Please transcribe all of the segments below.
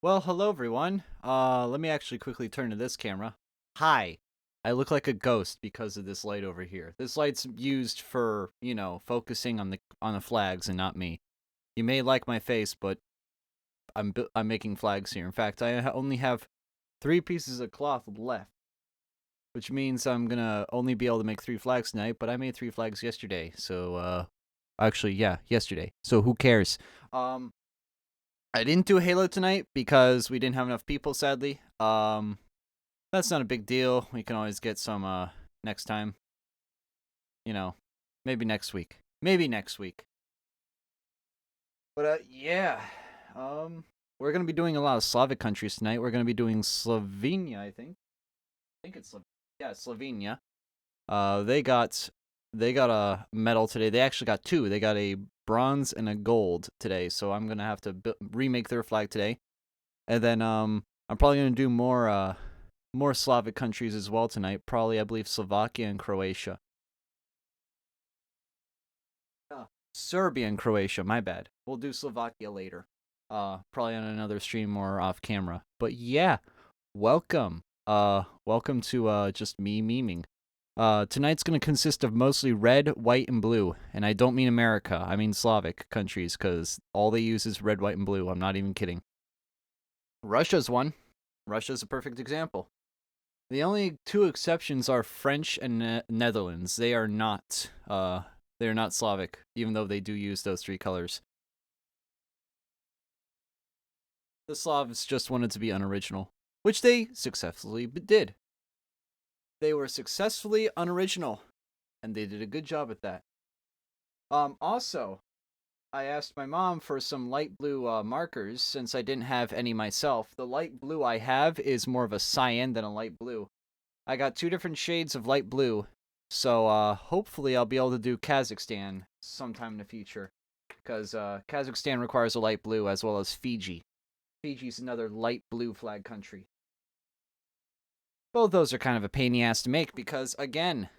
Well, hello everyone. Let me actually quickly turn to this camera. Hi. I look like a ghost because of this light over here. This light's used for, focusing on the flags and not me. You may like my face, but I'm making flags here. In fact, only have 3 pieces of cloth left, which means I'm gonna only be able to make 3 flags tonight. But I made 3 flags yesterday, so actually, yeah, yesterday. So who cares? I didn't do Halo tonight because we didn't have enough people, sadly. That's not a big deal. We can always get some next time. You know, maybe next week. Maybe next week. But yeah. We're gonna be doing a lot of Slavic countries tonight. We're gonna be doing Slovenia, I think. I think it's Slovenia. They got a medal today. They actually got 2. They got a bronze and a gold today. So I'm gonna have to remake their flag today, and then I'm probably gonna do more Slavic countries as well tonight. Probably, I believe, Slovakia and Croatia. Serbia and Croatia. My bad. We'll do Slovakia later. Probably on another stream or off camera. But yeah, welcome. Welcome to just me memeing. Tonight's gonna consist of mostly red, white, and blue, and I don't mean America. I mean Slavic countries, because all they use is red, white, and blue. I'm not even kidding. Russia's one. Russia's a perfect example. The only 2 exceptions are French and Netherlands. They are not Slavic, even though they do use those 3 colors. The Slavs just wanted to be unoriginal, which they successfully did. They were successfully unoriginal, and they did a good job at that. Also, I asked my mom for some light blue markers since I didn't have any myself. The light blue I have is more of a cyan than a light blue. I got 2 different shades of light blue, so hopefully I'll be able to do Kazakhstan sometime in the future, because Kazakhstan requires a light blue, as well as Fiji. Fiji's another light blue flag country. Both those are kind of a pain in the ass to make because, again,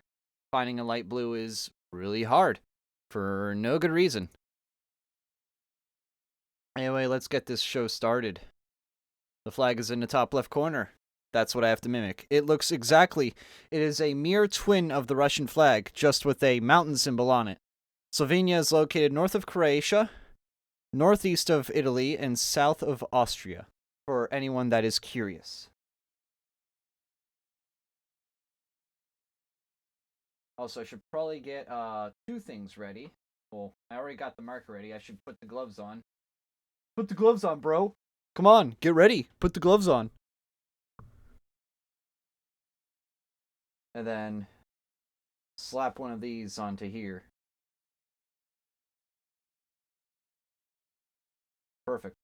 finding a light blue is really hard for no good reason. Anyway, let's get this show started. The flag is in the top left corner. That's what I have to mimic. It looks exactly. It is a mere twin of the Russian flag, just with a mountain symbol on it. Slovenia is located north of Croatia, northeast of Italy, and south of Austria, for anyone that is curious. Also, I should probably get 2 things ready. Well, I already got the marker ready. I should put the gloves on. Put the gloves on, bro. Come on, get ready. Put the gloves on. And then slap one of these onto here. Perfect.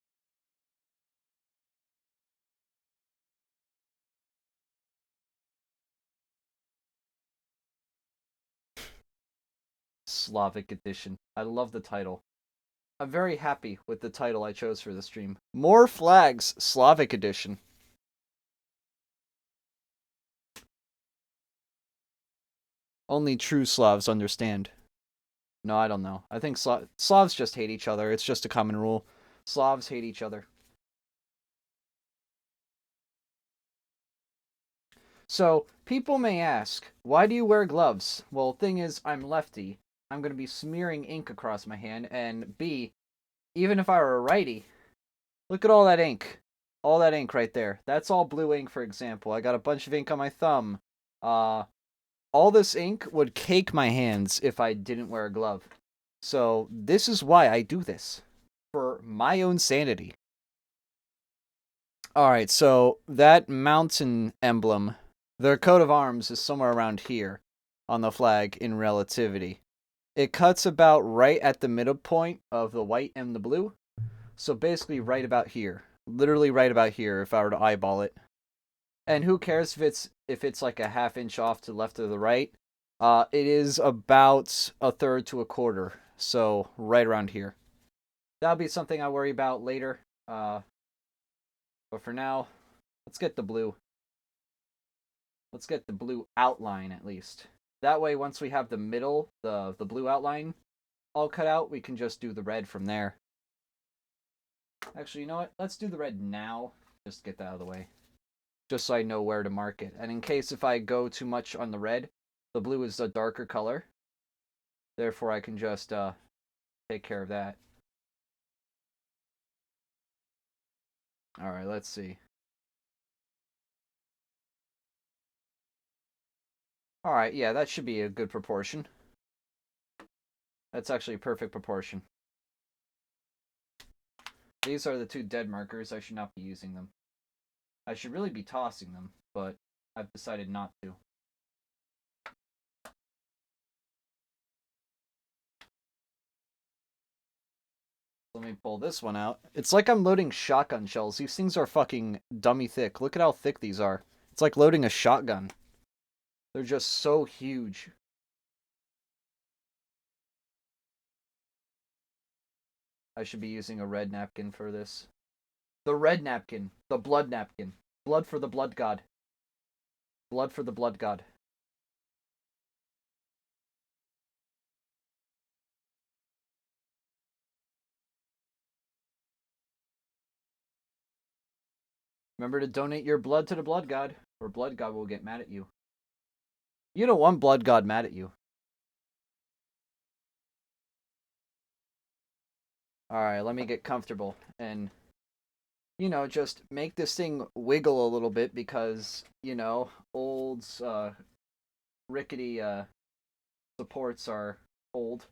Slavic edition. I love the title. I'm very happy with the title I chose for the stream. More Flags, Slavic edition. Only true Slavs understand. No, I don't know. I think Slavs just hate each other. It's just a common rule. Slavs hate each other. So, people may ask, why do you wear gloves? Well, thing is, I'm lefty. I'm going to be smearing ink across my hand, and B, even if I were a righty, look at all that ink. All that ink right there. That's all blue ink, for example. I got a bunch of ink on my thumb. All this ink would cake my hands if I didn't wear a glove. So, this is why I do this. For my own sanity. Alright, so that mountain emblem, their coat of arms is somewhere around here on the flag in relativity. It cuts about right at the middle point of the white and the blue. So basically right about here. Literally right about here if I were to eyeball it. And who cares if it's like a half inch off to the left or the right? It is about a third to a quarter. So right around here. That'll be something I worry about later. But for now, let's get the blue. Let's get the blue outline at least. That way, once we have the middle, the blue outline all cut out, we can just do the red from there. Actually, you know what? Let's do the red now. Just get that out of the way. Just so I know where to mark it. And in case if I go too much on the red, the blue is a darker color. Therefore, I can just take care of that. Alright, let's see. Alright, yeah, that should be a good proportion. That's actually a perfect proportion. These are the two dead markers. I should not be using them. I should really be tossing them, but I've decided not to. Let me pull this one out. It's like I'm loading shotgun shells. These things are fucking dummy thick. Look at how thick these are. It's like loading a shotgun. They're just so huge. I should be using a red napkin for this. The red napkin. The blood napkin. Blood for the blood god. Blood for the blood god. Remember to donate your blood to the blood god, or blood god will get mad at you. You don't want blood god mad at you. Alright, let me get comfortable and, you know, just make this thing wiggle a little bit because, you know, old, rickety, supports are old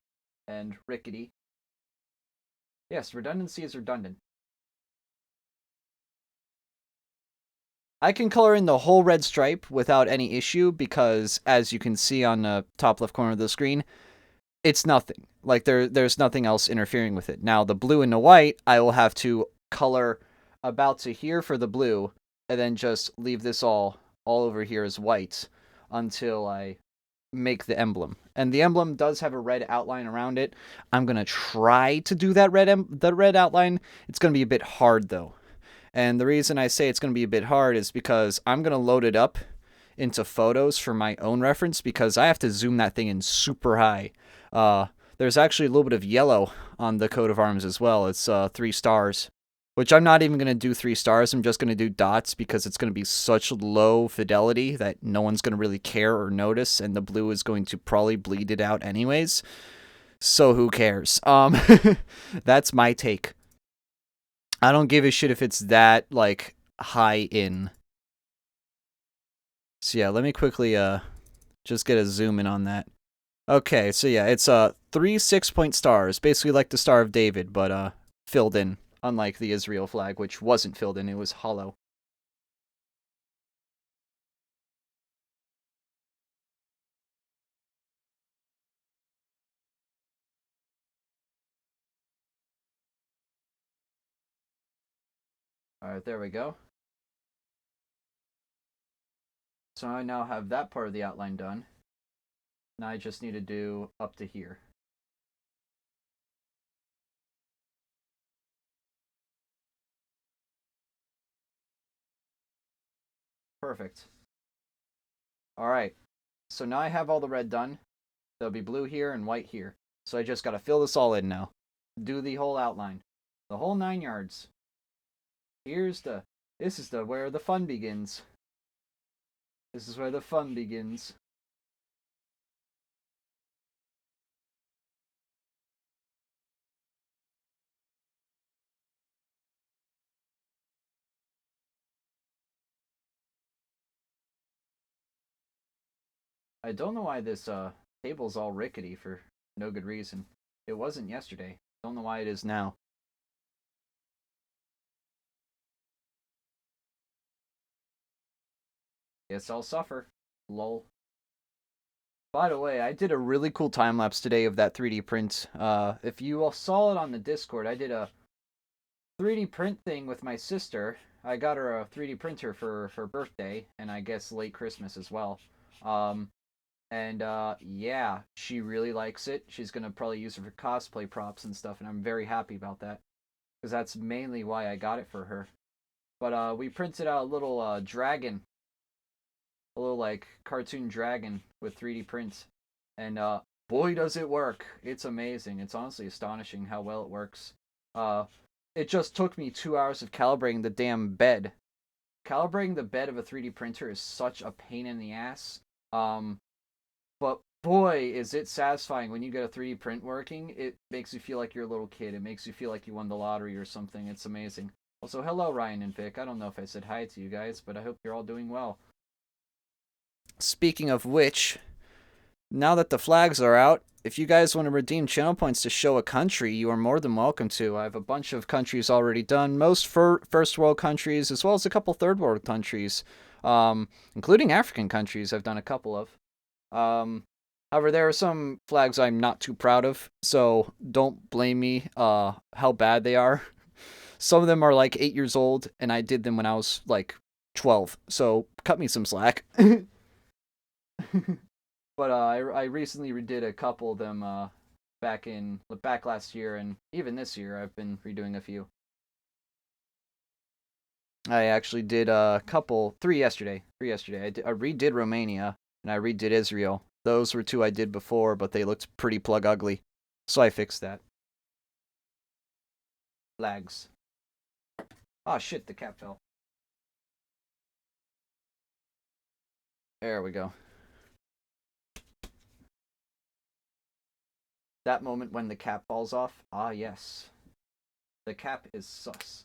and rickety. Yes, redundancy is redundant. I can color in the whole red stripe without any issue because, as you can see on the top left corner of the screen, it's nothing. Like, there's nothing else interfering with it. Now, the blue and the white, I will have to color about to here for the blue, and then just leave this all over here as white until I make the emblem. And the emblem does have a red outline around it. I'm going to try to do that red outline. It's going to be a bit hard, though. And the reason I say it's going to be a bit hard is because I'm going to load it up into photos for my own reference because I have to zoom that thing in super high. There's actually a little bit of yellow on the coat of arms as well. It's 3 stars, which I'm not even going to do 3 stars. I'm just going to do dots because it's going to be such low fidelity that no one's going to really care or notice, and the blue is going to probably bleed it out anyways. So who cares? That's my take. I don't give a shit if it's that, like, high in. So yeah, let me quickly just get a zoom in on that. Okay, so yeah, it's 3 6-point stars, basically like the Star of David, but filled in, unlike the Israel flag, which wasn't filled in, it was hollow. Alright, there we go. So I now have that part of the outline done. Now I just need to do up to here. Perfect. Alright, so now I have all the red done. There'll be blue here and white here. So I just gotta fill this all in now. Do the whole outline. The whole 9 yards. This is where the fun begins. This is where the fun begins. I don't know why this table's all rickety for no good reason. It wasn't yesterday. Don't know why it is now. Guess I'll suffer. Lol. By the way, I did a really cool time lapse today of that 3D print. If you all saw it on the Discord, I did a 3D print thing with my sister. I got her a 3D printer for her birthday, and I guess late Christmas as well. And yeah, she really likes it. She's gonna probably use it for cosplay props and stuff, and I'm very happy about that because that's mainly why I got it for her. But we printed out a little dragon, a little like cartoon dragon with 3D prints, and boy does it work! It's amazing. It's honestly astonishing how well it works. Uh, it just took me 2 hours of calibrating the damn bed. Calibrating the bed of a 3D printer is such a pain in the ass. But boy, is it satisfying when you get a 3D print working. It makes you feel like you're a little kid. It makes you feel like you won the lottery or something. It's amazing. Also, hello, Ryan and Vic. I don't know if I said hi to you guys, but I hope you're all doing well. Speaking of which, now that the flags are out, if you guys want to redeem channel points to show a country, you are more than welcome to. I have a bunch of countries already done, most first world countries, as well as a couple third world countries, including African countries I've done a couple of. However, there are some flags I'm not too proud of, so don't blame me how bad they are. Some of them are like 8 years old, and I did them when I was like 12, so cut me some slack. But I recently redid a couple of them back last year, and even this year I've been redoing a few. I actually did three yesterday. I redid Romania, and I redid Israel. Those were two I did before, but they looked pretty plug ugly, so I fixed that. Flags. Oh shit, the cap fell. There we go. That moment when the cap falls off. Ah, yes. The cap is sus.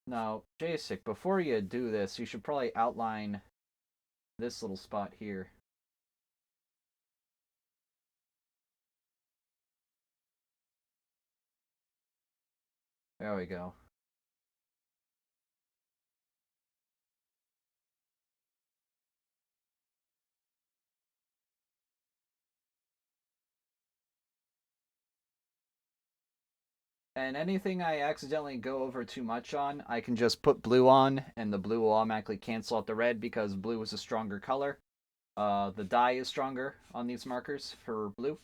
Now, Jasik, before you do this, you should probably outline this little spot here. There we go. And anything I accidentally go over too much on, I can just put blue on, and the blue will automatically cancel out the red because blue is a stronger color. The dye is stronger on these markers for blue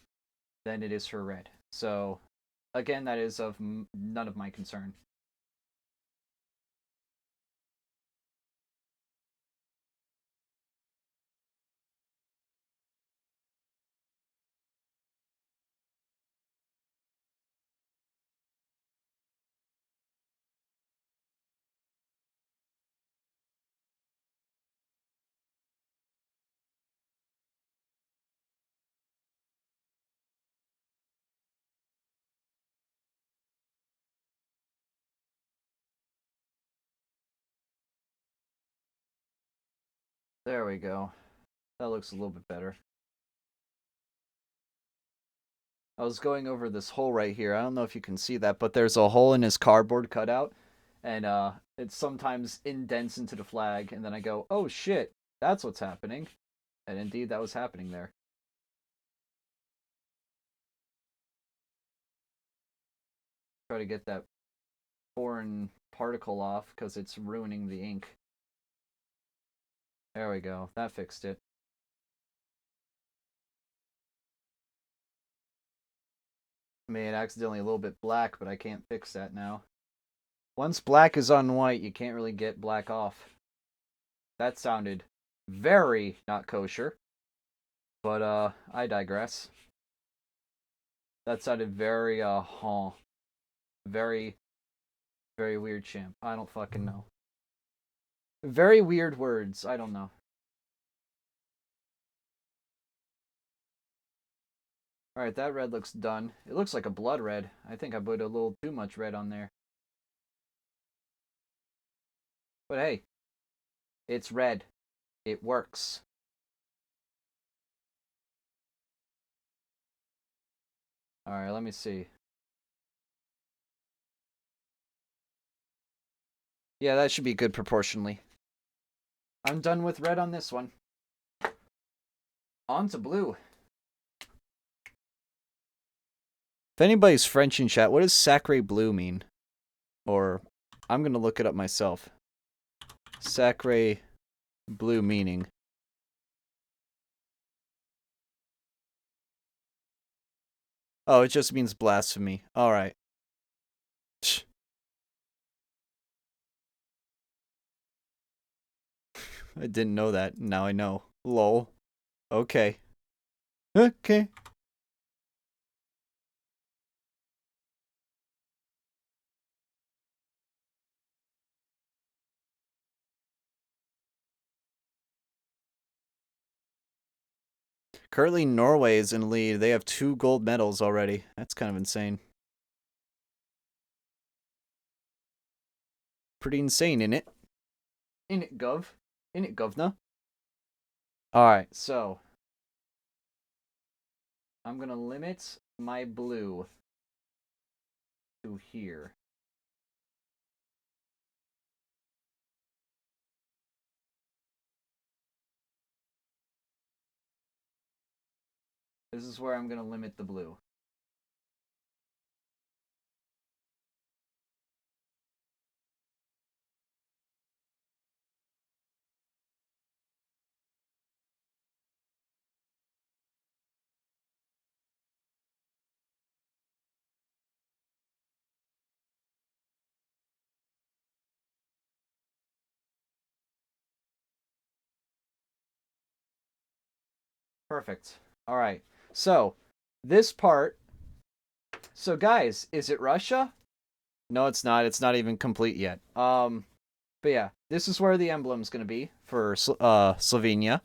than it is for red. So, again, that is of none of my concern. There we go. That looks a little bit better. I was going over this hole right here. I don't know if you can see that, but there's a hole in his cardboard cutout, and it sometimes indents into the flag, and then I go, oh shit, that's what's happening. And indeed, that was happening there. Try to get that foreign particle off, because it's ruining the ink. There we go. That fixed it. Made it accidentally a little bit black, but I can't fix that now. Once black is on white, you can't really get black off. That sounded very not kosher. But, I digress. That sounded very, very, very weird, champ. I don't fucking know. Very weird words. I don't know. Alright, that red looks done. It looks like a blood red. I think I put a little too much red on there. But hey, it's red. It works. Alright, let me see. Yeah, that should be good proportionally. I'm done with red on this one. On to blue. If anybody's French in chat, what does sacre bleu mean? Or, I'm going to look it up myself. Sacre Blue meaning. Oh, it just means blasphemy. Alright. I didn't know that. Now I know. Lol. Okay. Okay. Currently, Norway is in lead. They have 2 gold medals already. That's kind of insane. Pretty insane, innit? Innit, gov? Innit, governor? Alright, so. I'm gonna limit my blue to here. This is where I'm gonna limit the blue. Perfect. Alright, so this part. So, guys, is it Russia? No, it's not. It's not even complete yet. But yeah, this is where the emblem's gonna be for Slovenia.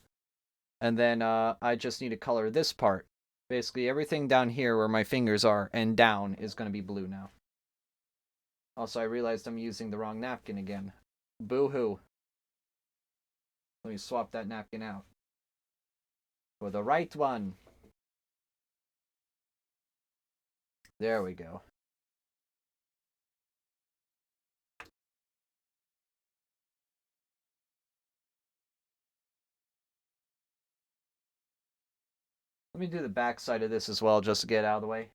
And then I just need to color this part. Basically, everything down here where my fingers are and down is gonna be blue now. Also, I realized I'm using the wrong napkin again. Boo-hoo. Let me swap that napkin out for the right one. There we go. Let me do the back side of this as well, just to get out of the way.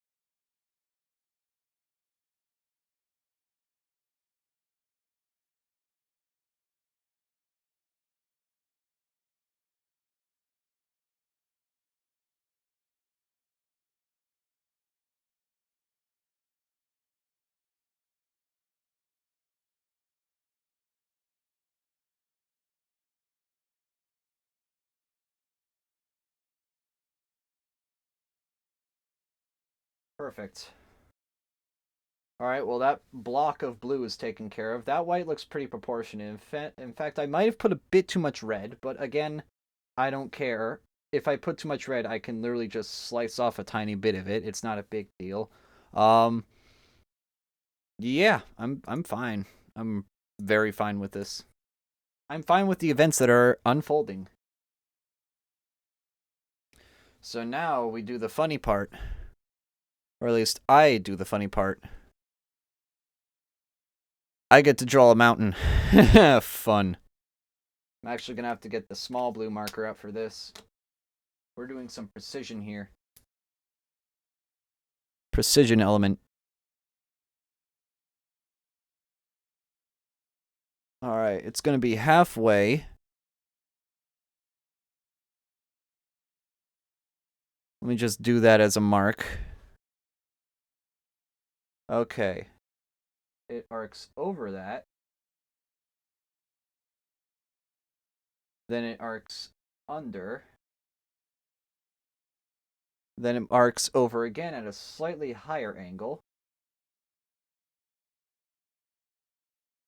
Perfect. Alright, well that block of blue is taken care of. That white looks pretty proportionate. In fact, I might have put a bit too much red, but again, I don't care. If I put too much red, I can literally just slice off a tiny bit of it. It's not a big deal. Yeah, I'm fine. I'm very fine with this. I'm fine with the events that are unfolding. So now we do the funny part. Or at least I do the funny part. I get to draw a mountain. Fun. I'm actually going to have to get the small blue marker out for this. We're doing some precision here. Precision element. Alright, it's going to be halfway. Let me just do that as a mark. Okay. It arcs over that. Then it arcs under. Then it arcs over again at a slightly higher angle.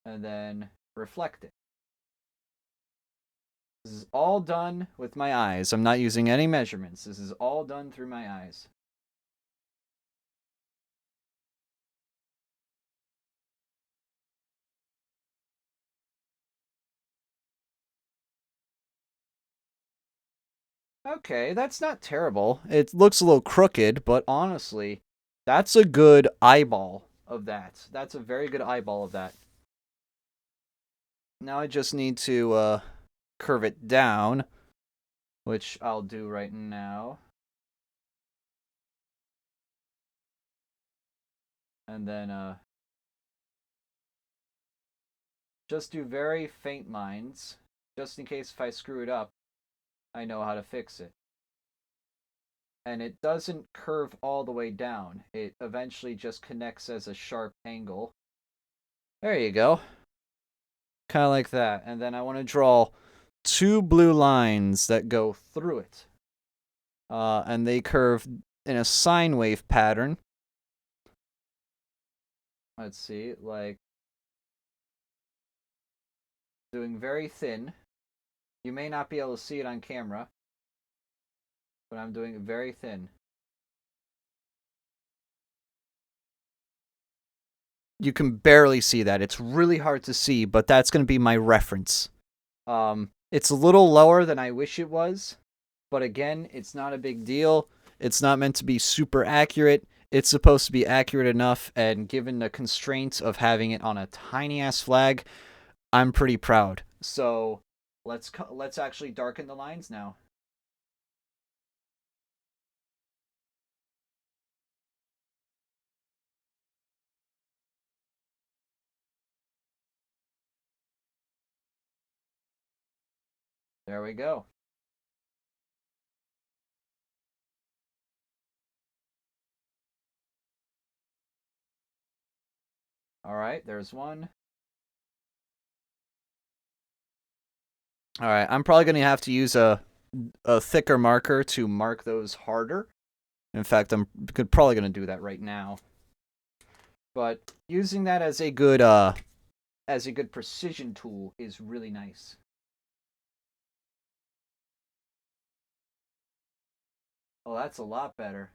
And then reflect it. This is all done with my eyes. I'm not using any measurements. This is all done through my eyes. Okay, that's not terrible. It looks a little crooked, but honestly, that's a good eyeball of that. That's a very good eyeball of that. Now I just need to curve it down, which I'll do right now. And then just do very faint lines. Just in case if I screw it up, I know how to fix it. And it doesn't curve all the way down. It eventually just connects as a sharp angle. There you go. Kind of like that. And then I want to draw 2 blue lines that go through it. And they curve in a sine wave pattern. Let's see, like doing very thin. You may not be able to see it on camera, but I'm doing it very thin. You can barely see that. It's really hard to see, but that's going to be my reference. It's a little lower than I wish it was, but again, it's not a big deal. It's not meant to be super accurate. It's supposed to be accurate enough, and given the constraints of having it on a tiny-ass flag, I'm pretty proud. So let's actually darken the lines now. There we go. All right, there's one. All right, I'm probably going to have to use a thicker marker to mark those harder. In fact, I'm probably going to do that right now. But using that as a good precision tool is really nice. Oh, that's a lot better.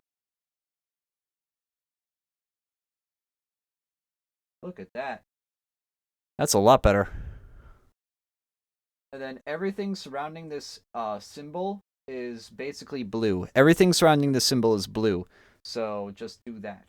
Look at that. That's a lot better. And then everything surrounding this symbol is basically blue. Everything surrounding the symbol is blue. So just do that.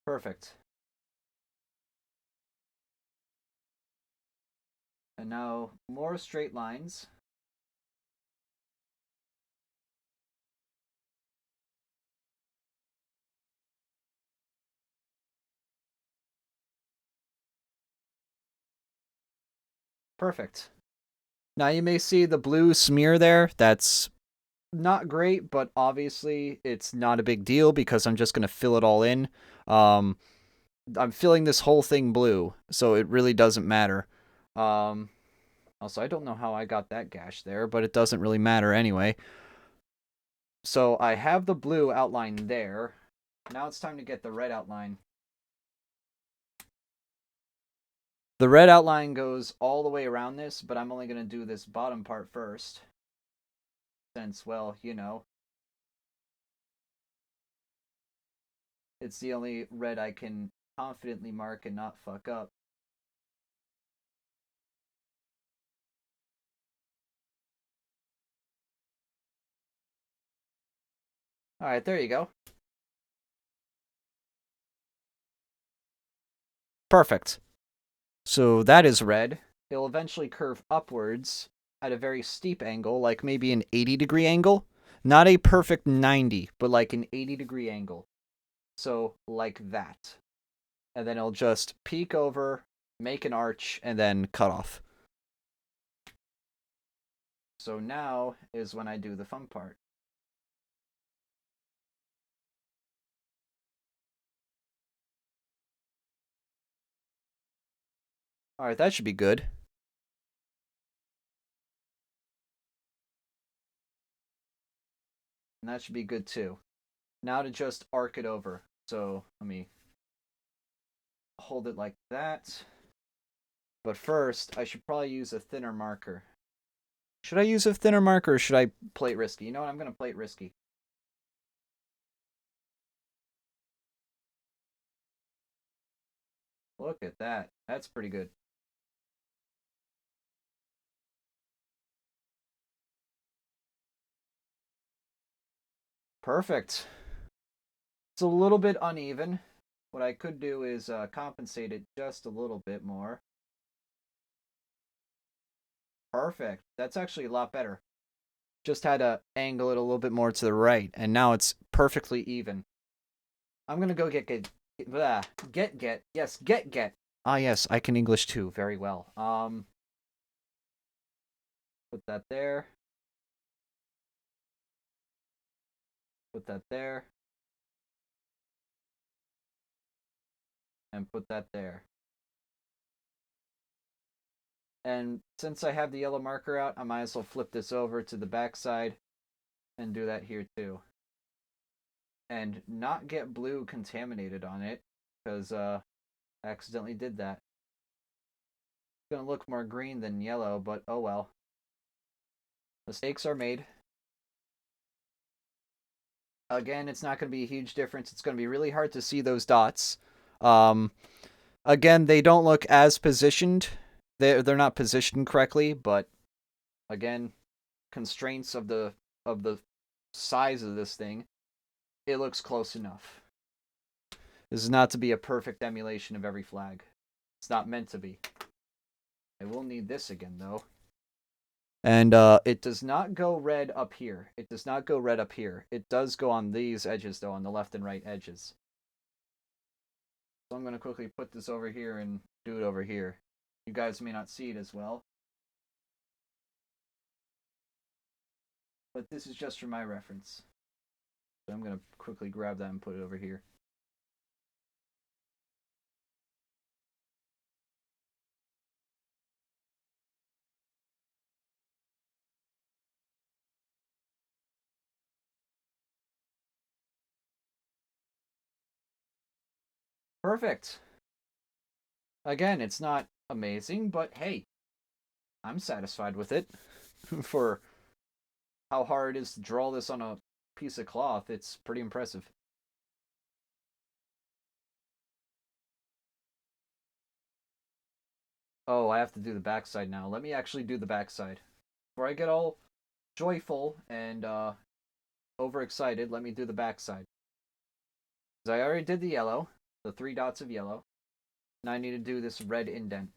Perfect. And now more straight lines. Perfect. Now you may see the blue smear there. That's not great, but obviously it's not a big deal because I'm just going to fill it all in. I'm filling this whole thing blue, so it really doesn't matter. Also, I don't know how I got that gash there, but it doesn't really matter anyway. So I have the blue outline there. Now it's time to get the red outline. The red outline goes all the way around this, but I'm only going to do this bottom part first. Since, well, you know, it's the only red I can confidently mark and not fuck up. Alright, there you go. Perfect. So that is red. It'll eventually curve upwards at a very steep angle, like maybe an 80-degree angle. Not a perfect 90, but like an 80-degree angle. So, like that. And then it'll just peek over, make an arch, and then cut off. So now is when I do the fun part. Alright, that should be good. And that should be good too. Now to just arc it over. So let me hold it like that. But first, I should probably use a thinner marker. Should I use a thinner marker or should I play it risky? You know what? I'm going to play it risky. Look at that. That's pretty good. Perfect. It's a little bit uneven. What I could do is compensate it just a little bit more. Perfect. That's actually a lot better. Just had to angle it a little bit more to the right, and now it's perfectly even. I'm gonna go get. Yes, get. Ah, yes, I can English too, very well. Put that there. Put that there. And put that there. And since I have the yellow marker out, I might as well flip this over to the back side and do that here too. And not get blue contaminated on it, because I accidentally did that. It's gonna look more green than yellow, but oh well. Mistakes are made. Again, it's not going to be a huge difference. It's going to be really hard to see those dots. Again, they don't look as positioned. They're not positioned correctly, but again, constraints of the size of this thing, it looks close enough. This is not to be a perfect emulation of every flag. It's not meant to be. I will need this again, though. And it does not go red up here. It does not go red up here. It does go on these edges, though, on the left and right edges. So I'm going to quickly put this over here and do it over here. You guys may not see it as well. But this is just for my reference. So I'm going to quickly grab that and put it over here. Perfect. Again, it's not amazing, but hey, I'm satisfied with it. For how hard it is to draw this on a piece of cloth, it's pretty impressive. Oh, I have to do the backside now. Let me actually do the backside. Before I get all joyful and overexcited, let me do the backside. Because I already did the yellow, the 3 dots of yellow. Now I need to do this red indent.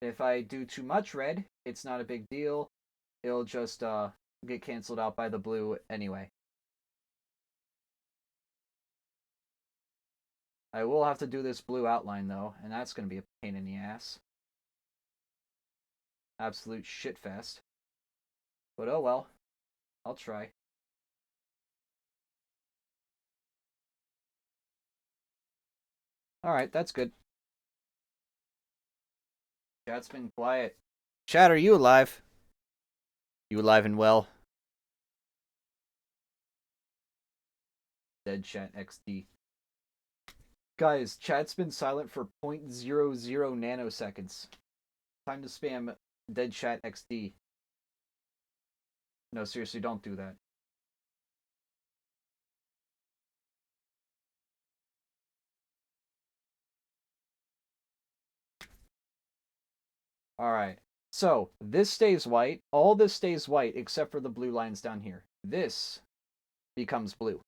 If I do too much red, it's not a big deal. It'll just get canceled out by the blue anyway. I will have to do this blue outline, though, and that's going to be a pain in the ass. Absolute shitfest. But oh well. I'll try. Alright, that's good. Chat's been quiet. Chat, are you alive? You alive and well? Dead chat XD. Guys, chat's been silent for 0.00 nanoseconds. Time to spam dead chat XD. No, seriously, don't do that. Alright. So, this stays white. All this stays white except for the blue lines down here. This becomes blue.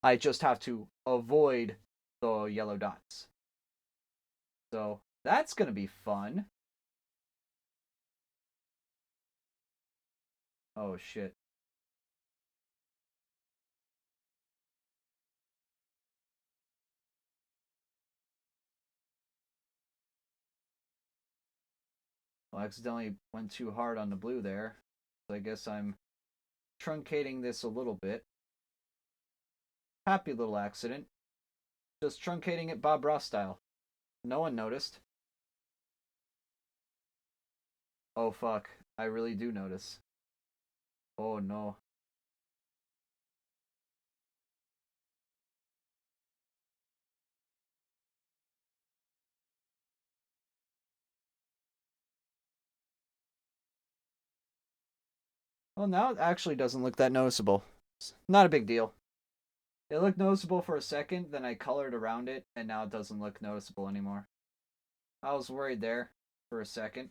I just have to avoid the yellow dots. So, that's going to be fun. Oh, shit. Well, I accidentally went too hard on the blue there. So I guess I'm truncating this a little bit. Happy little accident. Just truncating it Bob Ross style. No one noticed. Oh fuck, I really do notice. Oh no. Well, now it actually doesn't look that noticeable. It's not a big deal. It looked noticeable for a second, then I colored around it, and now it doesn't look noticeable anymore. I was worried there for a second.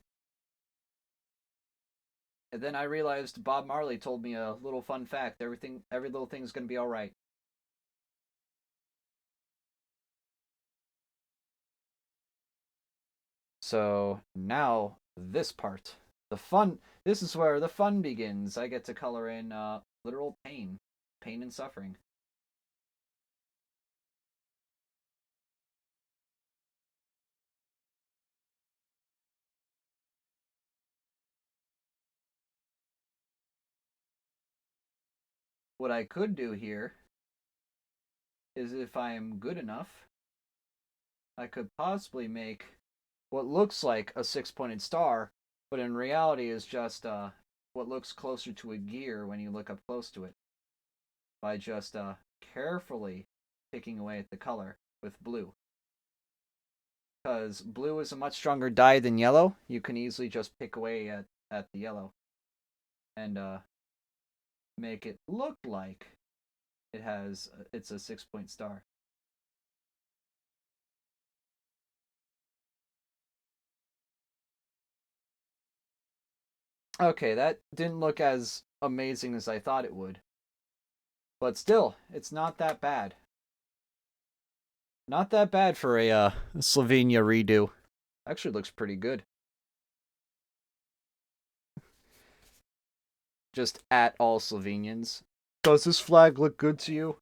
And then I realized Bob Marley told me a little fun fact. Every little thing's gonna be all right. So now this part, the fun. This is where the fun begins. I get to color in literal pain and suffering. What I could do here is, if I am good enough, I could possibly make what looks like a six-pointed star, but in reality is just what looks closer to a gear when you look up close to it, by just carefully picking away at the color with blue. Because blue is a much stronger dye than yellow, you can easily just pick away at the yellow and make it look like it's a 6-point star. Okay, that didn't look as amazing as I thought it would. But still, it's not that bad. Not that bad for a Slovenia redo. Actually looks pretty good. Just at all Slovenians. Does this flag look good to you?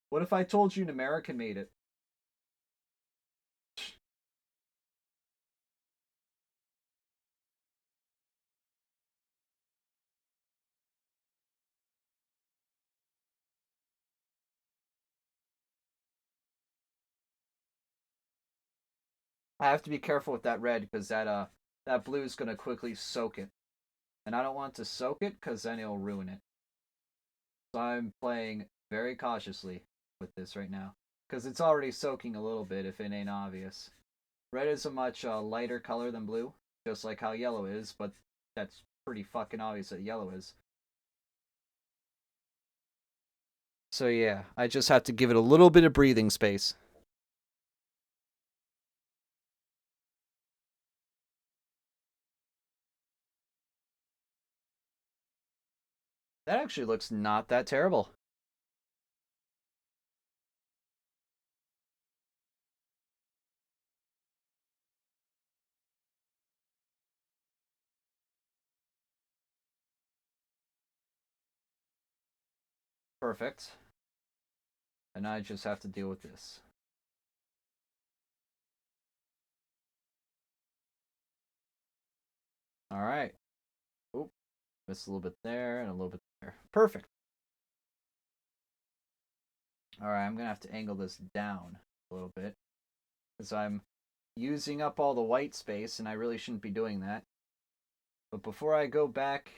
What if I told you an American made it? I have to be careful with that red because that blue is gonna quickly soak it, and I don't want to soak it because then it'll ruin it. So I'm playing very cautiously with this right now because it's already soaking a little bit if it ain't obvious. Red is a much lighter color than blue, just like how yellow is, but that's pretty fucking obvious that yellow is. So yeah, I just have to give it a little bit of breathing space. That actually looks not that terrible. Perfect. And I just have to deal with this. Alright. Oop. Missed a little bit there and a little bit there. Perfect. Alright, I'm gonna have to angle this down a little bit, because I'm using up all the white space and I really shouldn't be doing that. But before I go back,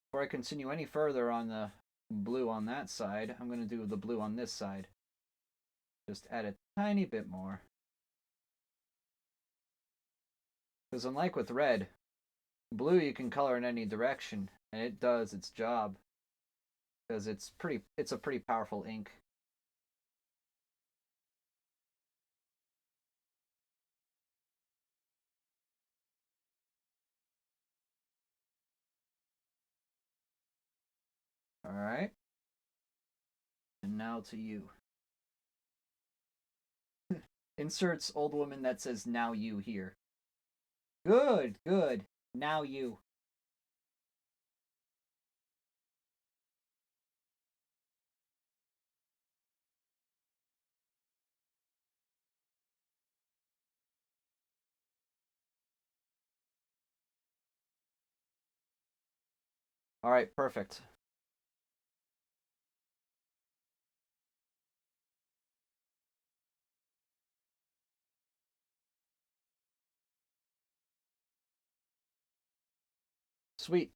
before I continue any further on the blue on that side, I'm gonna do the blue on this side. Just add a tiny bit more. Because unlike with red, blue you can color in any direction, and it does its job. Because it's a pretty powerful ink. Alright. And now to you. Inserts old woman that says now you here. Good, good. Now you. Alright, perfect. Sweet.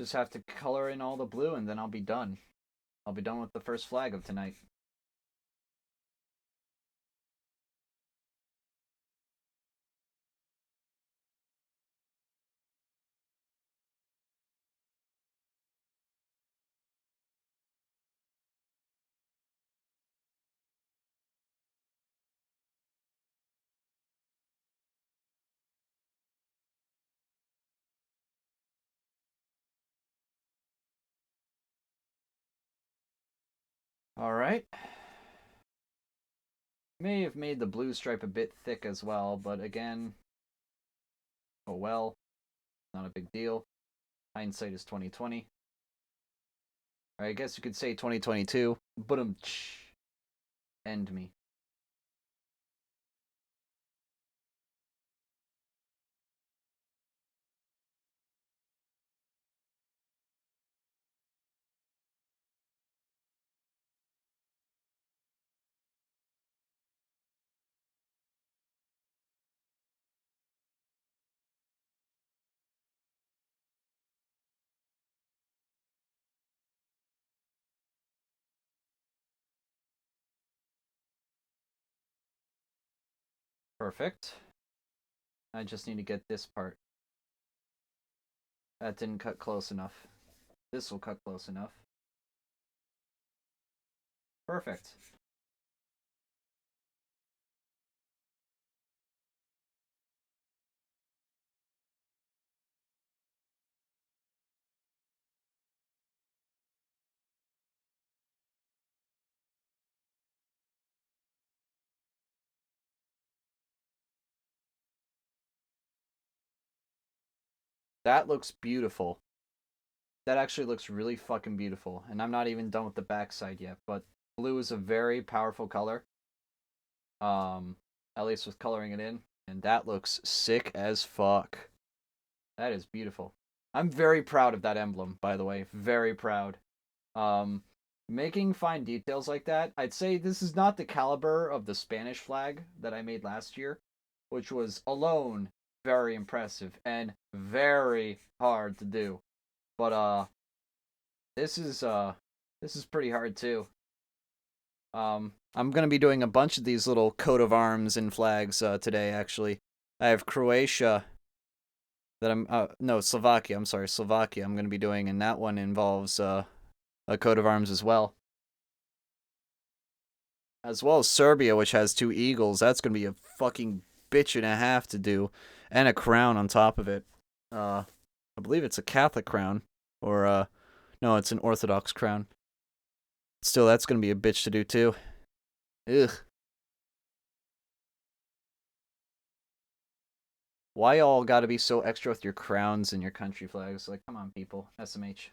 Just have to color in all the blue and then I'll be done. I'll be done with the first flag of tonight. Alright. May have made the blue stripe a bit thick as well, but again, oh well, not a big deal. Hindsight is 2020. Or I guess you could say 2022. But end me. Perfect. I just need to get this part. That didn't cut close enough. This will cut close enough. Perfect. That looks beautiful. That actually looks really fucking beautiful. And I'm not even done with the backside yet, but blue is a very powerful color. At least with coloring it in. And that looks sick as fuck. That is beautiful. I'm very proud of that emblem, by the way. Very proud. Making fine details like that, I'd say this is not the caliber of the Spanish flag that I made last year, which was alone very impressive and very hard to do. But this is pretty hard too. I'm gonna be doing a bunch of these little coat of arms and flags today. Actually, I have Croatia. That I'm no Slovakia. I'm sorry, Slovakia. I'm gonna be doing, and that one involves a coat of arms as well. As well as Serbia, which has 2 eagles. That's gonna be a fucking bitch and a half to do, and a crown on top of it. I believe it's a Catholic crown, or no, it's an Orthodox crown. Still, that's gonna be a bitch to do too. Ugh. Why y'all gotta be so extra with your crowns and your country flags? Like, come on, people. SMH.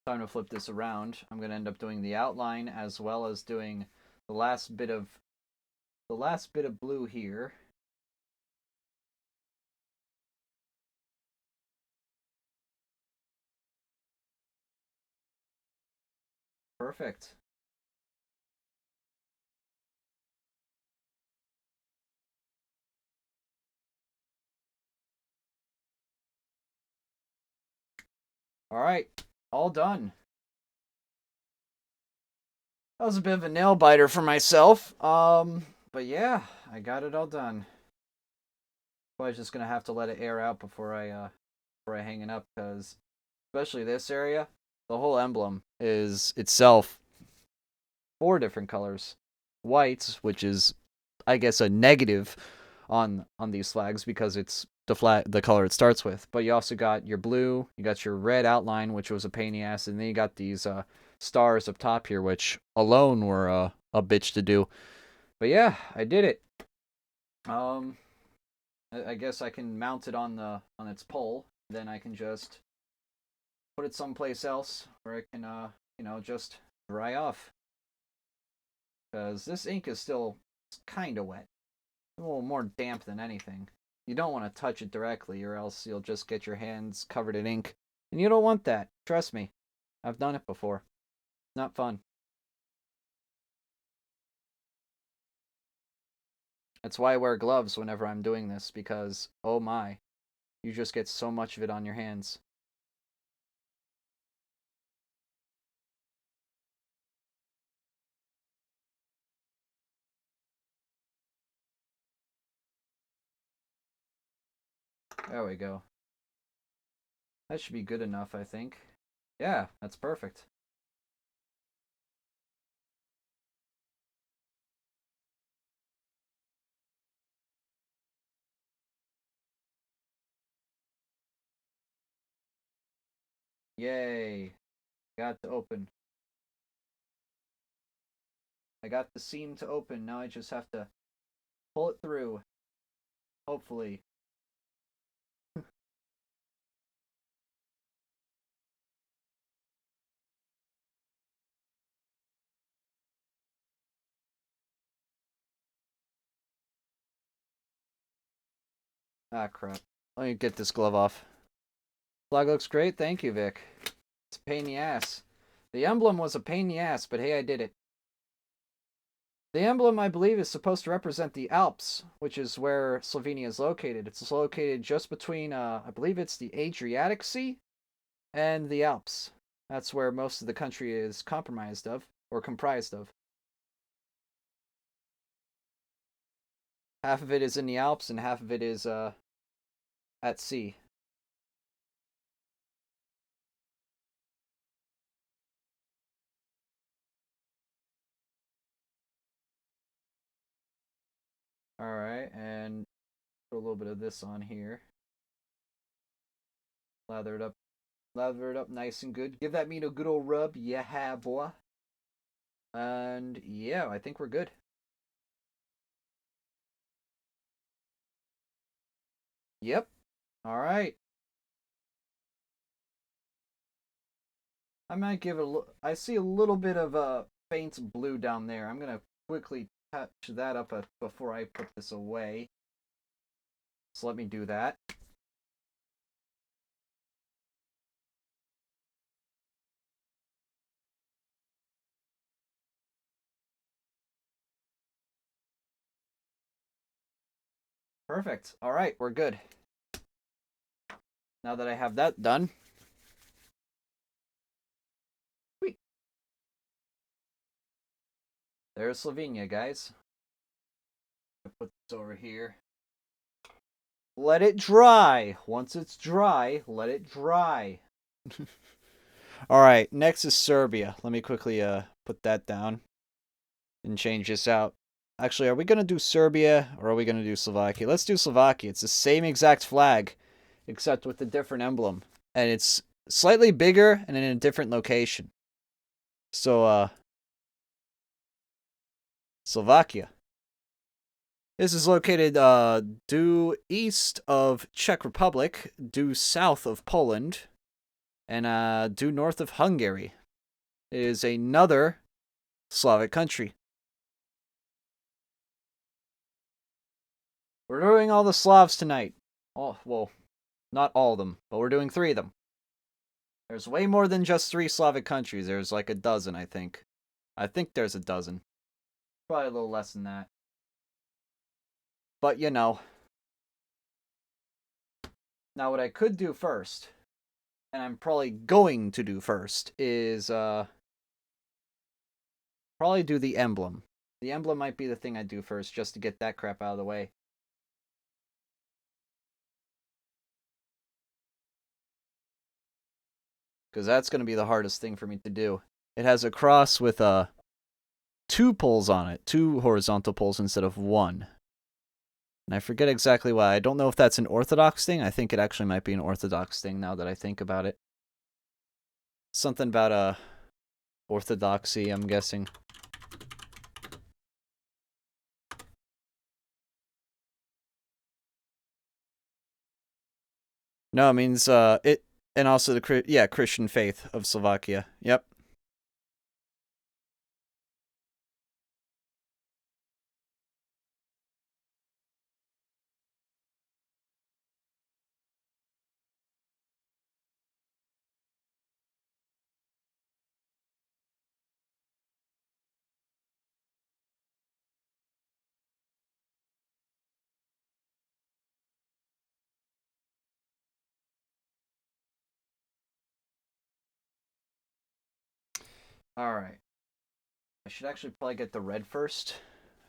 Time to flip this around. I'm going to end up doing the outline as well as doing the last bit of blue here. Perfect. Alright, all done. That was a bit of a nail biter for myself. But yeah, I got it all done. Probably just gonna have to let it air out before I hang it up, because especially this area, the whole emblem is itself 4 different colors. White, which is, I guess, a negative on these flags because it's the color it starts with. But you also got your blue, you got your red outline, which was a pain in the ass, and then you got these stars up top here, which alone were a bitch to do. But yeah, I did it. I guess I can mount it on its pole. Then I can just put it someplace else where it can just dry off. Because this ink is still kind of wet. A little more damp than anything. You don't want to touch it directly, or else you'll just get your hands covered in ink. And you don't want that. Trust me. I've done it before. Not fun. That's why I wear gloves whenever I'm doing this, because, oh my, you just get so much of it on your hands. There we go. That should be good enough, I think. Yeah, that's perfect. Yay. Got to open. I got the seam to open. Now I just have to pull it through. Hopefully. Ah, crap. Let me get this glove off. Flag looks great. Thank you, Vic. It's a pain in the ass. The emblem was a pain in the ass, but hey, I did it. The emblem, I believe, is supposed to represent the Alps, which is where Slovenia is located. It's located just between, I believe it's the Adriatic Sea and the Alps. That's where most of the country is comprised of. Half of it is in the Alps and half of it is at sea. Alright, and put a little bit of this on here. Lather it up nice and good. Give that meat a good old rub. Yeah, boy. And yeah, I think we're good. Yep. Alright. I might give it a look. I see a little bit of a faint blue down there. I'm going to quickly touch that up before I put this away. So let me do that. Perfect. All right, we're good. Now that I have that done. Sweet. There's Slovenia, guys. Put this over here. Let it dry. Once it's dry, let it dry. All right, next is Serbia. Let me quickly put that down and change this out. Actually, are we going to do Serbia or are we going to do Slovakia? Let's do Slovakia. It's the same exact flag, except with a different emblem. And it's slightly bigger and in a different location. So, Slovakia. This is located due east of Czech Republic, due south of Poland, and due north of Hungary. It is another Slavic country. We're doing all the Slavs tonight. Oh, well, not all of them, but we're doing 3 of them. There's way more than just 3 Slavic countries. There's like a dozen, I think. I think there's a dozen. Probably a little less than that. But, you know. Now, what I could do first and I'm probably going to do first, is probably do the emblem. The emblem might be the thing I do first, just to get that crap out of the way. Because that's going to be the hardest thing for me to do. It has a cross with 2 poles on it. 2 horizontal poles instead of 1. And I forget exactly why. I don't know if that's an Orthodox thing. I think it actually might be an Orthodox thing now that I think about it. Something about orthodoxy, I'm guessing. No, it means it, and also the Christian faith of Slovakia. Yep. All right. I should actually probably get the red first.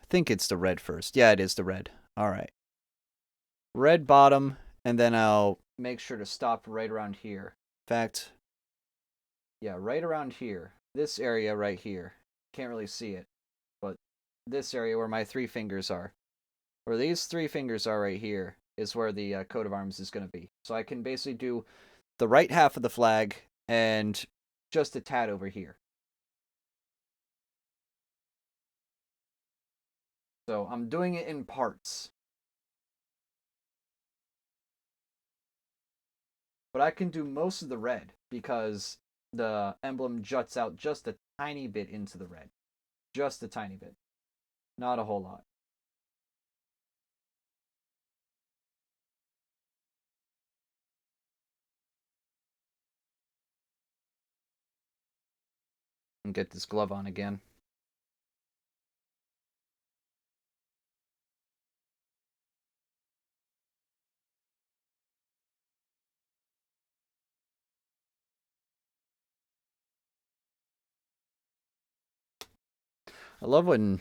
I think it's the red first. Yeah, it is the red. All right. Red bottom, and then I'll make sure to stop right around here. In fact, yeah, right around here. This area right here. Can't really see it, but this area where my 3 fingers are. Where these 3 fingers are right here is where the coat of arms is going to be. So I can basically do the right half of the flag and just a tad over here. So I'm doing it in parts. But I can do most of the red because the emblem juts out just a tiny bit into the red. Just a tiny bit. Not a whole lot. And get this glove on again. I love when...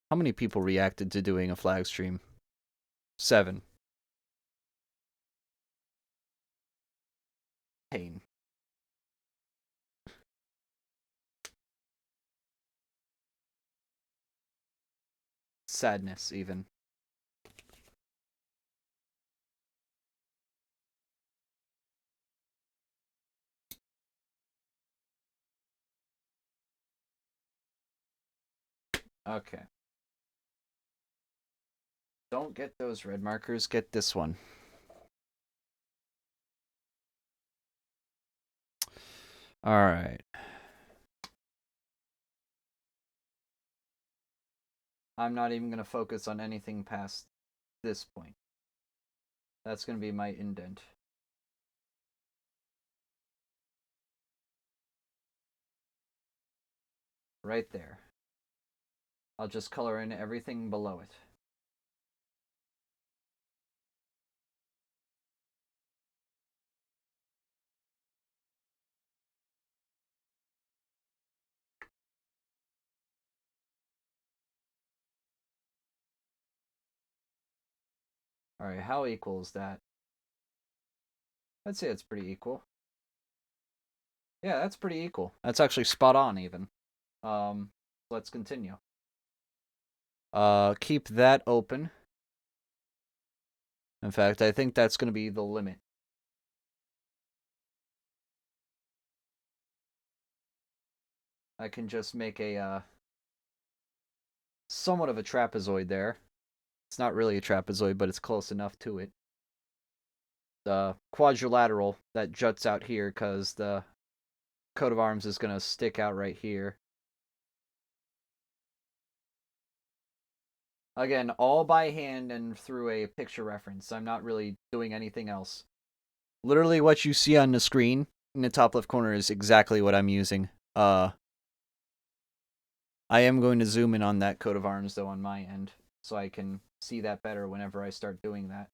How many people reacted to doing a flag stream? 7. Pain. Sadness, even. Okay. Don't get those red markers, get this one. Alright. I'm not even going to focus on anything past this point. That's going to be my indent. Right there. I'll just color in everything below it. Alright, how equal is that? I'd say it's pretty equal. Yeah, that's pretty equal. That's actually spot on, even. Let's continue. Keep that open. In fact, I think that's going to be the limit. I can just make a, somewhat of a trapezoid there. It's not really a trapezoid, but it's close enough to it. The quadrilateral that juts out here because the coat of arms is going to stick out right here. Again, all by hand and through a picture reference. I'm not really doing anything else. Literally what you see on the screen in the top left corner is exactly what I'm using. I am going to zoom in on that coat of arms, though, on my end, so I can see that better whenever I start doing that.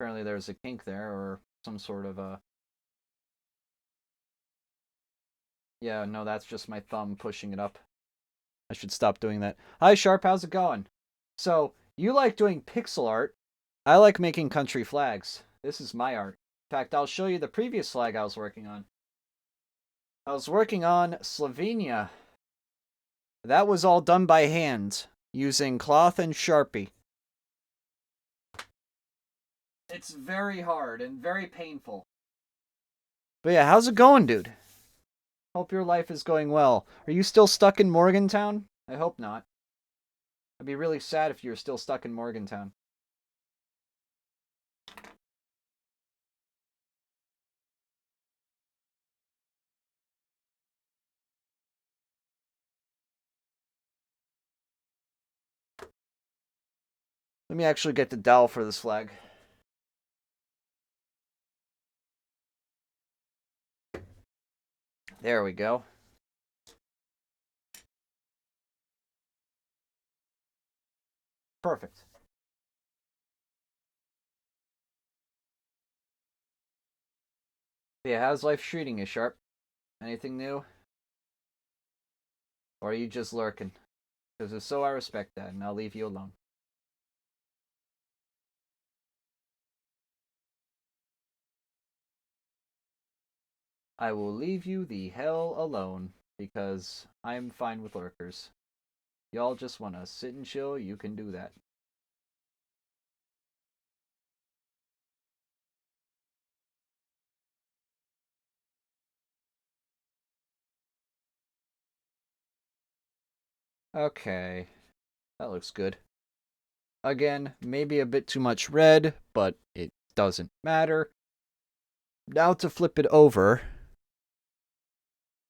Apparently there's a kink there, or some sort of a... Yeah, no, that's just my thumb pushing it up. I should stop doing that. Hi, Sharp, how's it going? So, you like doing pixel art. I like making country flags. This is my art. In fact, I'll show you the previous flag I was working on. I was working on Slovenia. That was all done by hand, using cloth and Sharpie. It's very hard and very painful. But yeah, how's it going, dude? Hope your life is going well. Are you still stuck in Morgantown? I hope not. I'd be really sad if you're still stuck in Morgantown. Let me actually get the dowel for this flag. There we go. Perfect. Yeah, how's life treating you, Sharp? Anything new? Or are you just lurking? Because if so, I respect that, and I'll leave you alone. I will leave you the hell alone, because I'm fine with lurkers. Y'all just want to sit and chill, you can do that. Okay, that looks good. Again, maybe a bit too much red, but it doesn't matter. Now to flip it over.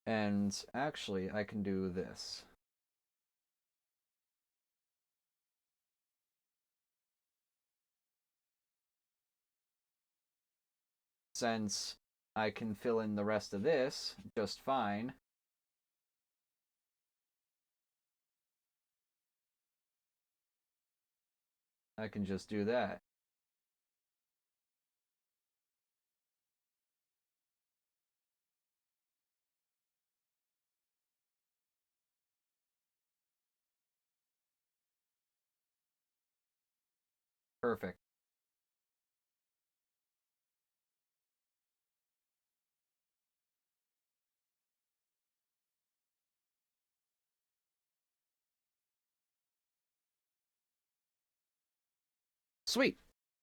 And actually, I can do this. Since I can fill in the rest of this just fine. I can just do that. Perfect. Sweet.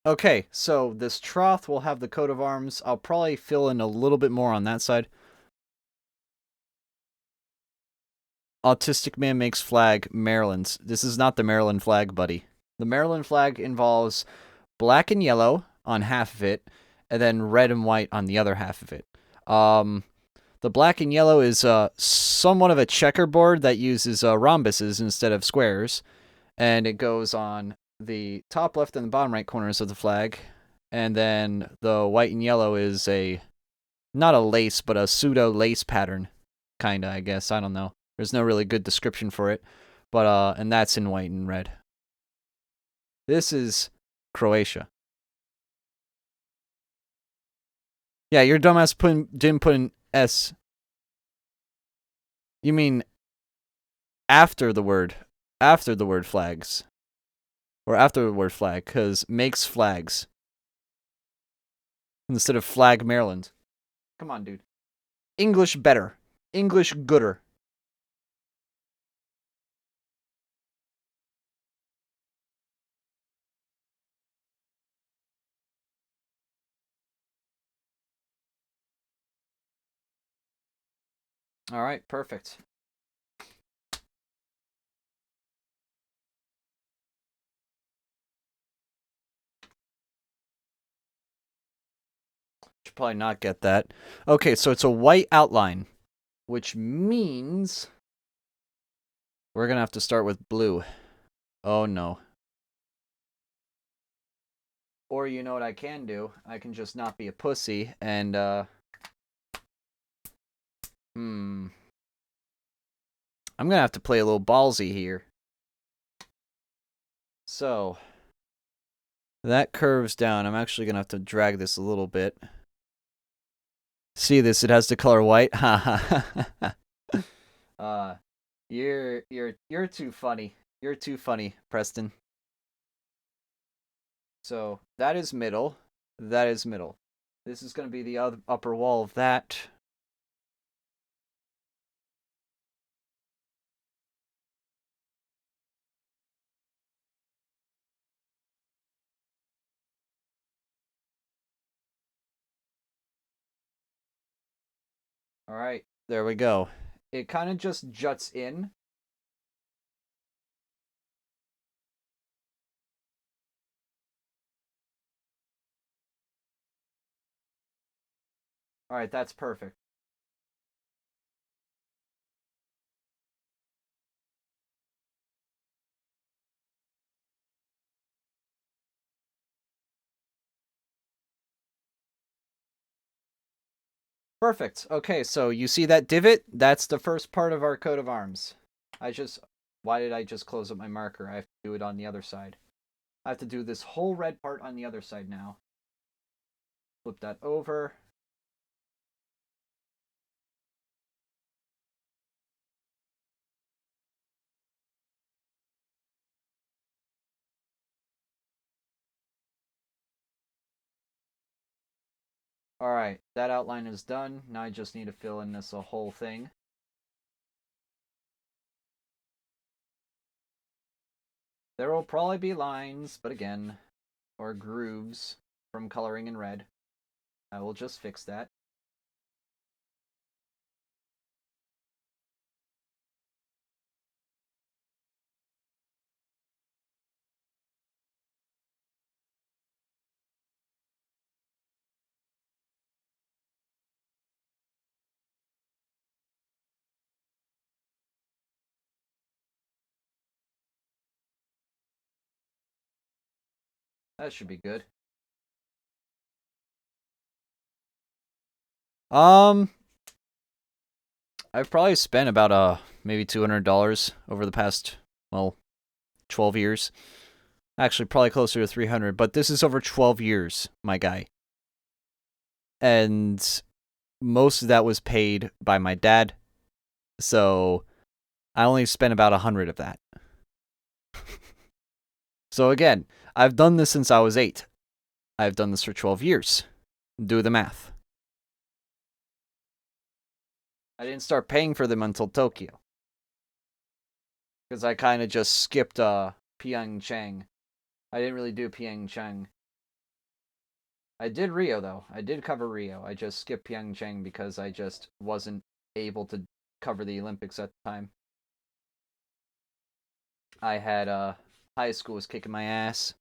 Okay, so this trough will have the coat of arms. I'll probably fill in a little bit more on that side. Autistic Man Makes Flag, Maryland. This is not the Maryland flag, buddy. The Maryland flag involves black and yellow on half of it, and then red and white on the other half of it. The black and yellow is somewhat of a checkerboard that uses rhombuses instead of squares, and it goes on the top left and the bottom right corners of the flag. And then the white and yellow is not a lace, but a pseudo lace pattern, kinda, I guess. I don't know. There's no really good description for it, but and that's in white and red. This is Croatia. Yeah, your dumbass didn't put an S. You mean after the word flags. Or after the word flag, because makes flags. Instead of flag Maryland. Come on, dude. English better. English gooder. All right, perfect. Should probably not get that. Okay, so it's a white outline, which means we're going to have to start with blue. Oh, no. Or you know what I can do? I can just not be a pussy and, I'm going to have to play a little ballsy here. So, That curves down. I'm actually going to have to drag this a little bit. See this? It has the color white. Ha ha ha. You're too funny. You're too funny, Preston. So that is middle. That is middle. This is going to be the upper wall of that. All right, there we go. It kind of just juts in. All right, that's perfect. Perfect. Okay, so you see that divot? That's the first part of our coat of arms. Why did I just close up my marker? I have to do it on the other side. I have to do this whole red part on the other side now. Flip that over. All right, that outline is done. Now I just need to fill in this whole thing. There will probably be lines, but again, or grooves from coloring in red. I will just fix that. That should be good. I've probably spent about maybe $200 over the past 12 years. Actually, probably closer to 300, but this is over 12 years, my guy. And most of that was paid by my dad. So I only spent about 100 of that. So again, I've done this since I was 8. I've done this for 12 years. Do the math. I didn't start paying for them until Tokyo. Because I kind of just skipped Pyeongchang. I didn't really do Pyeongchang. I did Rio, though. I did cover Rio. I just skipped Pyeongchang because I just wasn't able to cover the Olympics at the time. I had high school was kicking my ass.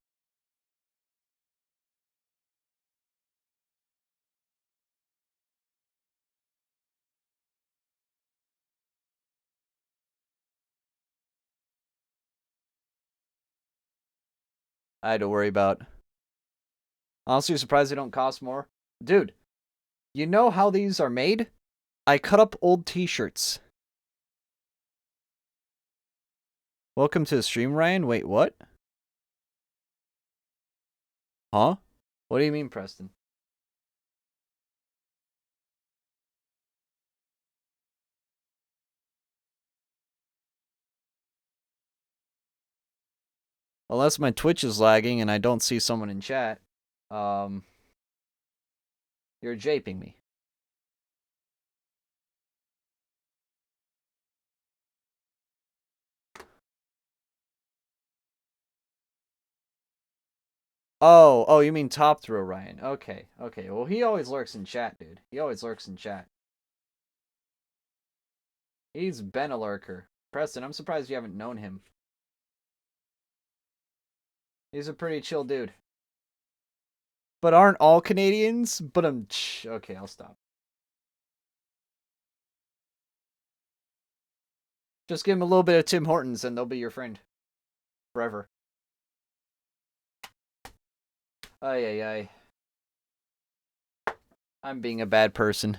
I had to worry about. Honestly, surprised they don't cost more. Dude, you know how these are made? I cut up old t-shirts. Welcome to the stream, Ryan. Wait, what? Huh? What do you mean, Preston? Unless my Twitch is lagging and I don't see someone in chat, you're japing me. Oh, you mean top throw Ryan. Okay. Well, he always lurks in chat, dude. He always lurks in chat. He's been a lurker. Preston, I'm surprised you haven't known him. He's a pretty chill dude. But aren't all Canadians? But okay, I'll stop. Just give him a little bit of Tim Hortons and they'll be your friend. Forever. Ay. I'm being a bad person.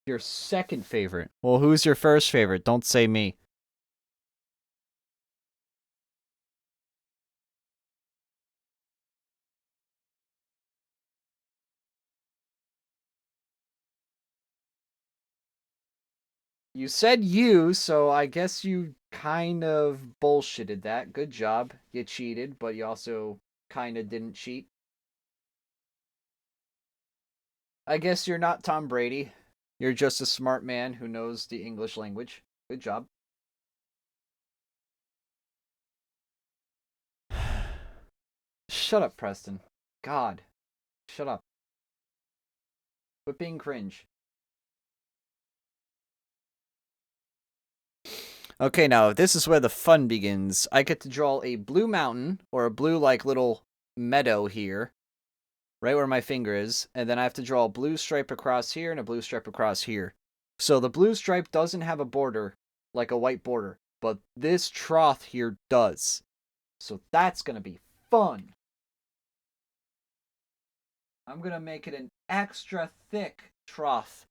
Your second favorite. Well, who's your first favorite? Don't say me. You said you, so I guess you kind of bullshitted that. Good job. You cheated, but you also kind of didn't cheat. I guess you're not Tom Brady. You're just a smart man who knows the English language. Good job. Shut up, Preston. God. Shut up. Quit being cringe. Okay, now this is where the fun begins. I get to draw a blue mountain, or a blue, like, little meadow here, right where my finger is, and then I have to draw a blue stripe across here and a blue stripe across here. So the blue stripe doesn't have a border, like a white border, but this trough here does. So that's gonna be fun. I'm gonna make it an extra thick trough,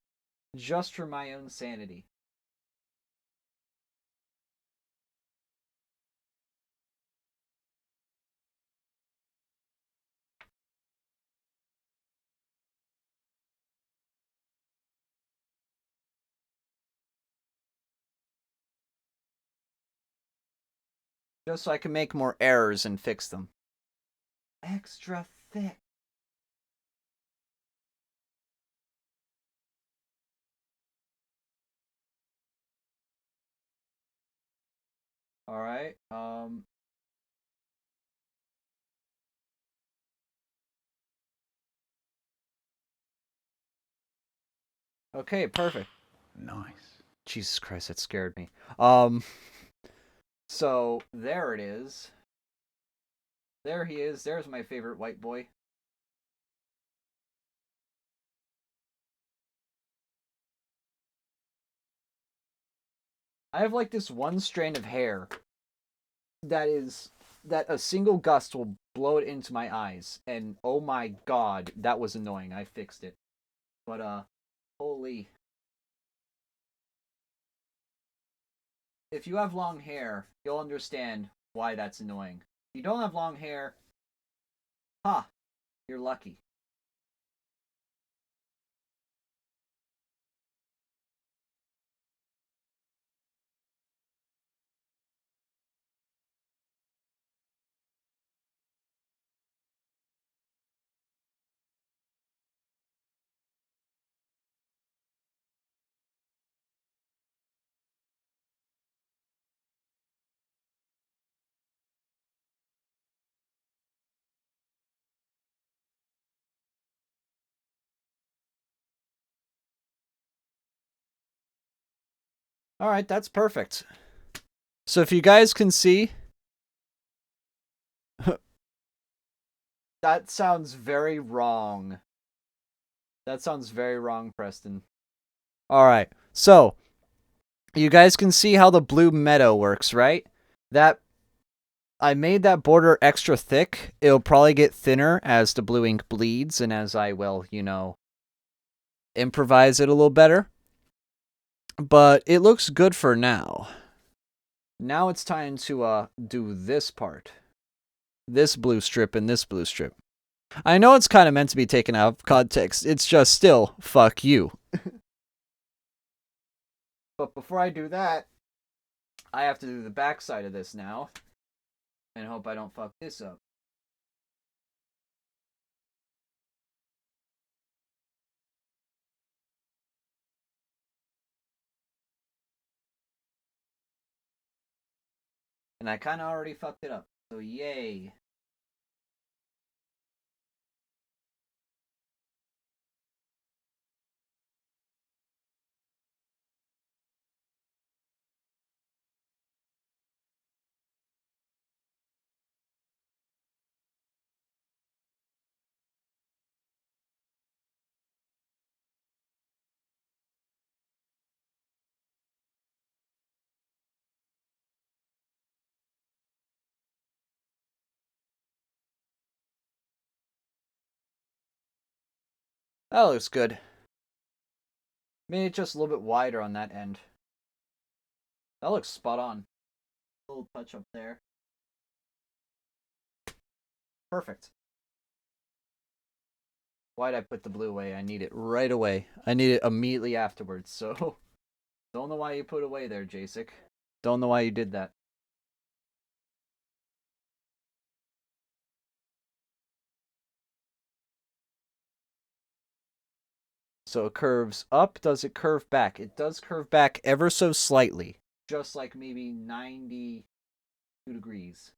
just for my own sanity. Just so I can make more errors and fix them. Extra thick. Alright, okay, perfect. Nice. Jesus Christ, that scared me. So there it is. There he is. There's my favorite white boy. I have like this one strand of hair that a single gust will blow it into my eyes, and oh my god, that was annoying. I fixed it. But holy. If you have long hair, you'll understand why that's annoying. If you don't have long hair, you're lucky. Alright, that's perfect. So if you guys can see, that sounds very wrong. That sounds very wrong, Preston. Alright, so you guys can see how the blue meadow works, right? That I made that border extra thick. It'll probably get thinner as the blue ink bleeds and as I will, improvise it a little better. But it looks good for now. Now it's time to do this part. This blue strip and this blue strip. I know it's kind of meant to be taken out of context. It's just still, fuck you. But before I do that, I have to do the back side of this now. And hope I don't fuck this up. And I kind of already fucked it up. So yay. That looks good. Made it just a little bit wider on that end. That looks spot on. A little touch up there. Perfect. Why'd I put the blue away? I need it right away. I need it immediately afterwards, so Don't know why you put away there, Jacek. Don't know why you did that. So it curves up. Does it curve back? It does curve back ever so slightly. Just like maybe 92 degrees.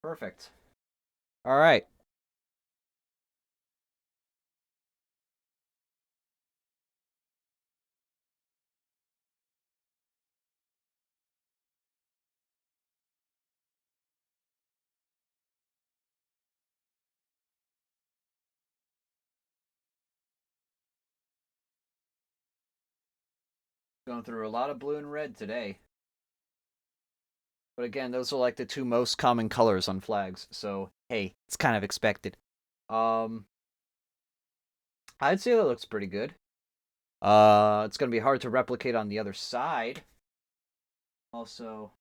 Perfect. All right. Going through a lot of blue and red today. But again, those are like the two most common colors on flags. So, hey, it's kind of expected. Um, I'd say that looks pretty good. It's going to be hard to replicate on the other side. Also,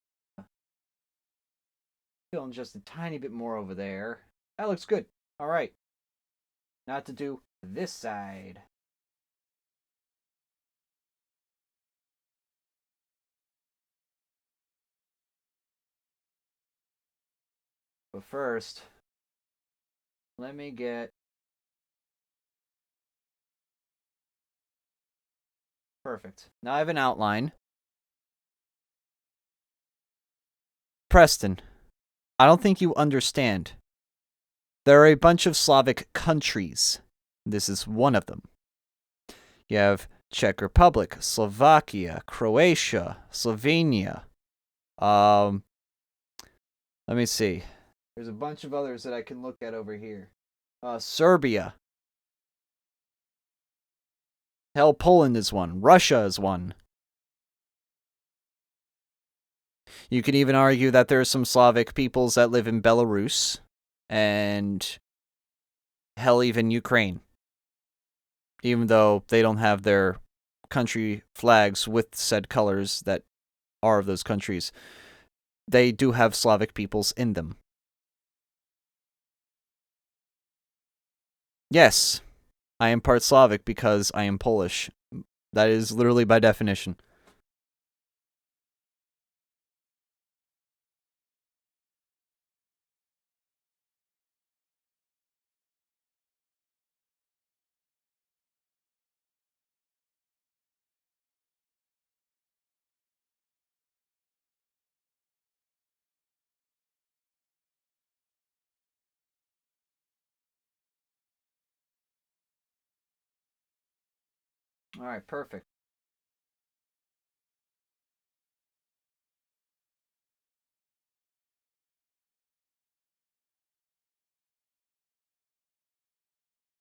feeling just a tiny bit more over there. That looks good. All right. Now to do this side. But first, let me get... Perfect. Now I have an outline. Preston, I don't think you understand. There are a bunch of Slavic countries. This is one of them. You have Czech Republic, Slovakia, Croatia, Slovenia. Let me see. There's a bunch of others that I can look at over here. Serbia. Hell, Poland is one. Russia is one. You can even argue that there are some Slavic peoples that live in Belarus. And hell, even Ukraine. Even though they don't have their country flags with said colors that are of those countries, they do have Slavic peoples in them. Yes, I am part Slavic because I am Polish. That is literally by definition. All right, perfect.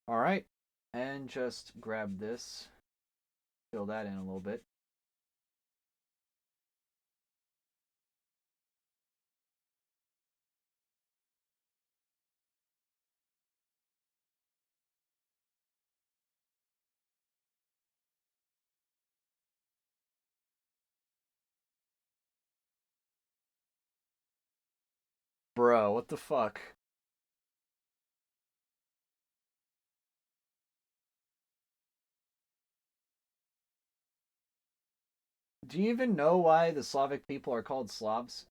All right, and just grab this, fill that in a little bit. Bro, what the fuck? Do you even know why the Slavic people are called Slavs?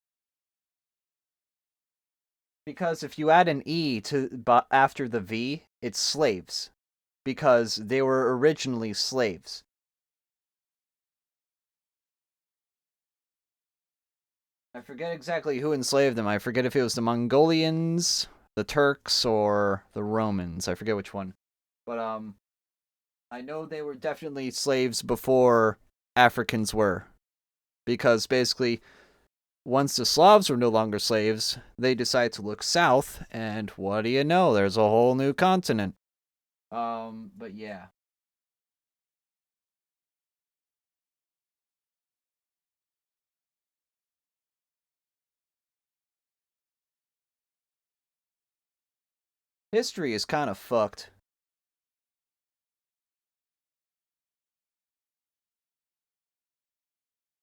Because if you add an E to after the V, it's slaves. Because they were originally slaves. I forget exactly who enslaved them. I forget if it was the Mongolians, the Turks, or the Romans. I forget which one. But I know they were definitely slaves before Africans were. Because basically, once the Slavs were no longer slaves, they decided to look south, and what do you know? There's a whole new continent. But yeah. History is kind of fucked.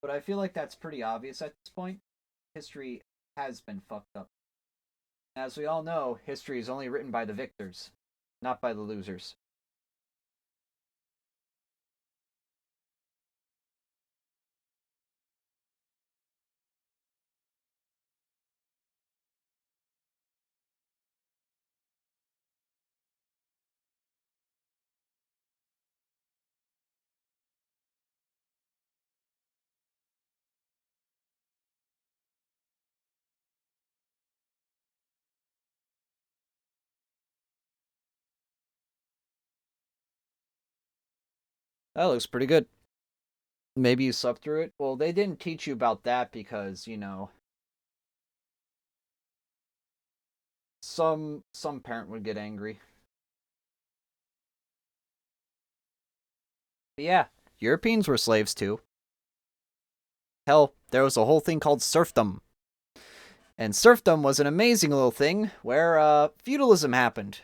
But I feel like that's pretty obvious at this point. History has been fucked up. As we all know, history is only written by the victors, not by the losers. That looks pretty good. Maybe you slept through it? Well, they didn't teach you about that because, some parent would get angry. But yeah, Europeans were slaves too. Hell, there was a whole thing called serfdom. And serfdom was an amazing little thing where feudalism happened.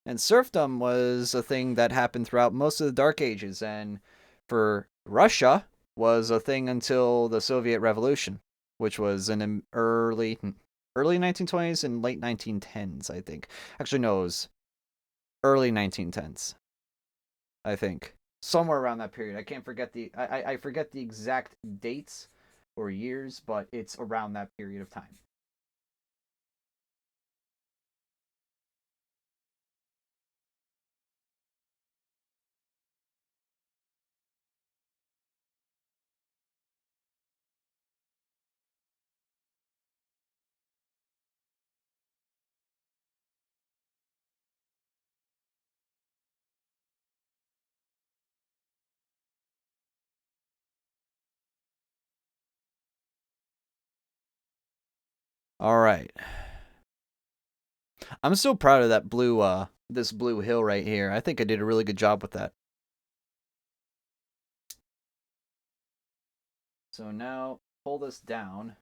And serfdom was a thing that happened throughout most of the Dark Ages, and for Russia was a thing until the Soviet Revolution, which was in the early 1920s and late 1910s, I think. Actually, no, it was early 1910s, I think. Somewhere around that period. I can't forget I forget the exact dates or years, but it's around that period of time. All right. I'm so proud of that this blue hill right here. I think I did a really good job with that. So now pull this down.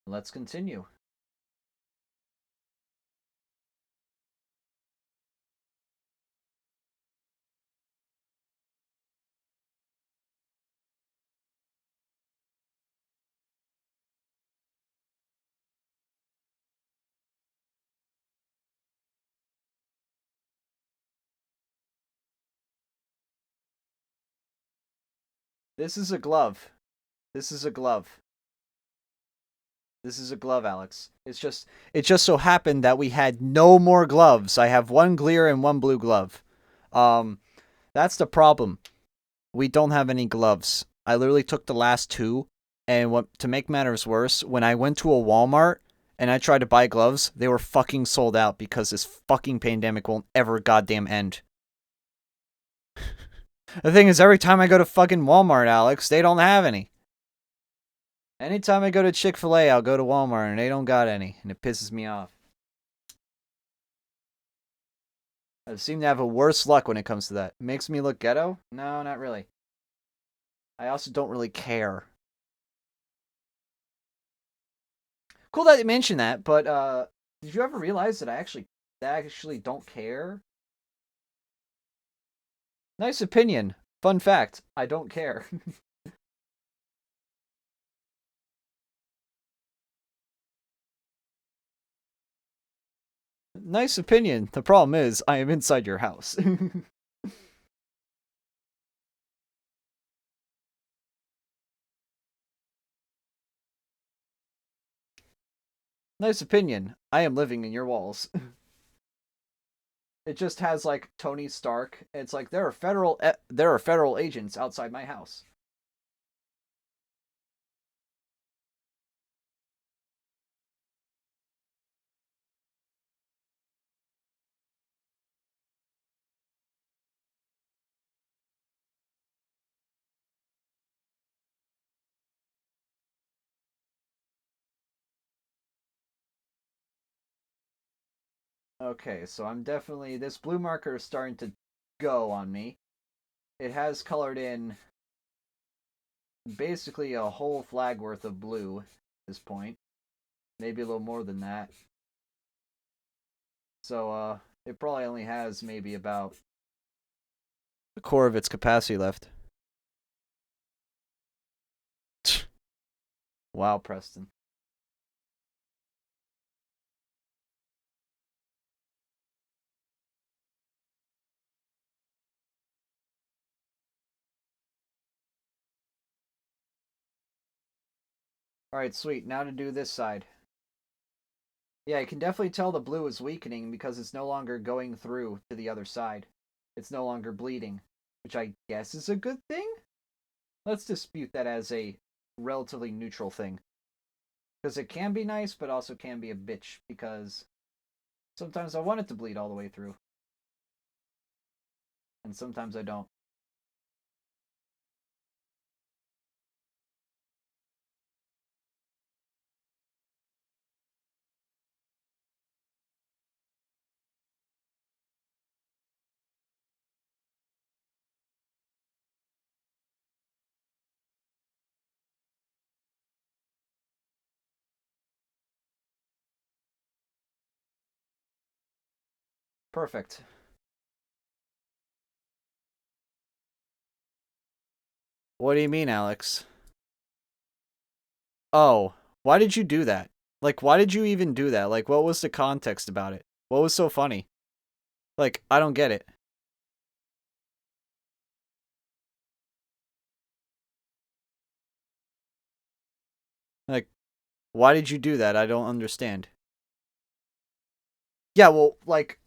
Let's continue. This is a glove. This is a glove. This is a glove, Alex. It just so happened that we had no more gloves. I have one clear and one blue glove. Um that's the problem. We don't have any gloves. I literally took the last two, and what to make matters worse, when I went to a Walmart and I tried to buy gloves, they were fucking sold out because this fucking pandemic won't ever goddamn end. The thing is, every time I go to fucking Walmart, Alex, they don't have any. Anytime I go to Chick-fil-A, I'll go to Walmart and they don't got any, and it pisses me off. I seem to have a worse luck when it comes to that. Makes me look ghetto? No, not really. I also don't really care. Cool that you mentioned that, but did you ever realize that I actually don't care? Nice opinion. Fun fact, I don't care. Nice opinion. The problem is, I am inside your house. Nice opinion. I am living in your walls. It just has like Tony Stark. It's like there are federal agents outside my house. Okay, so I'm definitely this blue marker is starting to go on me. It has colored in basically a whole flag worth of blue at this point. Maybe a little more than that. So it probably only has maybe about a core of its capacity left. Wow, Preston. Alright, sweet. Now to do this side. Yeah, you can definitely tell the blue is weakening because it's no longer going through to the other side. It's no longer bleeding, which I guess is a good thing? Let's dispute that as a relatively neutral thing. Because it can be nice, but also can be a bitch, because sometimes I want it to bleed all the way through. And sometimes I don't. Perfect. What do you mean, Alex? Oh, why did you do that? Like, why did you even do that? Like, what was the context about it? What was so funny? Like, I don't get it. Like, why did you do that? I don't understand. Yeah, well, like,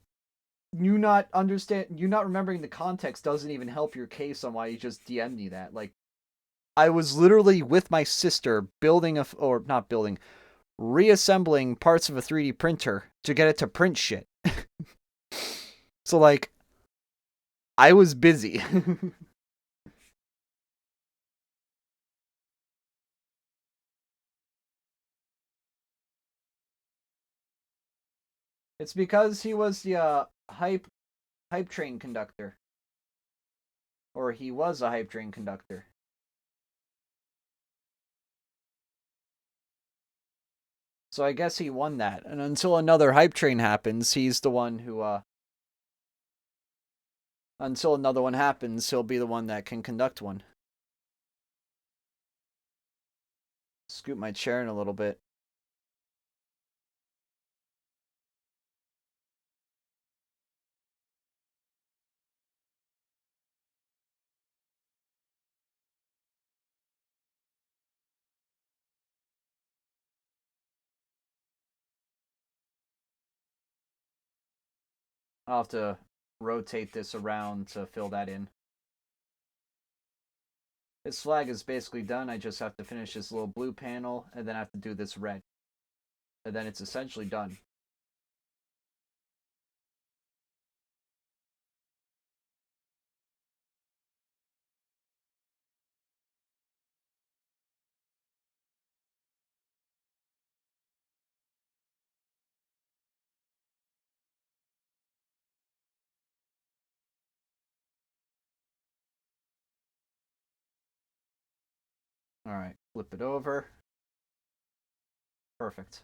you not remembering the context doesn't even help your case on why you just DM'd me that. Like, I was literally with my sister reassembling parts of a 3D printer to get it to print shit. So, like, I was busy. It's because he was the hype train conductor. Or he was a hype train conductor. So I guess he won that. And until another hype train happens, he's the one who until another one happens, he'll be the one that can conduct one. Scoot my chair in a little bit. I'll have to rotate this around to fill that in. This flag is basically done. I just have to finish this little blue panel, and then I have to do this red. And then it's essentially done. Alright, flip it over. Perfect.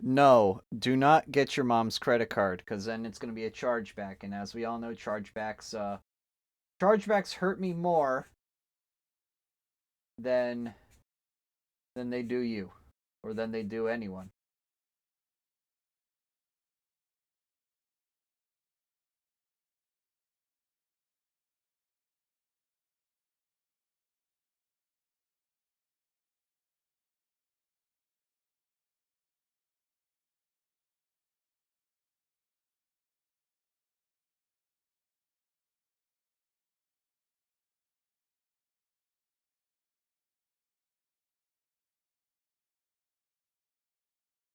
No, do not get your mom's credit card, because then it's going to be a chargeback. And as we all know, chargebacks hurt me more than they do you, or than they do anyone.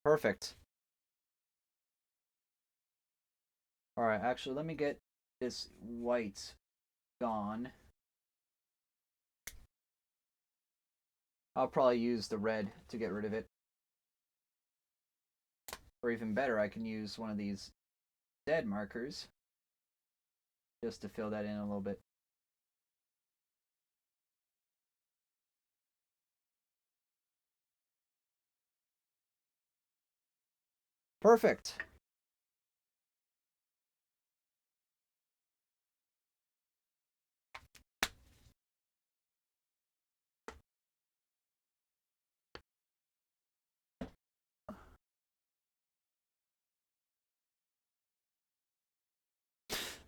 Perfect. Alright, actually, let me get this white gone. I'll probably use the red to get rid of it. Or even better, I can use one of these dead markers just to fill that in a little bit. Perfect.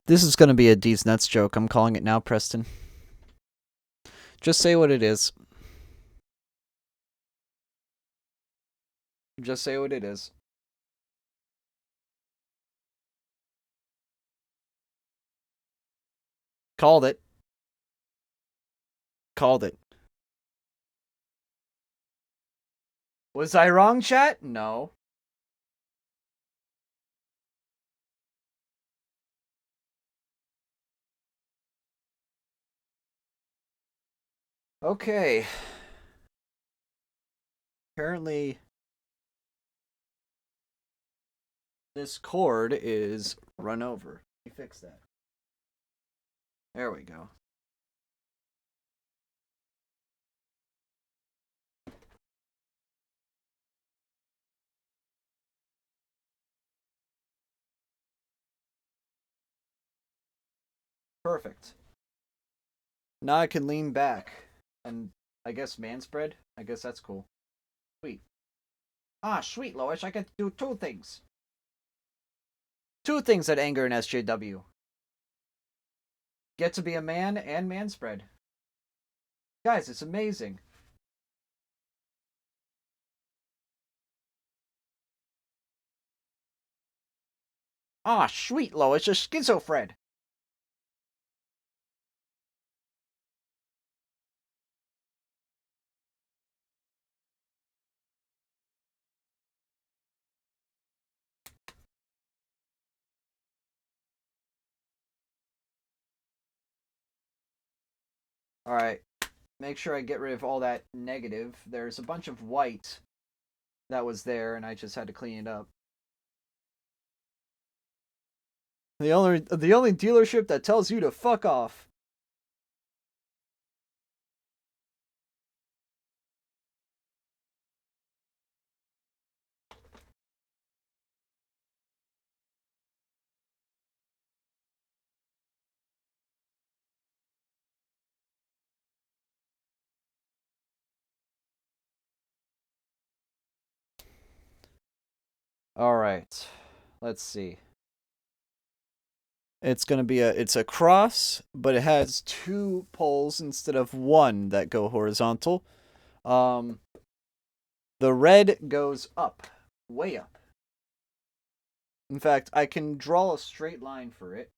This is going to be a D's Nuts joke. I'm calling it now, Preston. Just say what it is. Just say what it is. Called it. Called it. Was I wrong, chat? No. Okay. Apparently, this cord is run over. Let me fix that. There we go. Perfect. Now I can lean back and I guess man spread. I guess that's cool. Sweet. Ah, sweet, Lois. I get to do two things. Two things that anger an SJW. Get to be a man and man spread. Guys, it's amazing. Ah, sweet, Lois. A schizophrenic. Alright. Make sure I get rid of all that negative. There's a bunch of white that was there, and I just had to clean it up. The only dealership that tells you to fuck off. Alright. Let's see. It's gonna be it's a cross, but it has two poles instead of one that go horizontal. The red goes up, way up. In fact, I can draw a straight line for it.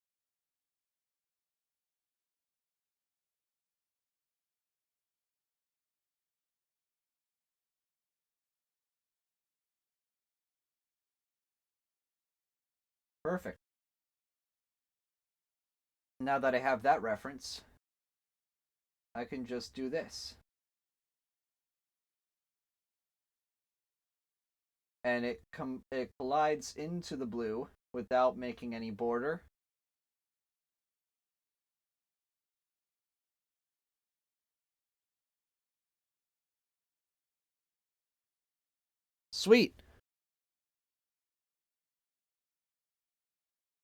Perfect. Now that I have that reference, I can just do this. And it collides into the blue without making any border. Sweet.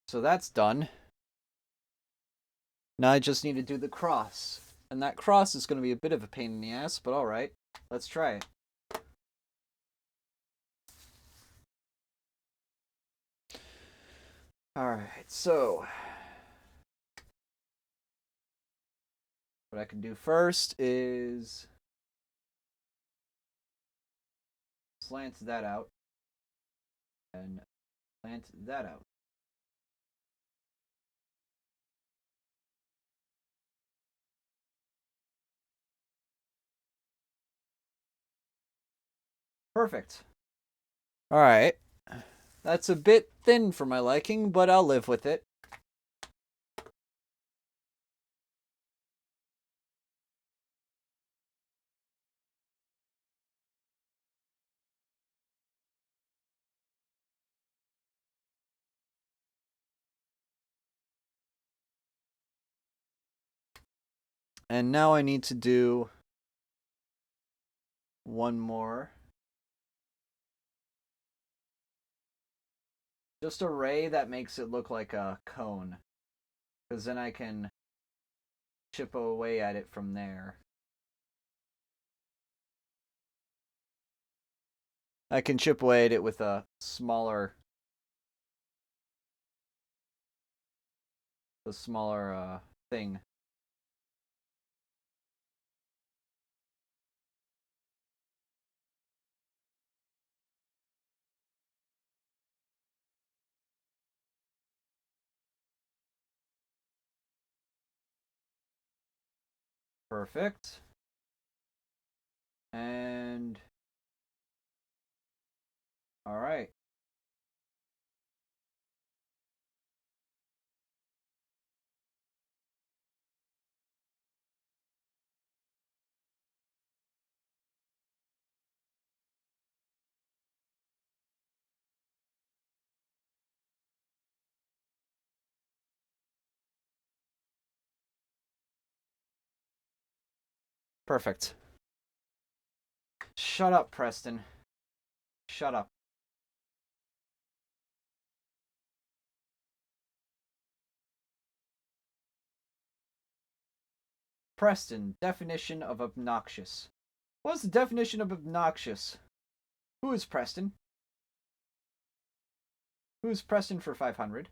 So that's done. Now I just need to do the cross. And that cross is going to be a bit of a pain in the ass, but alright. Let's try it. Alright, so what I can do first is slant that out and slant that out. Perfect. Alright. That's a bit thin for my liking, but I'll live with it. And now I need to do one more. Just a ray that makes it look like a cone. Because then I can chip away at it from there. I can chip away at it with a smaller the smaller thing. Perfect. And all right. Perfect. Shut up, Preston. Shut up. Preston, definition of obnoxious. What's the definition of obnoxious? Who is Preston? Who is Preston for 500?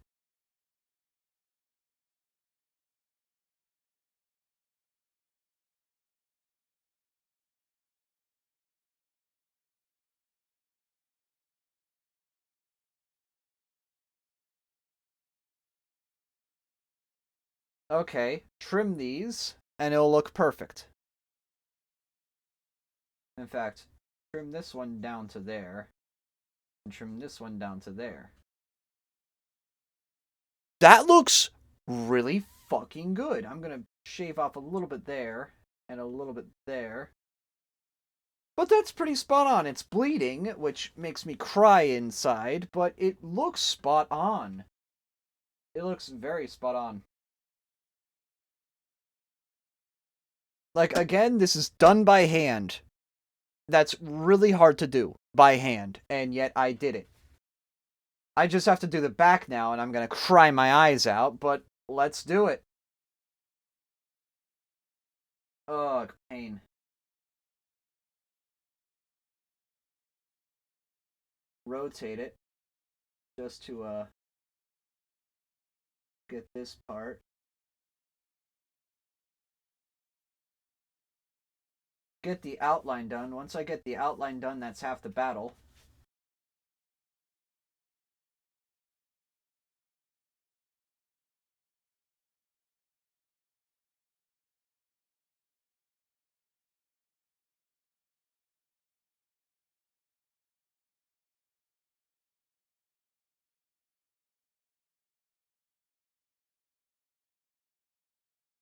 Okay, trim these, and it'll look perfect. In fact, trim this one down to there, and trim this one down to there. That looks really fucking good. I'm gonna shave off a little bit there, and a little bit there. But that's pretty spot on. It's bleeding, which makes me cry inside, but it looks spot on. It looks very spot on. Like, again, this is done by hand. That's really hard to do by hand, and yet I did it. I just have to do the back now, and I'm gonna cry my eyes out, but let's do it. Ugh, pain. Rotate it just to get this part. Get the outline done. Once I get the outline done, that's half the battle.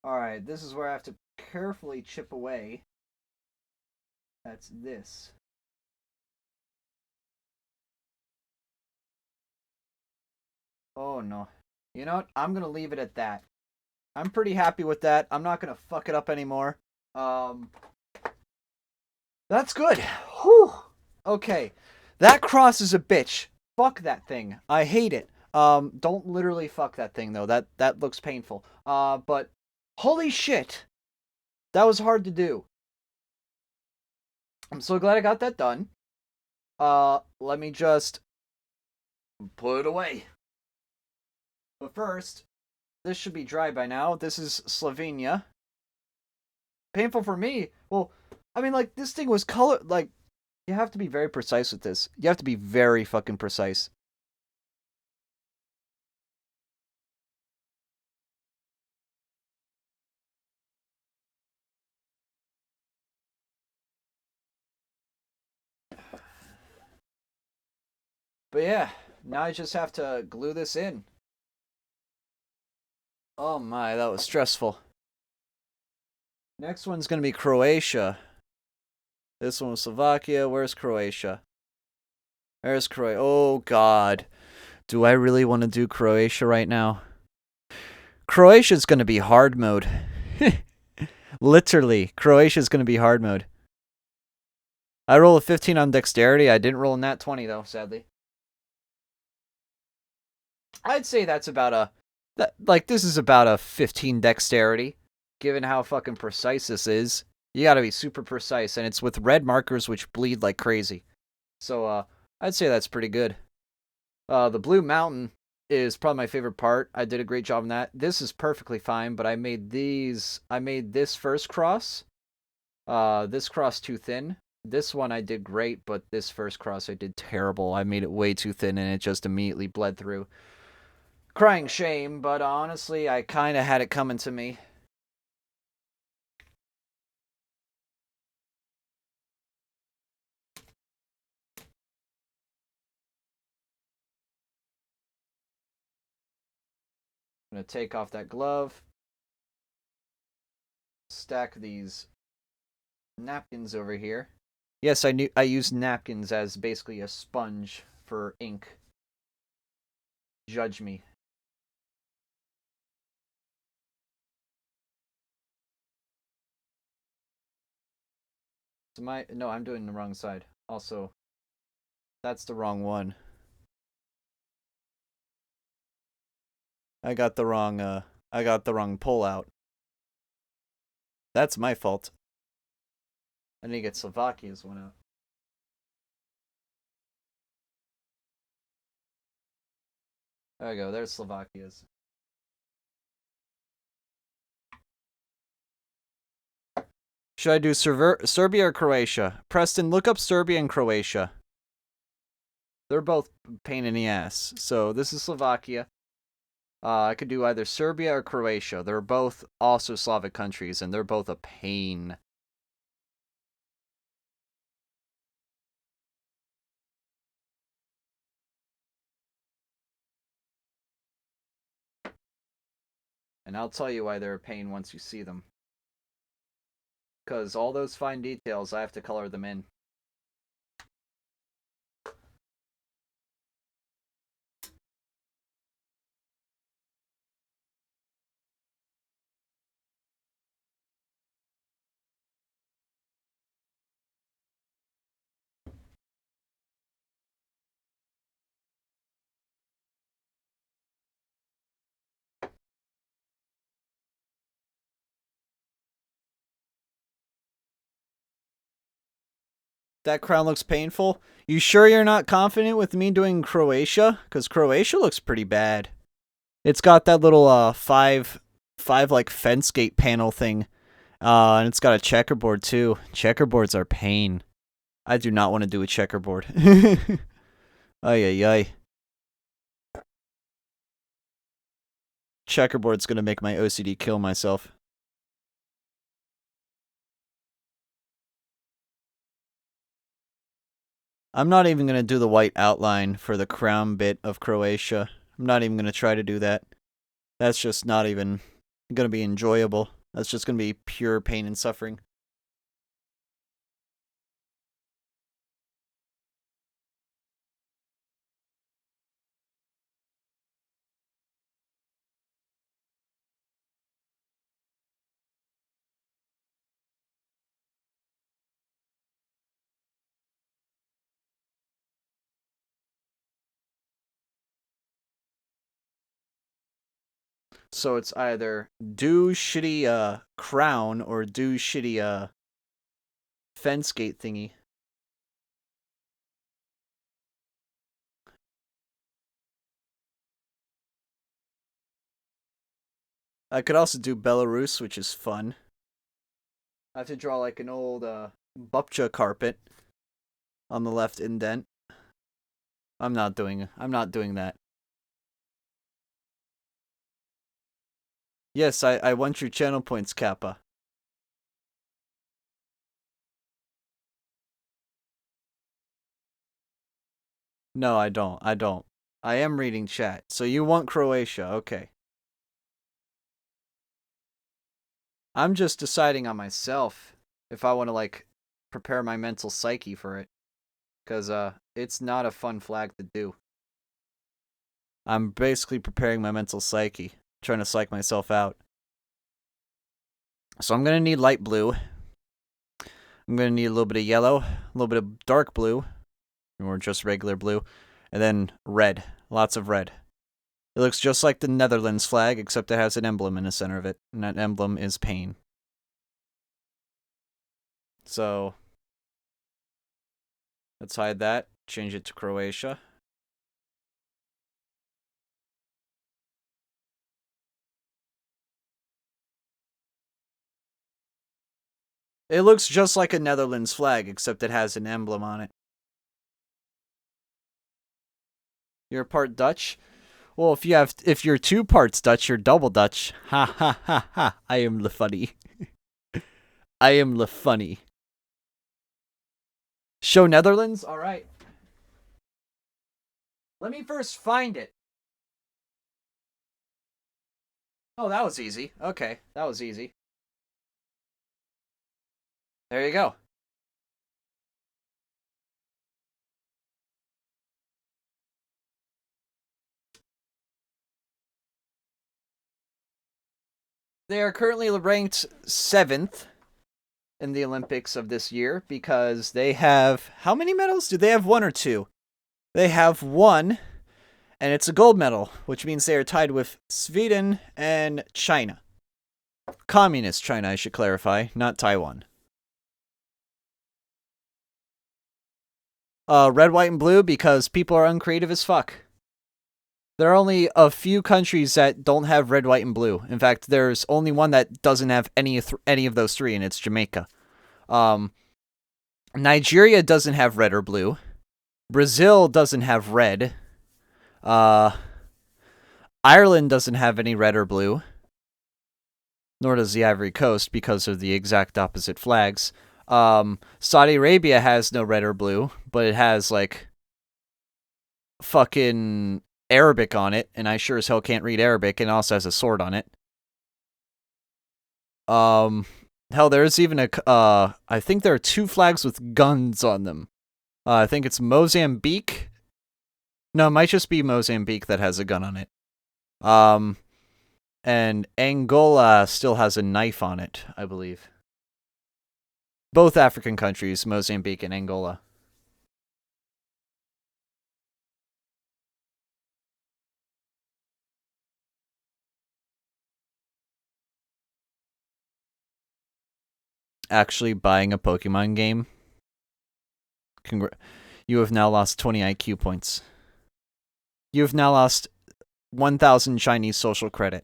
Alright, this is where I have to carefully chip away. That's this. Oh no. You know what? I'm gonna leave it at that. I'm pretty happy with that. I'm not gonna fuck it up anymore. That's good. Whew. Okay. That cross is a bitch. Fuck that thing. I hate it. Don't literally fuck that thing though. That looks painful. But holy shit. That was hard to do. I'm so glad I got that done. Let me just put it away. But first, this should be dry by now. This is Slovenia. Painful for me. Well, I mean, like, this thing was color. Like, you have to be very precise with this. You have to be very fucking precise. But yeah, now I just have to glue this in. Oh my, that was stressful. Next one's going to be Croatia. This one was Slovakia. Where's Croatia? Where's Croatia? Oh god. Do I really want to do Croatia right now? Croatia's going to be hard mode. Literally, Croatia's going to be hard mode. I roll a 15 on dexterity. I didn't roll a nat 20 though, sadly. I'd say that's about a... this is about a 15 dexterity. Given how fucking precise this is. You gotta be super precise. And it's with red markers which bleed like crazy. So, I'd say that's pretty good. The Blue Mountain. is probably my favorite part. I did a great job on that. This is perfectly fine, but I made this first cross. This cross too thin. This one I did great, but this first cross I did terrible. I made it way too thin and it just immediately bled through. Crying shame, but honestly, I kind of had it coming to me. I'm going to take off that glove. Stack these napkins over here. Yes, I use napkins as basically a sponge for ink. Judge me. So no, I'm doing the wrong side. Also, that's the wrong one. I got the wrong pull out. That's my fault. I need to get Slovakia's one out. There we go. There's Slovakia's. Should I do Serbia or Croatia? Preston, look up Serbia and Croatia. They're both pain in the ass. So this is Slovakia. I could do either Serbia or Croatia. They're both also Slavic countries, and they're both a pain. And I'll tell you why they're a pain once you see them. Because all those fine details, I have to color them in. That crown looks painful. You sure you're not confident with me doing Croatia? Because Croatia looks pretty bad. It's got that little five like fence gate panel thing. And it's got a checkerboard too. Checkerboards are pain. I do not want to do a checkerboard. Ay ay ay. Checkerboard's gonna make my OCD kill myself. I'm not even gonna do the white outline for the crown bit of Croatia. I'm not even gonna try to do that. That's just not even gonna be enjoyable. That's just gonna be pure pain and suffering. So it's either do shitty crown or do shitty fence gate thingy. I could also do Belarus, which is fun. I have to draw like an old Bupcha carpet on the left indent. I'm not doing that. Yes, I want your channel points, Kappa. No, I don't. I am reading chat. So you want Croatia, okay. I'm just deciding on myself if I want to like prepare my mental psyche for it. Cause it's not a fun flag to do. I'm basically preparing my mental psyche, trying to psych myself out. So I'm gonna need light blue. I'm gonna need a little bit of yellow, a little bit of dark blue, or just regular blue, and then red. Lots of red. It looks just like the Netherlands flag, except it has an emblem in the center of it, and that emblem is pain. So let's hide that. Change it to Croatia. It looks just like a Netherlands flag, except it has an emblem on it. You're part Dutch? Well, if you're 2 parts Dutch, you're double Dutch. Ha ha ha ha. I am the funny. I am the funny. Show Netherlands? Alright. Let me first find it. Oh, that was easy. Okay, that was easy. There you go. They are currently ranked 7th in the Olympics of this year because they have... How many medals? Do they have 1 or 2? They have 1, and it's a gold medal, which means they are tied with Sweden and China. Communist China, I should clarify, not Taiwan. Red, white, and blue because people are uncreative as fuck. There are only a few countries that don't have red, white, and blue. In fact, there's only one that doesn't have any of those 3, and it's Jamaica. Nigeria doesn't have red or blue. Brazil doesn't have red. Ireland doesn't have any red or blue. Nor does the Ivory Coast because of the exact opposite flags. Saudi Arabia has no red or blue, but it has, like, fucking Arabic on it, and I sure as hell can't read Arabic, and it also has a sword on it. Hell, there's even I think there are 2 flags with guns on them. I think it's Mozambique. No, it might just be Mozambique that has a gun on it. And Angola still has a knife on it, I believe. Both African countries, Mozambique and Angola. Actually buying a Pokemon game. You have now lost 20 IQ points. You have now lost 1,000 Chinese social credit.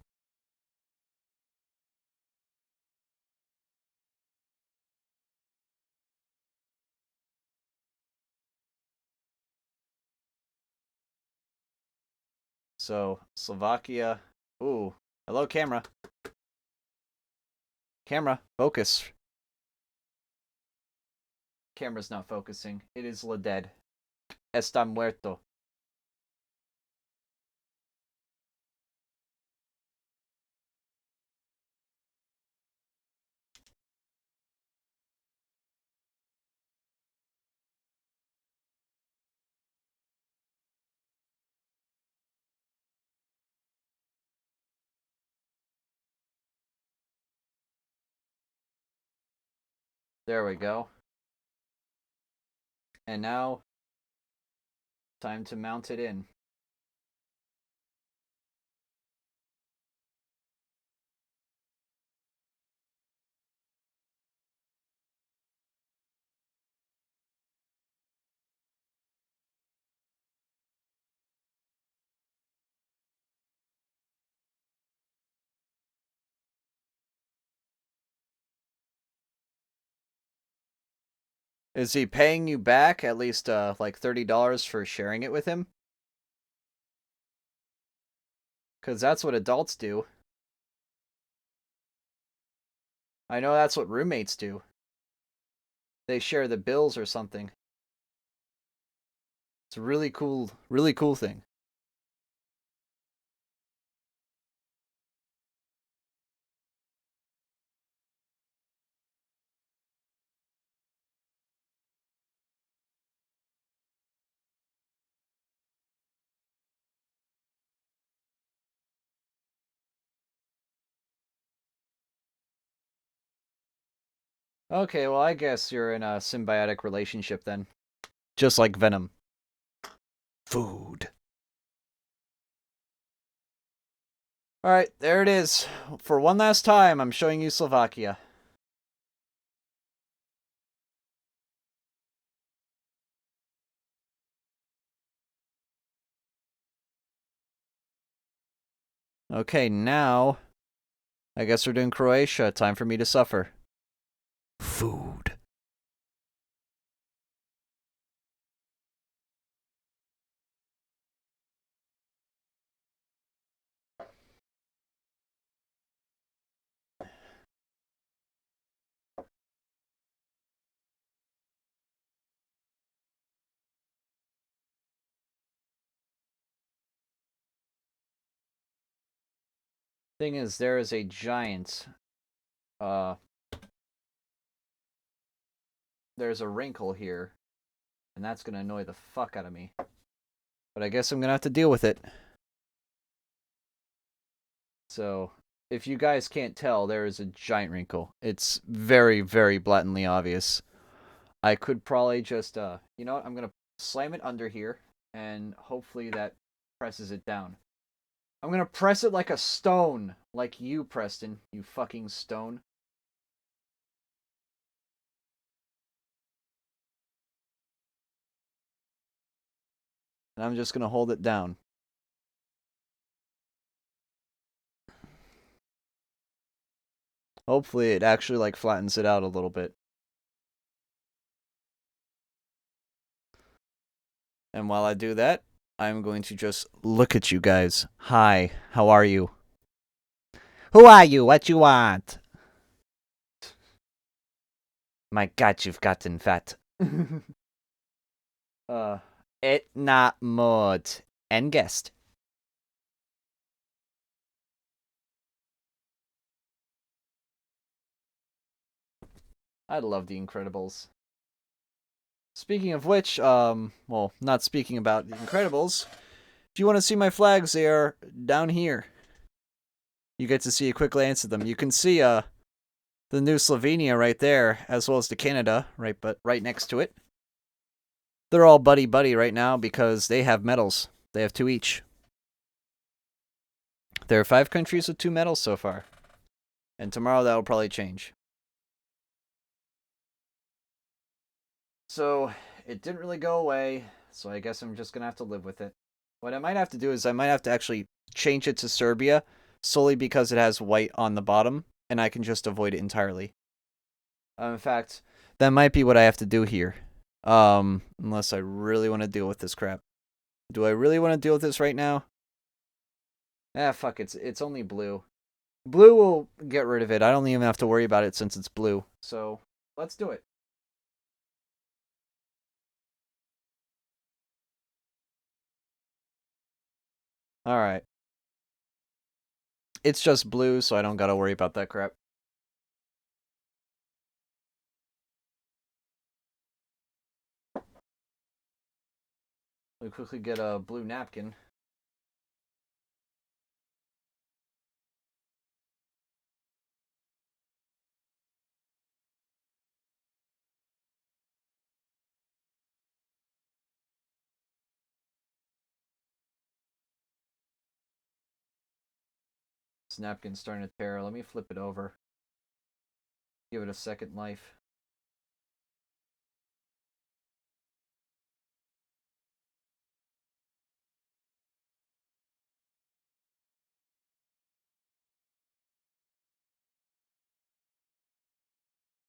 So, Slovakia. Ooh. Hello, camera. Camera, focus. Camera's not focusing. It is la dead. Está muerto. There we go. And now, time to mount it in. Is he paying you back at least like $30 for sharing it with him? Because that's what adults do. I know that's what roommates do. They share the bills or something. It's a really cool thing. Okay, well, I guess you're in a symbiotic relationship then. Just like Venom. Food. Alright, there it is. For one last time, I'm showing you Slovakia. Okay, now, I guess we're doing Croatia. Time for me to suffer. food. Thing is, there is a giant, there's a wrinkle here, and that's gonna annoy the fuck out of me. But I guess I'm gonna have to deal with it. So, if you guys can't tell, there is a giant wrinkle. It's very, very blatantly obvious. I could probably just, you know what? I'm gonna slam it under here, and hopefully that presses it down. I'm gonna press it like a stone. Like you, Preston. You fucking stone. And I'm just gonna hold it down. Hopefully it actually, like, flattens it out a little bit. And while I do that, I'm going to just look at you guys. Hi, how are you? Who are you? What you want? My God, you've gotten fat. Etna mod and guest. I love The Incredibles. Speaking of which, well, not speaking about The Incredibles, if you want to see my flags, they are down here. You get to see a quick glance at them. You can see, the new Slovenia right there, as well as the Canada, right next to it. They're all buddy-buddy right now because they have medals. They have 2 each. There are 5 countries with 2 medals so far. And tomorrow that will probably change. So, it didn't really go away, so I guess I'm just going to have to live with it. What I might have to do is I might have to actually change it to Serbia, solely because it has white on the bottom, and I can just avoid it entirely. In fact, that might be what I have to do here. Unless I really want to deal with this crap. Do I really want to deal with this right now? Ah, fuck, it's only blue. Blue will get rid of it. I don't even have to worry about it since it's blue. So, let's do it. Alright. It's just blue, so I don't gotta worry about that crap. Let me quickly get a blue napkin. This napkin's starting to tear. Let me flip it over. Give it a second life.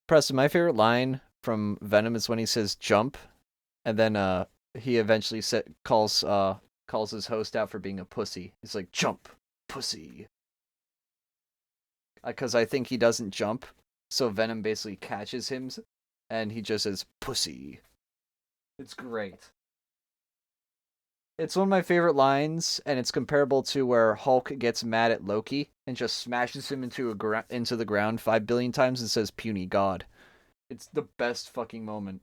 Preston, my favorite line from Venom is when he says jump, and then he eventually calls his host out for being a pussy. He's like, jump, pussy. Because I think he doesn't jump, so Venom basically catches him, and he just says, pussy. It's great. It's one of my favorite lines, and it's comparable to where Hulk gets mad at Loki and just smashes him into the ground 5 billion times and says, puny god. It's the best fucking moment.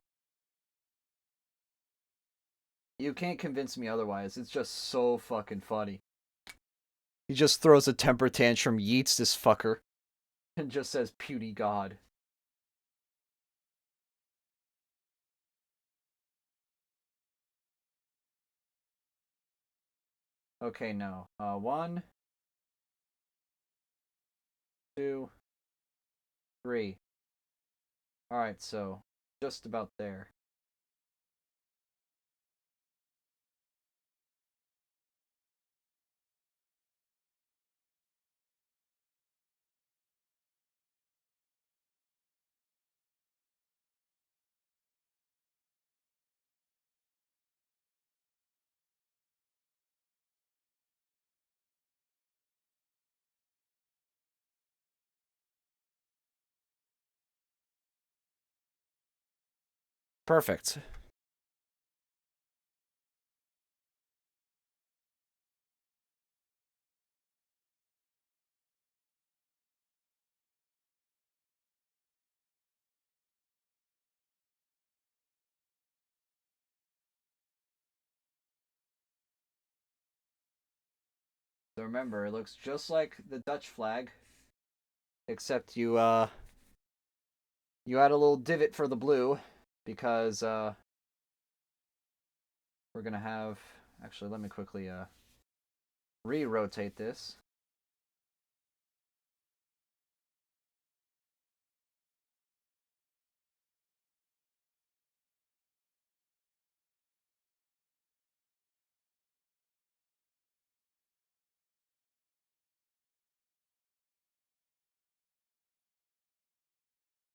You can't convince me otherwise. It's just so fucking funny. He just throws a temper tantrum, yeets this fucker, and just says, puny god. Okay, no. 1, 2, 3. Alright, so, just about there. Perfect. So remember, it looks just like the Dutch flag, except you add a little divot for the blue because we're gonna have. Actually, let me quickly re-rotate this.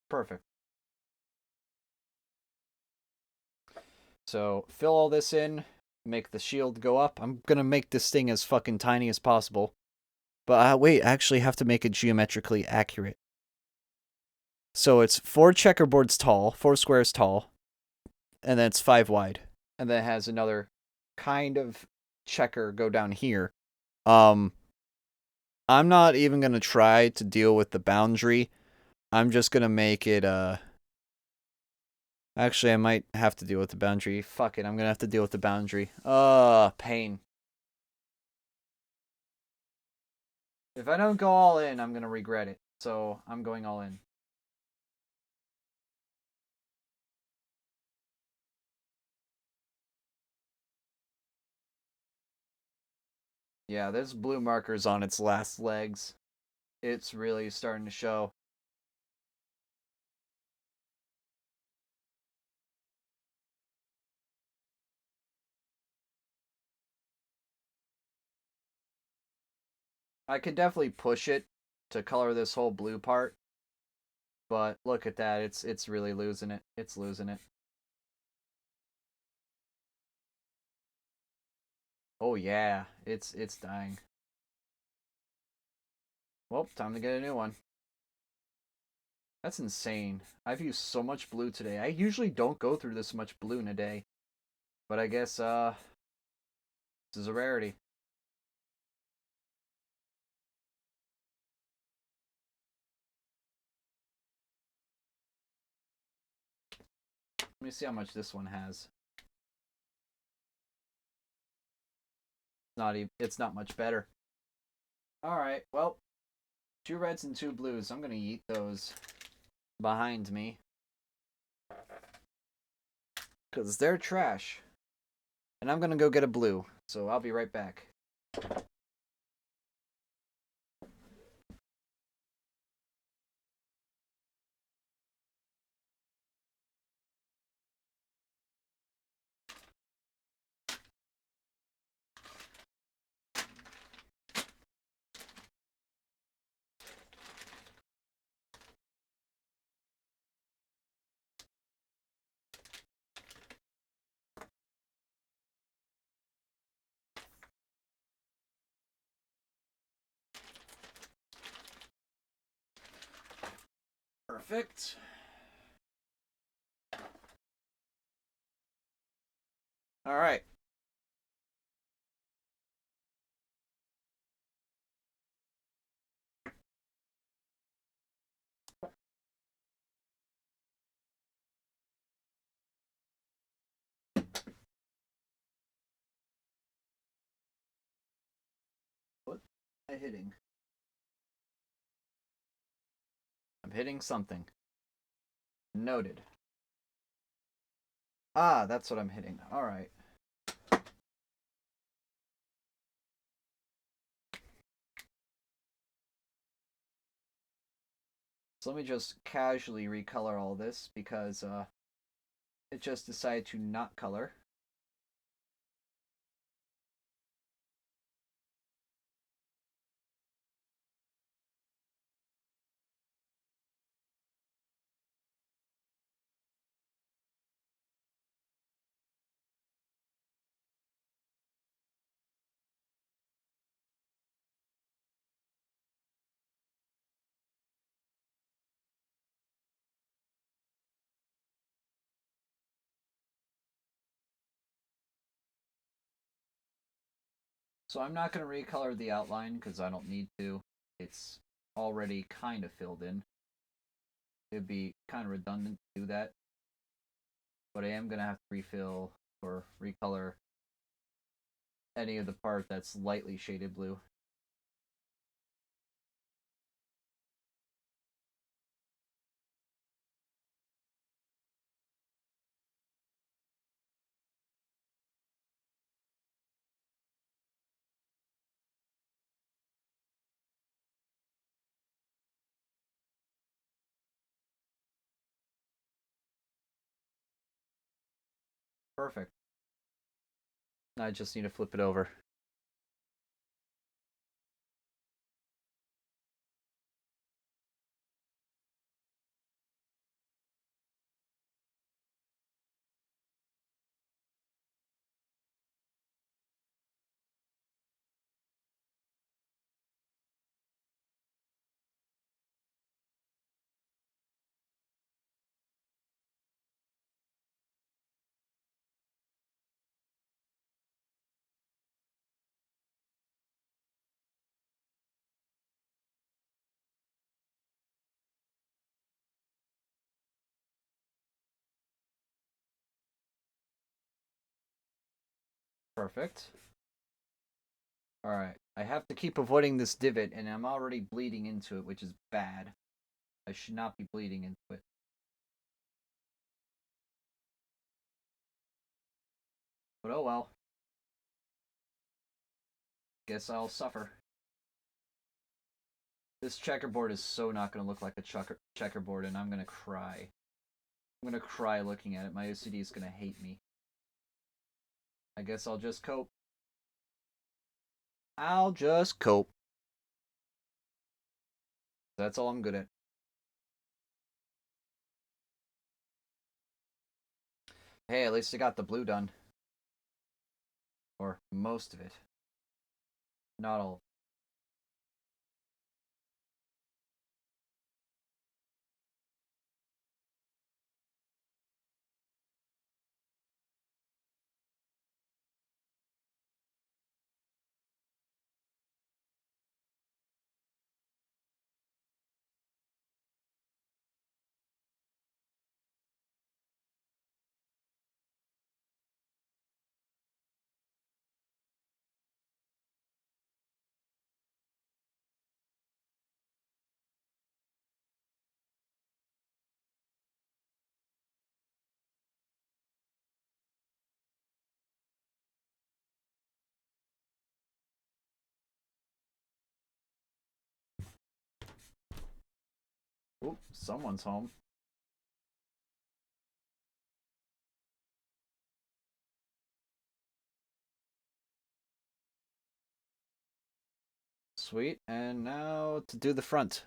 Perfect. So fill all this in, make the shield go up. I'm gonna make this thing as fucking tiny as possible. But wait, I actually have to make it geometrically accurate. So it's 4 checkerboards tall, 4 squares tall, and then it's 5 wide. And then it has another kind of checker go down here. I'm not even gonna try to deal with the boundary. I'm just gonna make it actually I might have to deal with the boundary. Fuck it, I'm gonna have to deal with the boundary. Pain. If I don't go all in, I'm gonna regret it. So I'm going all in. Yeah, there's blue markers on its last legs. It's really starting to show. I could definitely push it to color this whole blue part. But look at that, it's really losing it. It's losing it. Oh yeah, it's dying. Well, time to get a new one. That's insane. I've used so much blue today. I usually don't go through this much blue in a day. But I guess this is a rarity. Let me see how much this one has. It's not much better. Alright, well, 2 reds and 2 blues. I'm gonna yeet those behind me. Because they're trash. And I'm gonna go get a blue. So I'll be right back. Perfect. Alright. What am I hitting? I'm hitting something. Noted. Ah, that's what I'm hitting. Alright. So let me just casually recolor all this because it just decided to not color. So I'm not going to recolor the outline because I don't need to. It's already kind of filled in. It'd be kind of redundant to do that. But I am going to have to refill or recolor any of the part that's lightly shaded blue. Perfect. I just need to flip it over. Perfect. Alright, I have to keep avoiding this divot, and I'm already bleeding into it, which is bad. I should not be bleeding into it. But oh well. Guess I'll suffer. This checkerboard is so not going to look like a checkerboard, and I'm going to cry. I'm going to cry looking at it. My OCD is going to hate me. I guess I'll just cope. I'll just cope. That's all I'm good at. Hey, at least I got the blue done. Or most of it. Not all. Oop, someone's home. Sweet, and now to do the front.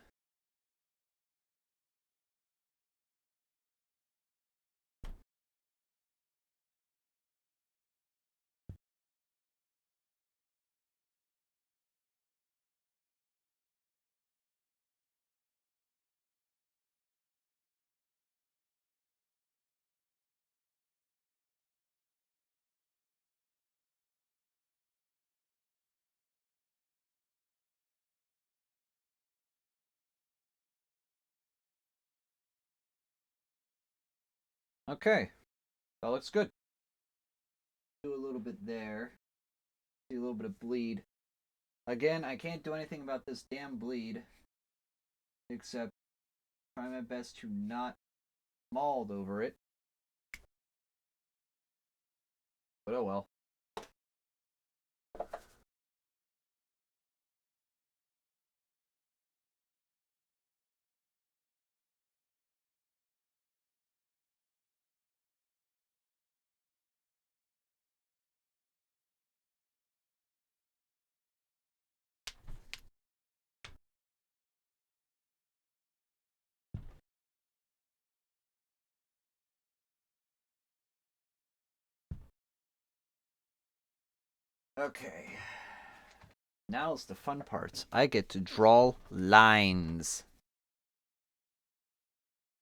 Okay, that looks good. Do a little bit there. See a little bit of bleed. Again, I can't do anything about this damn bleed. Except try my best to not mold over it. But oh well. Okay. Now's the fun part. I get to draw lines.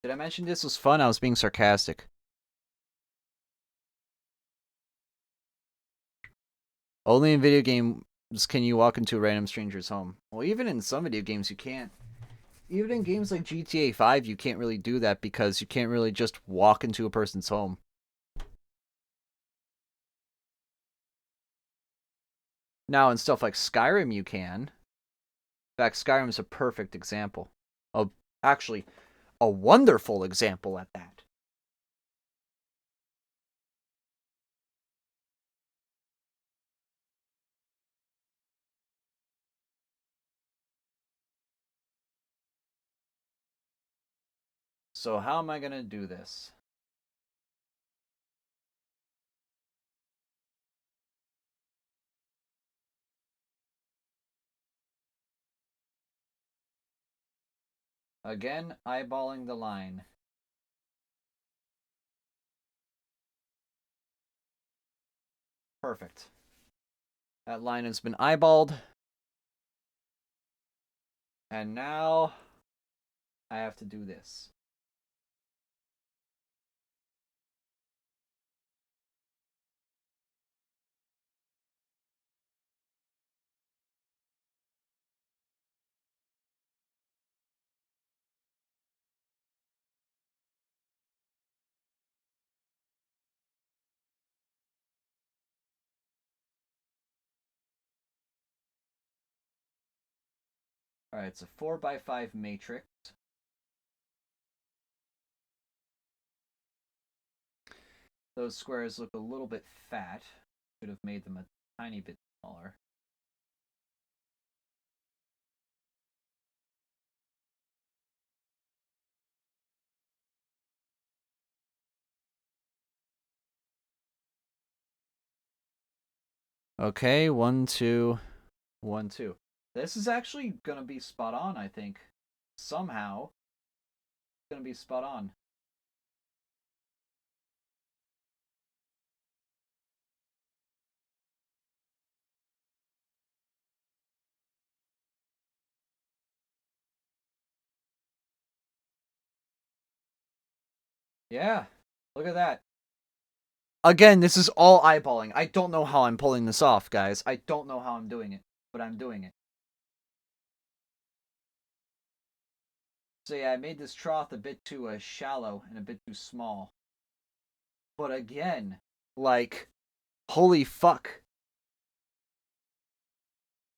Did I mention this was fun? I was being sarcastic. Only in video game Just can you walk into a random stranger's home? Well, even in some video games, you can't. Even in games like GTA 5, you can't really do that because you can't really just walk into a person's home. Now, in stuff like Skyrim, you can. In fact, Skyrim is a perfect example. Actually, a wonderful example at that. So how am I going to do this? Again, eyeballing the line. Perfect. That line has been eyeballed. And now I have to do this. Alright, it's a 4x5 matrix. Those squares look a little bit fat. Should have made them a tiny bit smaller. Okay, 1, 2, 1, 2. This is actually gonna be spot on, I think. Somehow, it's gonna be spot on. Yeah, look at that. Again, this is all eyeballing. I don't know how I'm pulling this off, guys. I don't know how I'm doing it, but I'm doing it. So yeah, I made this trough a bit too shallow and a bit too small. But again, like, holy fuck.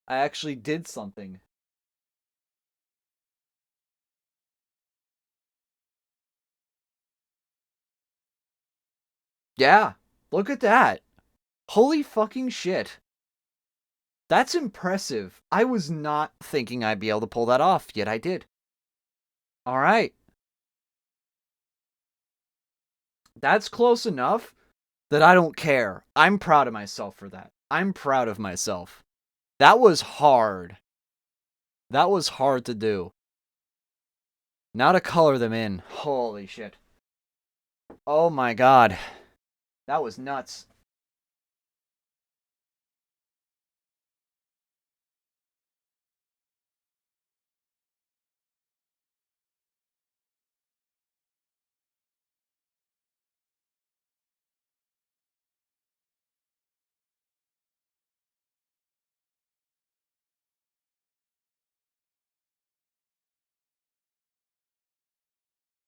I actually did something. Yeah, look at that. Holy fucking shit. That's impressive. I was not thinking I'd be able to pull that off, yet I did. Alright. That's close enough that I don't care. I'm proud of myself for that. I'm proud of myself. That was hard. That was hard to do. Now to color them in. Holy shit. Oh my god. That was nuts.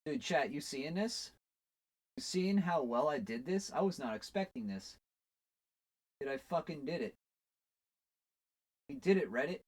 Dude, chat, you seeing this? You seeing how well I did this? I was not expecting this. Dude, I fucking did it. We did it, Reddit.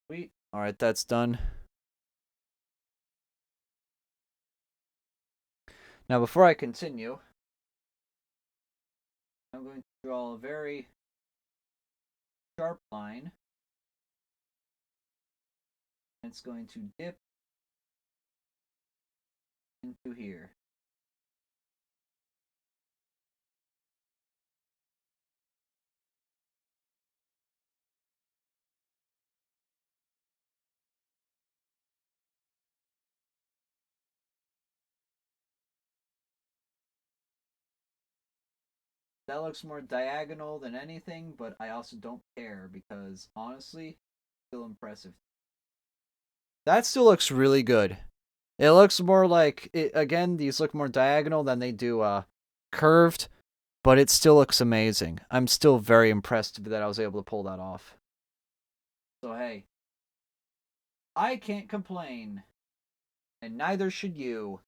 Sweet. Alright, that's done. Now, before I continue, I'm going to draw a very sharp line. It's going to dip into here. That looks more diagonal than anything, but I also don't care because honestly, still impressive. That still looks really good. It looks more like again, these look more diagonal than they do curved, but it still looks amazing. I'm still very impressed that I was able to pull that off. So hey, I can't complain, and neither should you.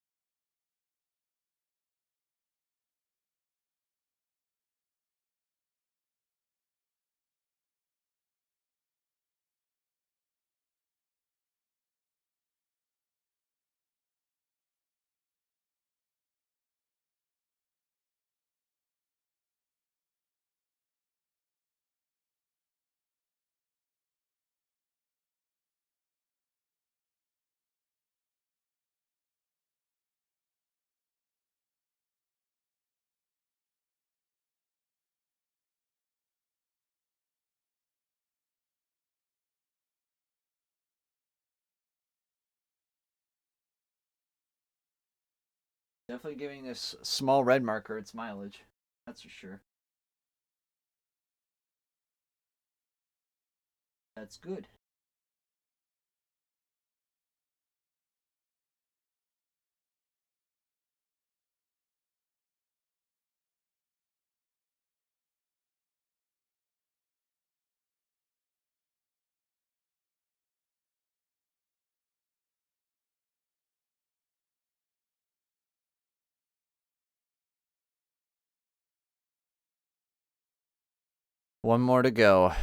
Definitely giving this small red marker its mileage. That's for sure. That's good. One more to go.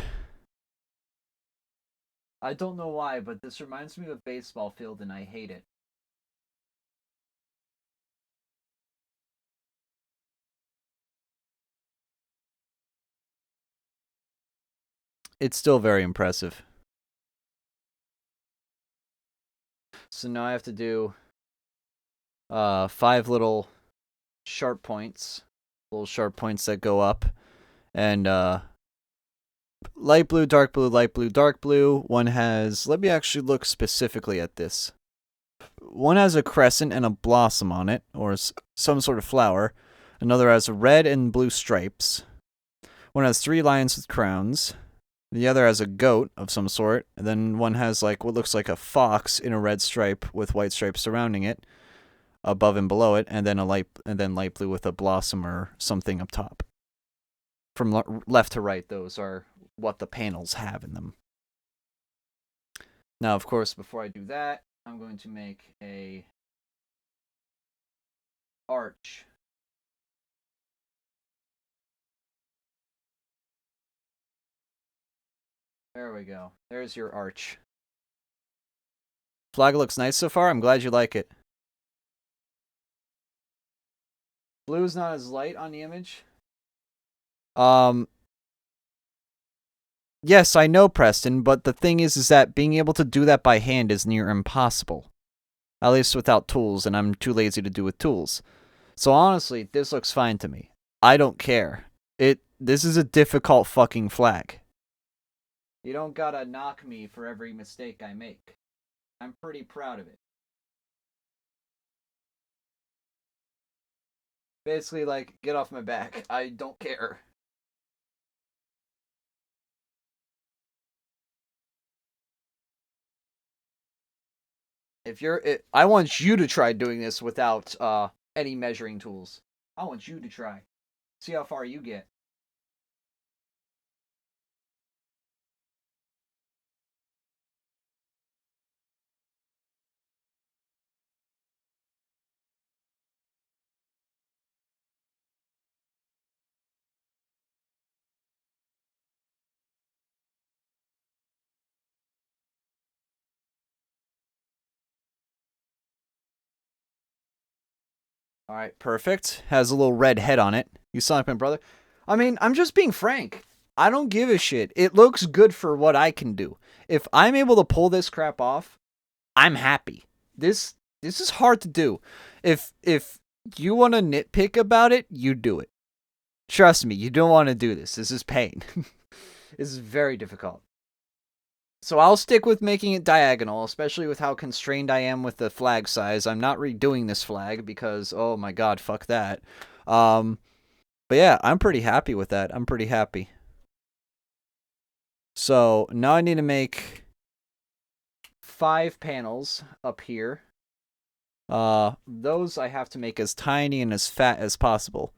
I don't know why, but this reminds me of a baseball field and I hate it. It's still very impressive. So now I have to do 5 little sharp points. Little sharp points that go up. And light blue, dark blue, light blue, dark blue. One has, let me actually look specifically at this. One has a crescent and a blossom on it, or some sort of flower. Another has red and blue stripes. One has 3 lions with crowns. The other has a goat of some sort. And then one has like what looks like a fox in a red stripe with white stripes surrounding it, above and below it, and then light blue with a blossom or something up top. From left to right, those are what the panels have in them. Now, of course, before I do that, I'm going to make a arch. There we go. There's your arch. Flag looks nice so far. I'm glad you like it. Blue's not as light on the image. Yes, I know, Preston, but the thing is that being able to do that by hand is near impossible. At least without tools, and I'm too lazy to do with tools. So honestly, this looks fine to me. I don't care. This is a difficult fucking flag. You don't gotta knock me for every mistake I make. I'm pretty proud of it. Basically, like, get off my back. I don't care. I want you to try doing this without any measuring tools. I want you to try. See how far you get. All right, perfect. Has a little red head on it. You sound like my brother. I mean, I'm just being frank. I don't give a shit. It looks good for what I can do. If I'm able to pull this crap off, I'm happy. This this is hard to do. If you want to nitpick about it, you do it. Trust me, you don't want to do this. This is pain. This is very difficult. So I'll stick with making it diagonal, especially with how constrained I am with the flag size. I'm not redoing this flag because, oh my god, fuck that. But yeah, I'm pretty happy with that. I'm pretty happy. So now I need to make 5 panels up here. Those I have to make as tiny and as fat as possible.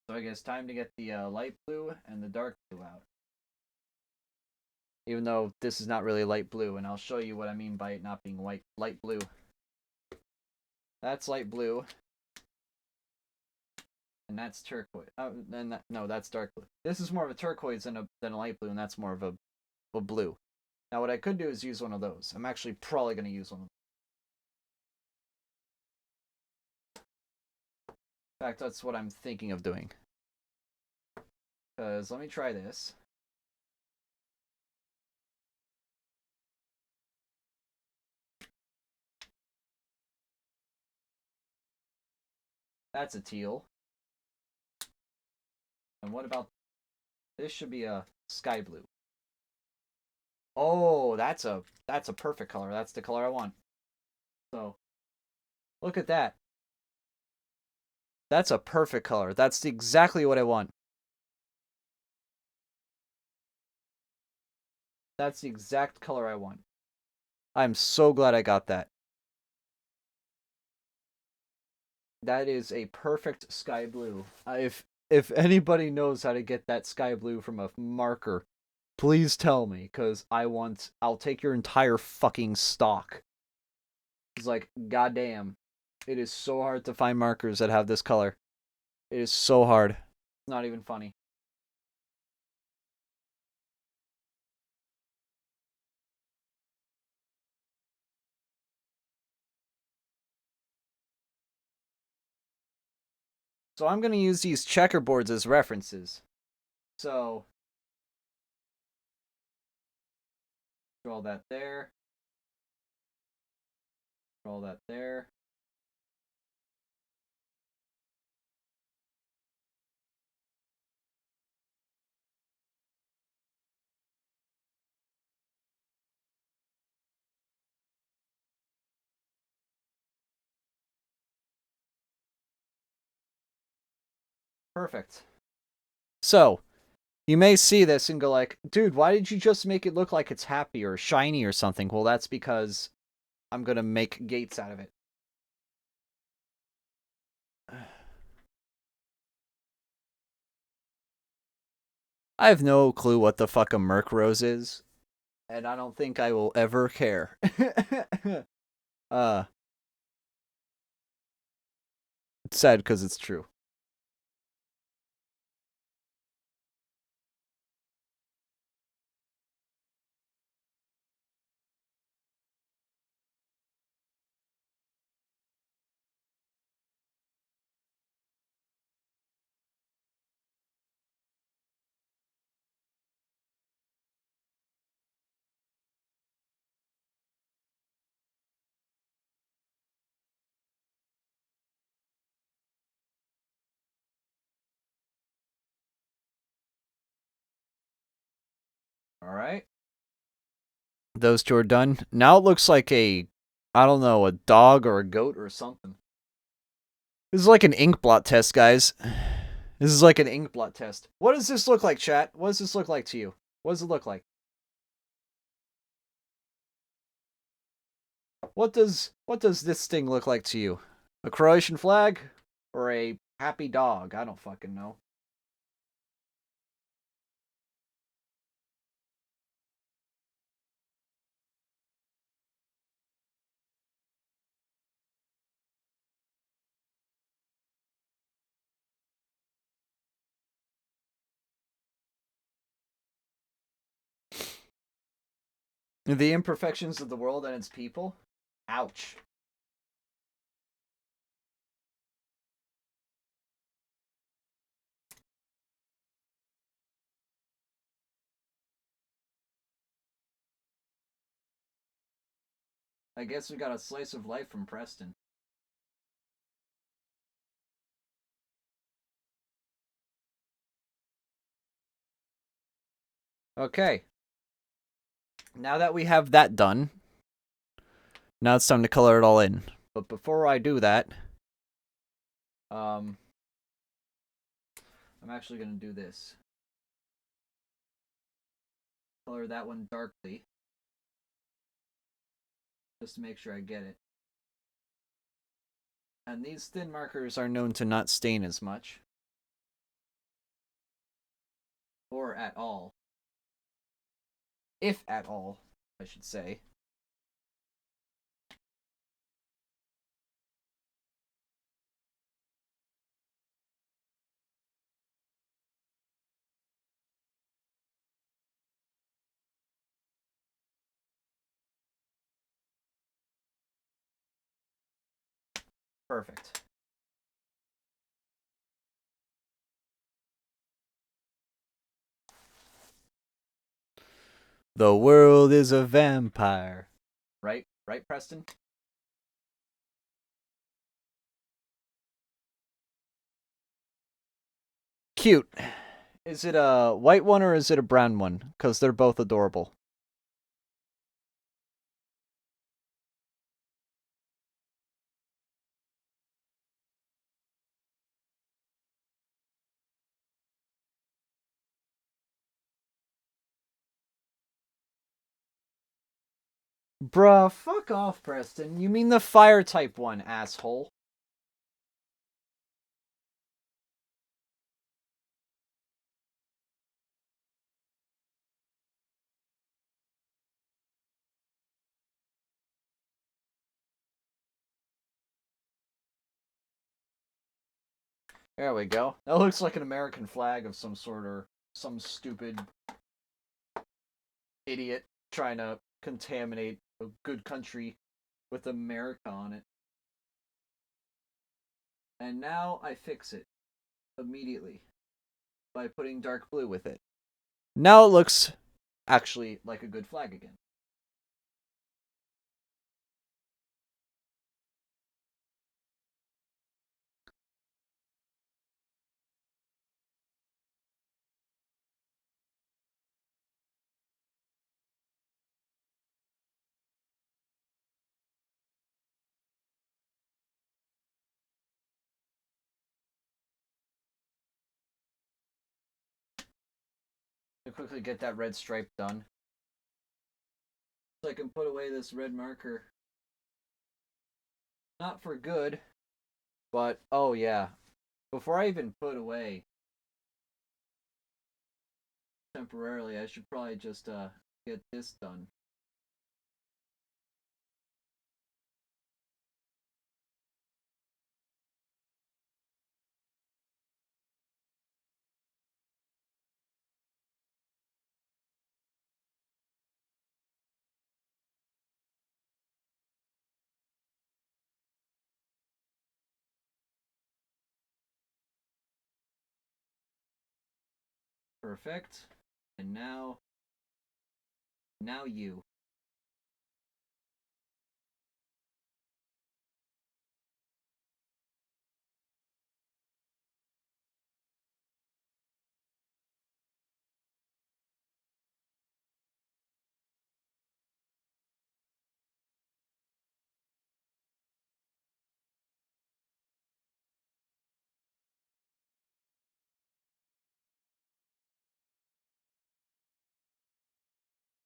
So I guess time to get the light blue and the dark blue out. Even though this is not really light blue, and I'll show you what I mean by it not being light blue. That's light blue. And that's turquoise. No, that's dark blue. This is more of a turquoise than a light blue, and that's more of a blue. Now what I could do is use one of those. I'm actually probably going to use one of those. In fact, that's what I'm thinking of doing. Because let me try this. That's a teal. And what about this? Should be a sky blue. Oh, that's a perfect color. That's the color I want. So, look at that. That's a perfect color. That's exactly what I want. That's the exact color I want. I'm so glad I got that. That is a perfect sky blue. If anybody knows how to get that sky blue from a marker, please tell me, because I'll take your entire fucking stock. It's like, goddamn. It is so hard to find markers that have this color. It is so hard. It's not even funny. So I'm going to use these checkerboards as references. So, draw that there. Draw that there. Perfect. So, you may see this and go like, dude, why did you just make it look like it's happy or shiny or something? Well, that's because I'm going to make gates out of it. I have no clue what the fuck a Merc Rose is, and I don't think I will ever care. It's sad because it's true. All right. Those two are done. Now it looks like I don't know, a dog or a goat or something. This is like an ink blot test, guys. This is like an ink blot test. What does this look like, chat? What does this look like to you? What does it look like? What does this thing look like to you? A Croatian flag or a happy dog? I don't fucking know. The imperfections of the world and its people? Ouch. I guess we got a slice of life from Preston. Okay. Now that we have that done, now it's time to color it all in. But before I do that, I'm actually going to do this. Color that one darkly, just to make sure I get it. And these thin markers are known to not stain as much. Or at all. If at all, I should say. Perfect. The world is a vampire. Right? Right, Preston? Cute. Is it a white one or is it a brown one? Because they're both adorable. Bruh, fuck off, Preston. You mean the fire type one, asshole. There we go. That looks like an American flag of some sort, or some stupid idiot trying to contaminate a good country with America on it. And now I fix it immediately by putting dark blue with it. Now it looks actually like a good flag again. To quickly get that red stripe done, so I can put away this red marker. Not for good, but oh yeah. Before I even put away temporarily, I should probably just get this done. Perfect. And now you.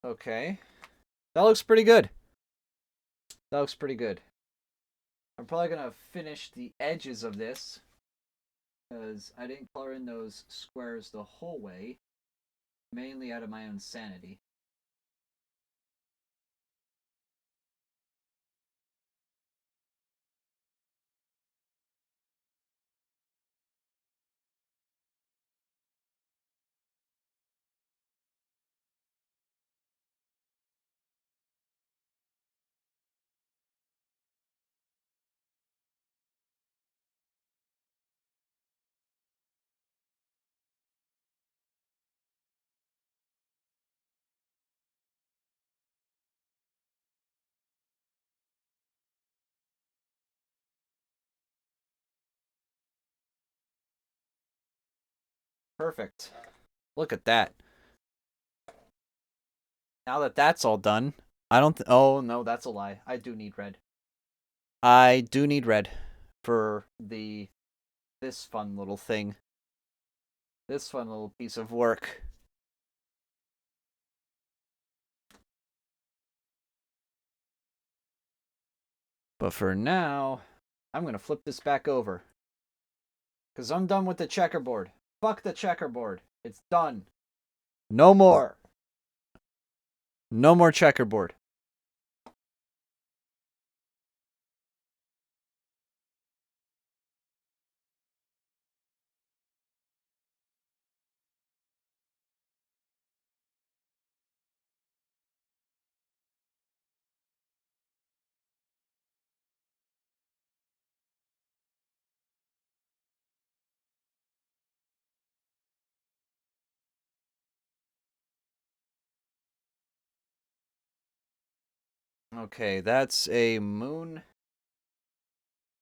Okay. That looks pretty good. That looks pretty good. I'm probably gonna finish the edges of this, because I didn't color in those squares the whole way, mainly out of my own sanity. Perfect. Look at that. Now that that's all done, I don't... oh, no, that's a lie. I do need red. I do need red for this fun little thing. This fun little piece of work. But for now, I'm going to flip this back over. Because I'm done with the checkerboard. Fuck the checkerboard. It's done. No more. No more checkerboard. Okay, that's a moon.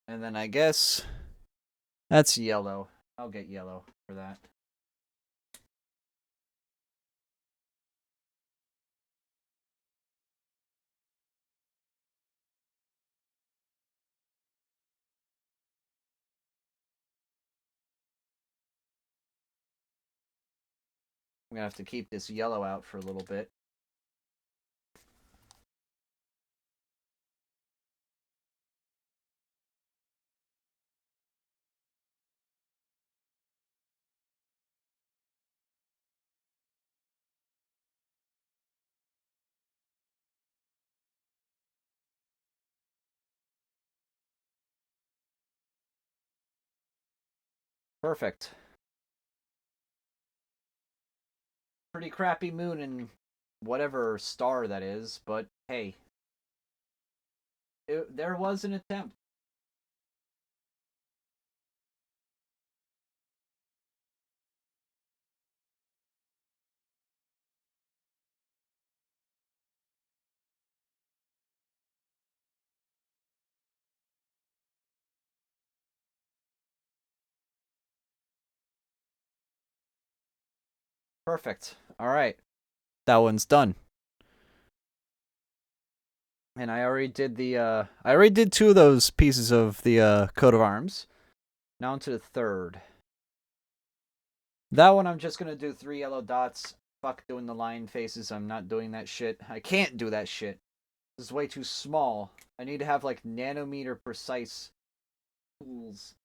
And then I guess that's yellow. I'll get yellow for that. I'm going to have to keep this yellow out for a little bit. Perfect. Pretty crappy moon and whatever star that is, but hey. There was an attempt. Perfect. Alright. That one's done. And I already did I already did 2 of those pieces of the coat of arms. Now onto the third. That one I'm just gonna do 3 yellow dots. Fuck doing the line faces. I'm not doing that shit. I can't do that shit. This is way too small. I need to have like nanometer precise tools.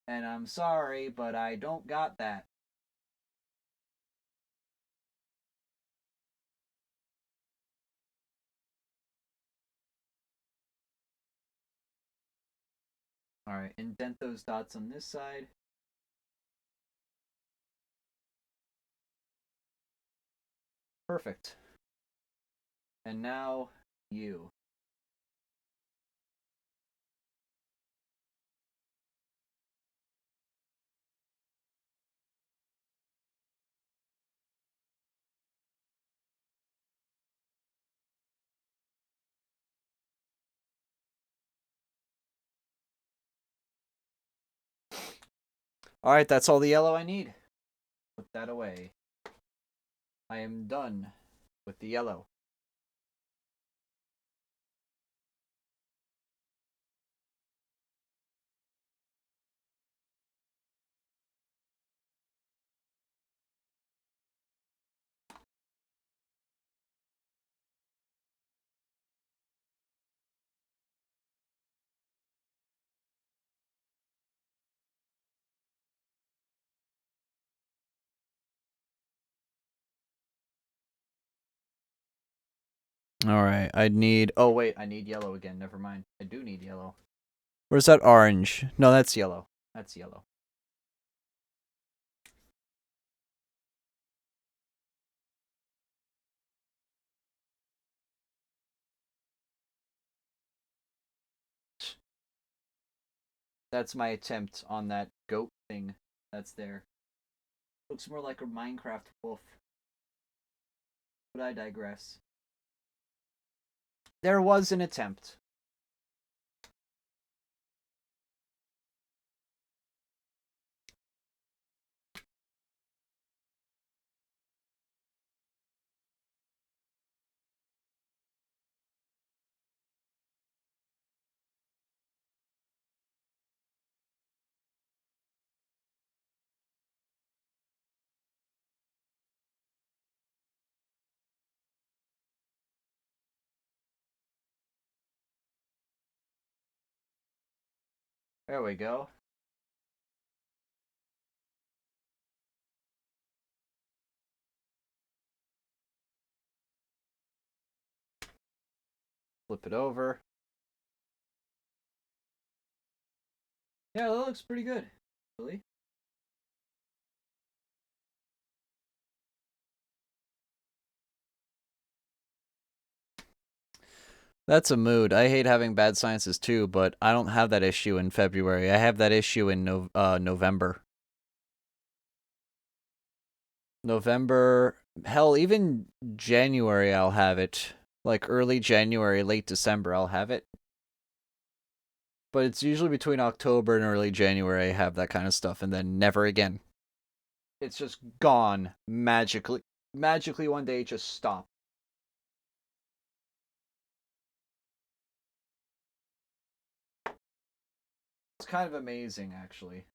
And I'm sorry, but I don't got that. Alright, indent those dots on this side. Perfect. And now, you. Alright, that's all the yellow I need. Put that away. I am done with the yellow. Alright, I need... oh, wait, I need yellow again. Never mind. I do need yellow. Where's that orange? No, that's yellow. That's yellow. That's my attempt on that goat thing that's there. Looks more like a Minecraft wolf. But I digress. There was an attempt. There we go. Flip it over. Yeah, that looks pretty good. Really? That's a mood. I hate having bad sciences too, but I don't have that issue in February. I have that issue in November. November, hell, even January I'll have it. Like early January, late December I'll have it. But it's usually between October and early January I have that kind of stuff, and then never again. It's just gone magically. Magically one day it just stopped. It's kind of amazing, actually.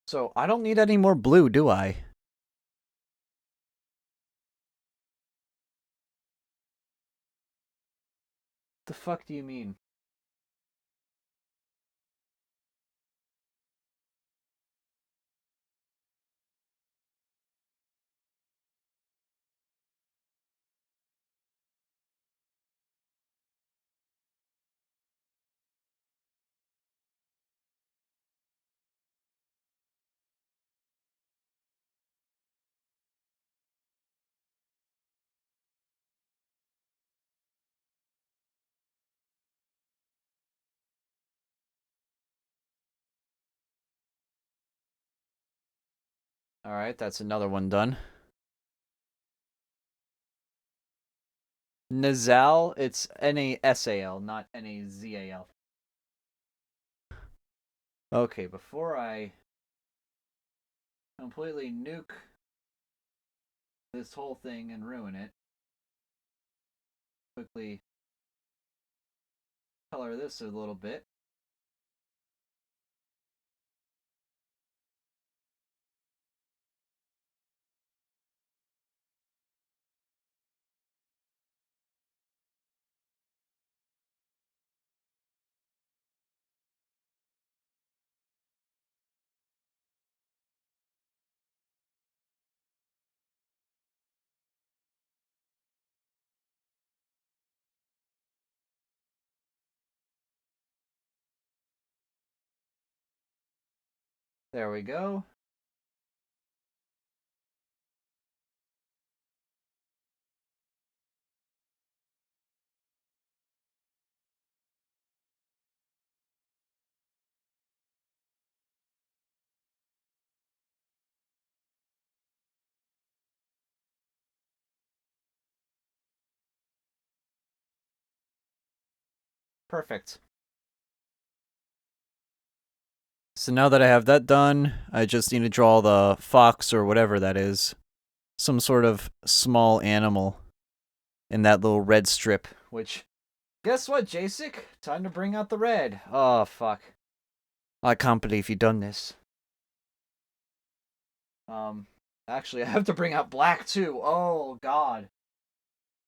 So, I don't need any more blue, do I? The fuck do you mean? Alright, that's another one done. Nazal, it's N-A-S-A-L, not N-A-Z-A-L. Okay, before I completely nuke this whole thing and ruin it, quickly color this a little bit. There we go. Perfect. So now that I have that done, I just need to draw the fox or whatever that is. Some sort of small animal in that little red strip, which, guess what, Jacek? Time to bring out the red. Oh, fuck. I can't believe you done this. Actually, I have to bring out black, too. Oh, God.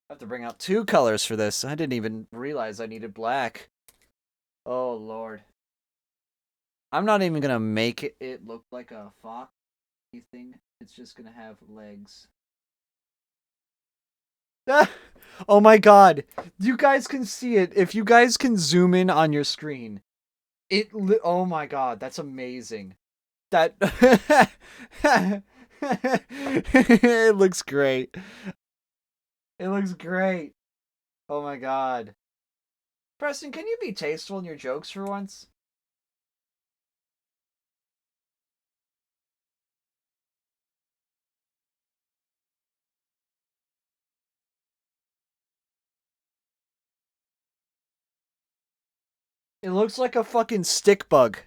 I have to bring out two colors for this. I didn't even realize I needed black. Oh, Lord. I'm not even gonna make it look like a fox thing. It's just gonna have legs. Oh my god. You guys can see it. If you guys can zoom in on your screen. Oh my god, that's amazing. That it looks great. It looks great. Oh my god. Preston, can you be tasteful in your jokes for once? It looks like a fucking stick bug.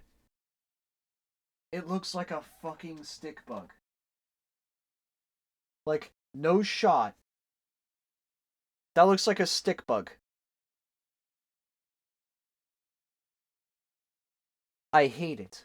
It looks like a fucking stick bug. Like, no shot. That looks like a stick bug. I hate it.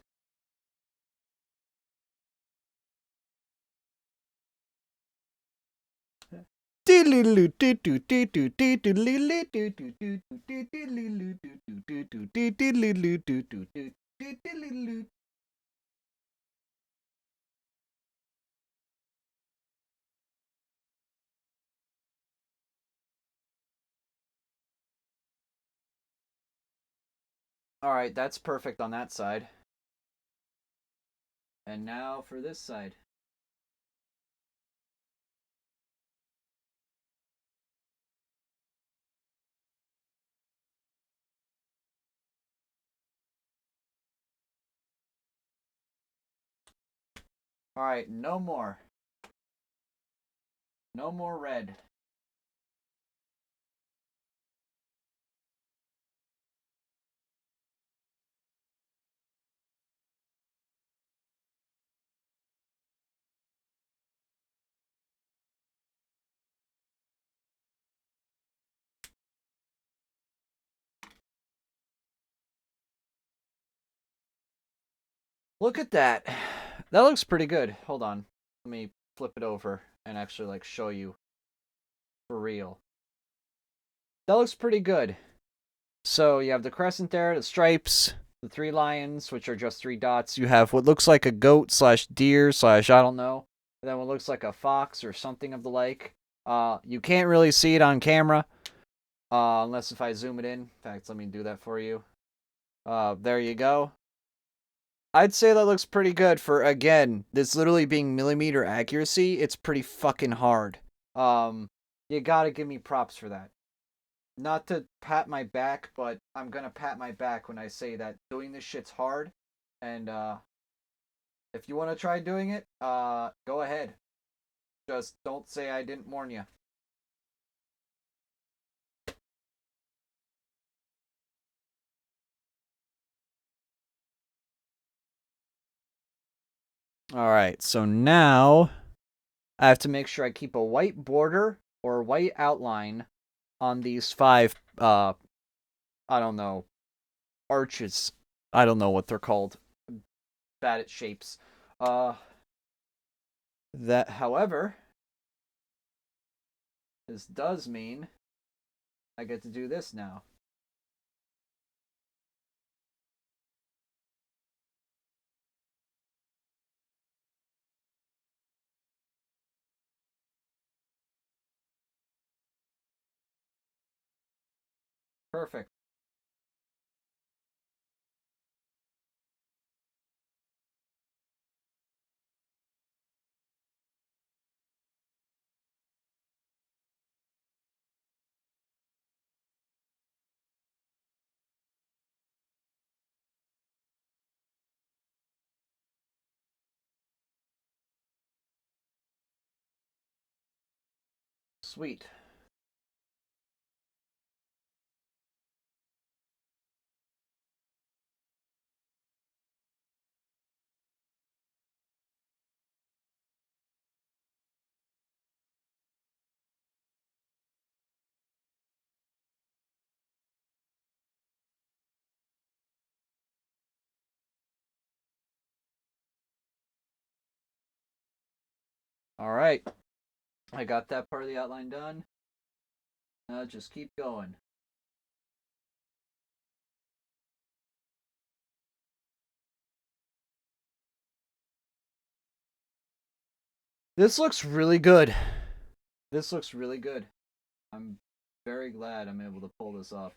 Alright, that's perfect on that side. And now for this side. Alright, no more. No more red. Look at that. That looks pretty good. Hold on. Let me flip it over and actually like show you for real. That looks pretty good. So you have the crescent there, the stripes, the 3 lions, which are just 3 dots. You have what looks like a goat slash deer slash I don't know. And then what looks like a fox or something of the like. You can't really see it on camera. Unless if I zoom it in. In fact, let me do that for you. There you go. I'd say that looks pretty good for, again, this literally being millimeter accuracy. It's pretty fucking hard. You gotta give me props for that. Not to pat my back, but I'm gonna pat my back when I say that doing this shit's hard. And, if you want to try doing it, go ahead. Just don't say I didn't warn you. Alright, so now I have to make sure I keep a white border or white outline on these 5, I don't know, arches. I don't know what they're called. Bad at shapes. That, however, this does mean I get to do this now. Perfect. Sweet. Alright. I got that part of the outline done. Now just keep going. This looks really good. This looks really good. I'm very glad I'm able to pull this off.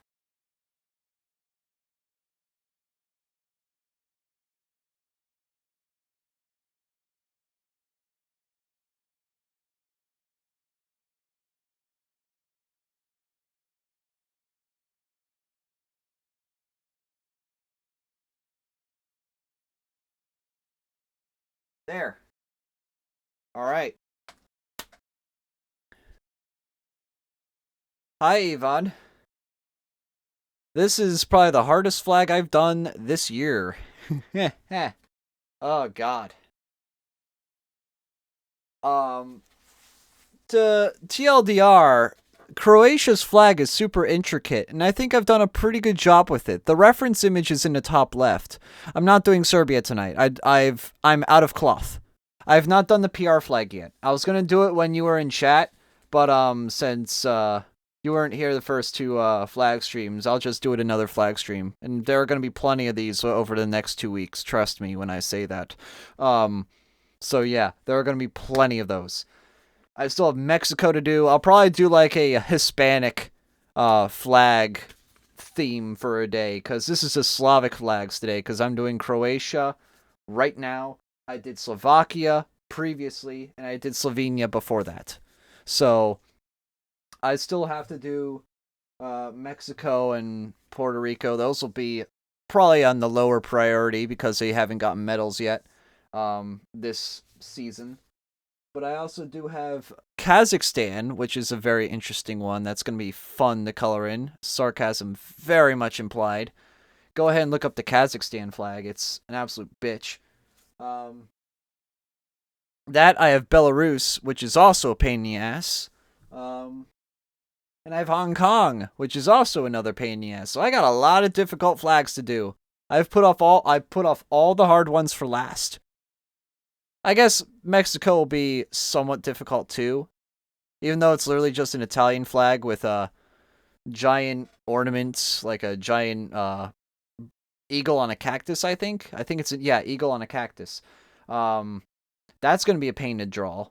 There. Alright. Hi, Yvonne. This is probably the hardest flag I've done this year. Oh, God. To TLDR, Croatia's flag is super intricate, and I think I've done a pretty good job with it. The reference image is in the top left. I'm not doing Serbia tonight. I'm out of cloth. I have not done the PR flag yet. I was gonna do it when you were in chat, But since you weren't here the first two flag streams, I'll just do it another flag stream, and there are going to be plenty of these over the next 2 weeks. Trust me when I say that. So yeah, there are going to be plenty of those. I still have Mexico to do. I'll probably do like a Hispanic flag theme for a day, because this is a Slavic flags today, because I'm doing Croatia right now. I did Slovakia previously, and I did Slovenia before that. So I still have to do Mexico and Puerto Rico. Those will be probably on the lower priority because they haven't gotten medals yet this season. But I also do have Kazakhstan, which is a very interesting one. That's going to be fun to color in. Sarcasm very much implied. Go ahead and look up the Kazakhstan flag. It's an absolute bitch. That I have Belarus, which is also a pain in the ass. And I have Hong Kong, which is also another pain in the ass. So I got a lot of difficult flags to do. I've put off all the hard ones for last. I guess Mexico will be somewhat difficult too, even though it's literally just an Italian flag with giant ornaments, like a giant eagle on a cactus. I think it's eagle on a cactus. That's gonna be a pain to draw,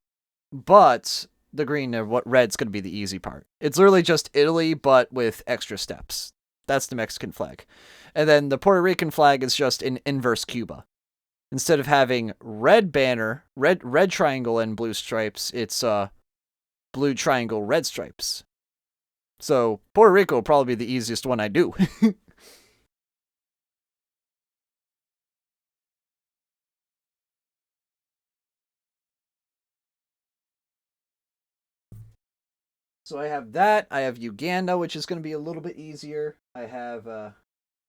but the green and red's gonna be the easy part. It's literally just Italy, but with extra steps. That's the Mexican flag, and then the Puerto Rican flag is just an inverse Cuba. Instead of having red banner, red triangle and blue stripes, it's blue triangle, red stripes. So Puerto Rico will probably be the easiest one I do. So I have that. I have Uganda, which is going to be a little bit easier. I have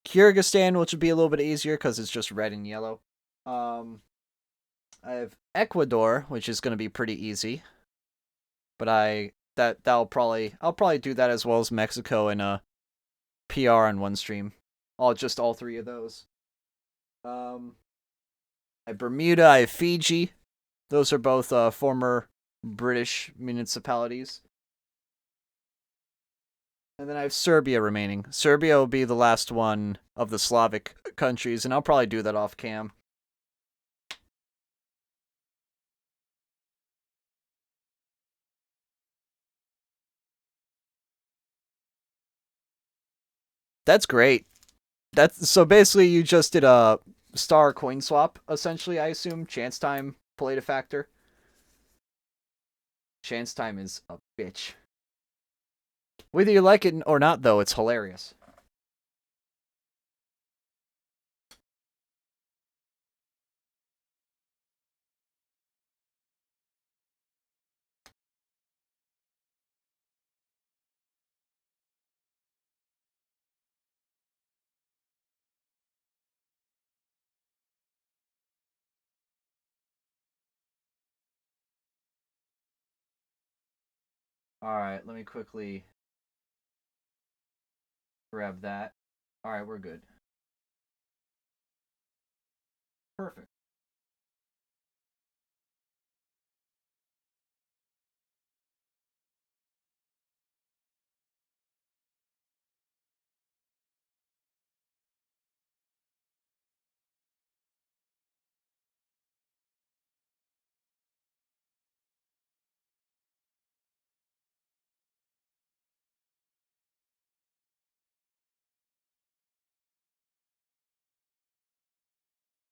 Kyrgyzstan, which would be a little bit easier because it's just red and yellow. I have Ecuador, which is going to be pretty easy. But I'll probably do that as well as Mexico and PR on one stream. All three of those. I have Bermuda, I have Fiji. Those are both former British municipalities. And then I have Serbia remaining. Serbia will be the last one of the Slavic countries, and I'll probably do that off cam. That's great. So basically you just did a star coin swap, essentially, I assume. Chance time played a factor. Chance time is a bitch. Whether you like it or not, though, it's hilarious. Alright, let me quickly grab that. Alright, we're good. Perfect.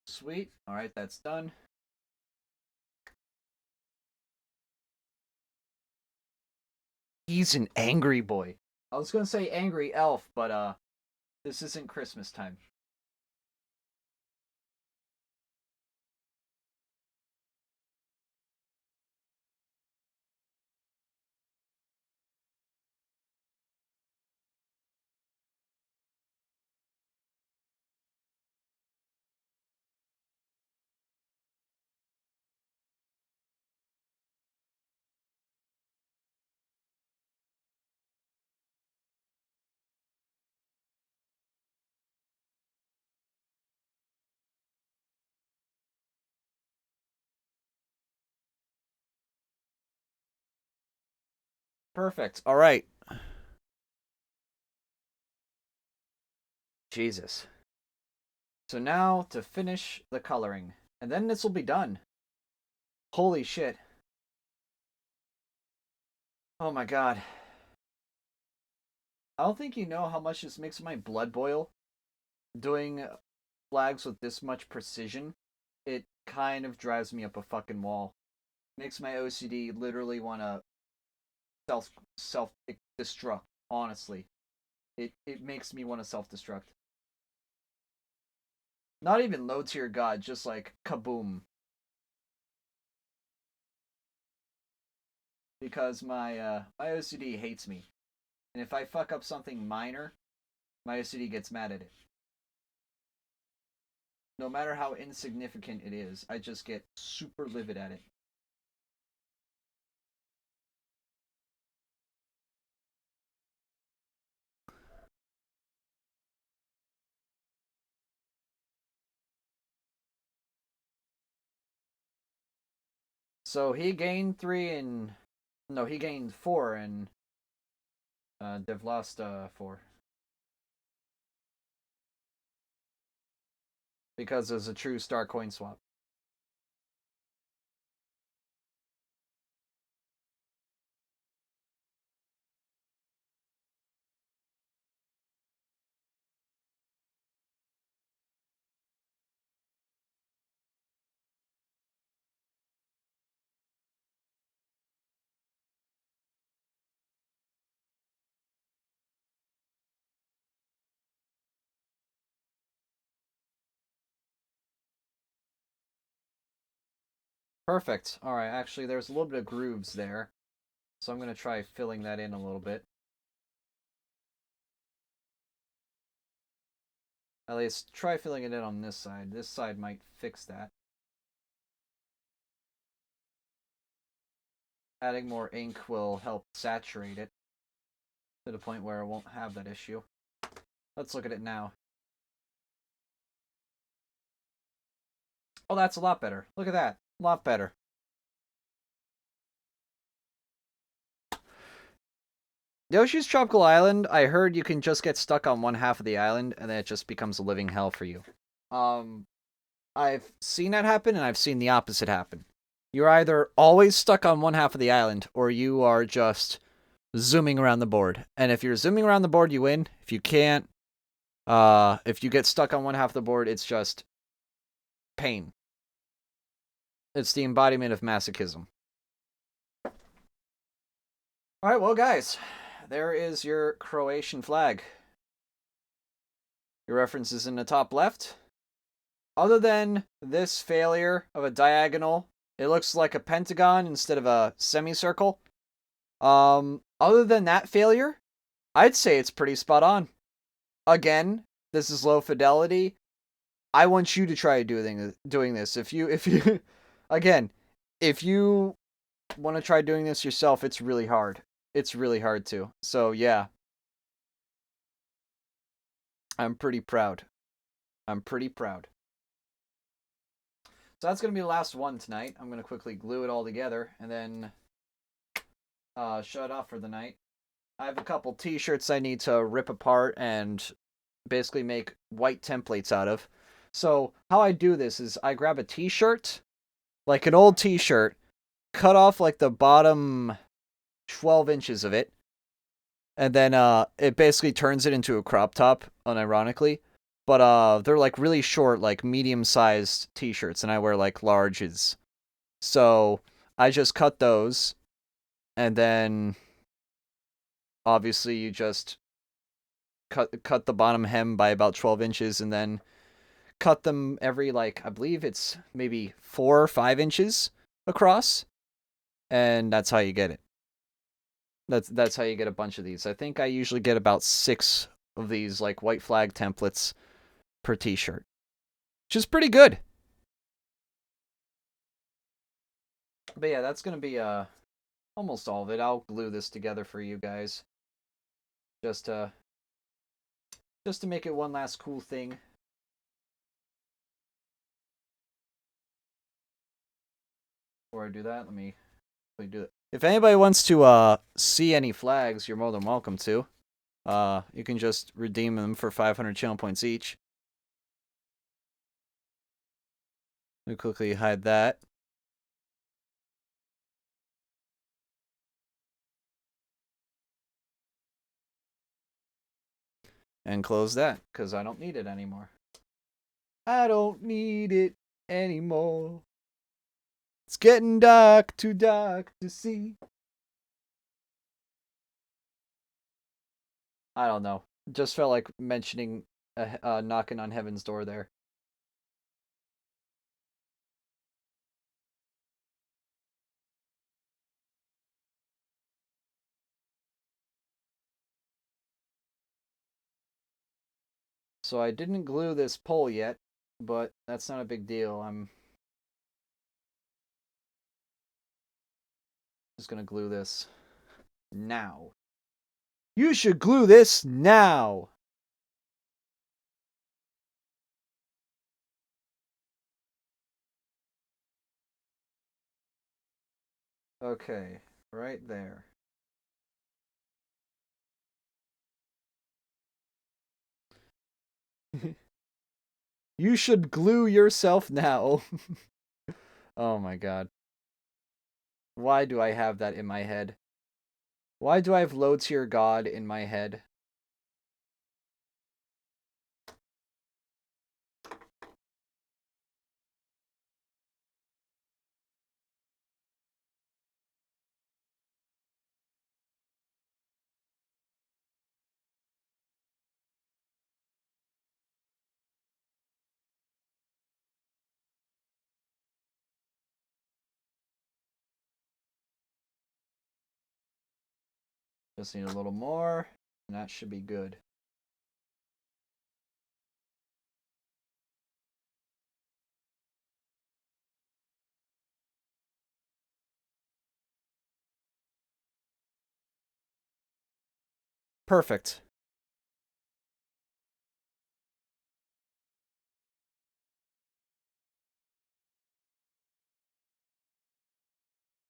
Sweet. Alright, that's done. He's an angry boy. I was gonna say angry elf, but this isn't Christmas time. Perfect. All right. Jesus. So now to finish the coloring. And then this will be done. Holy shit. Oh my god. I don't think you know how much this makes my blood boil. Doing flags with this much precision. It kind of drives me up a fucking wall. Makes my OCD literally want to self destruct, honestly. It makes me want to self-destruct. Not even low tier god, just like kaboom. Because my OCD hates me. And if I fuck up something minor, my OCD gets mad at it. No matter how insignificant it is, I just get super livid at it. So he gained 3 and... No, he gained 4 and... They've lost 4. Because there's a true star coin swap. Perfect. Alright, actually there's a little bit of grooves there. So I'm going to try filling that in a little bit. At least try filling it in on this side. This side might fix that. Adding more ink will help saturate it to the point where it won't have that issue. Let's look at it now. Oh, that's a lot better. Look at that. A lot better. Yoshi's Tropical Island, I heard you can just get stuck on one half of the island and then it just becomes a living hell for you. I've seen that happen and I've seen the opposite happen. You're either always stuck on one half of the island or you are just zooming around the board. And if you're zooming around the board, you win. If you can't, if you get stuck on one half of the board, it's just pain. It's the embodiment of masochism. Alright, well guys, there is your Croatian flag. Your reference is in the top left. Other than this failure of a diagonal, it looks like a pentagon instead of a semicircle. Other than that failure, I'd say it's pretty spot on. Again, this is low fidelity. I want you to try doing this. If you again, if you want to try doing this yourself, it's really hard. It's really hard to. So yeah. I'm pretty proud. I'm pretty proud. So that's going to be the last one tonight. I'm going to quickly glue it all together and then shut off for the night. I have a couple t-shirts I need to rip apart and basically make white templates out of. So how I do this is I grab a t-shirt, like an old t-shirt, cut off like the bottom 12 inches of it, and then it basically turns it into a crop top, unironically. But they're like really short, like medium-sized t-shirts, and I wear like larges. So I just cut those, and then obviously you just cut the bottom hem by about 12 inches, and then cut them every, like, I believe it's maybe 4 or 5 inches across, and that's how you get it. That's how you get a bunch of these. I think I usually get about 6 of these, like, white flag templates per t-shirt, which is pretty good. But yeah, that's gonna be almost all of it. I'll glue this together for you guys, just to make it one last cool thing. Before I do that, let me We do it. If anybody wants to see any flags, you're more than welcome to. You can just redeem them for 500 channel points each. Let me quickly hide that. And close that, because I don't need it anymore. I don't need it anymore. It's getting dark, too dark to see. I don't know. Just felt like mentioning knocking on heaven's door there. So I didn't glue this pole yet, but that's not a big deal. I'm just gonna glue this now. You should glue this now! Okay, right there. You should glue yourself now. Oh my god. Why do I have that in my head? Why do I have low tier god in my head? Just need a little more, and that should be good. Perfect.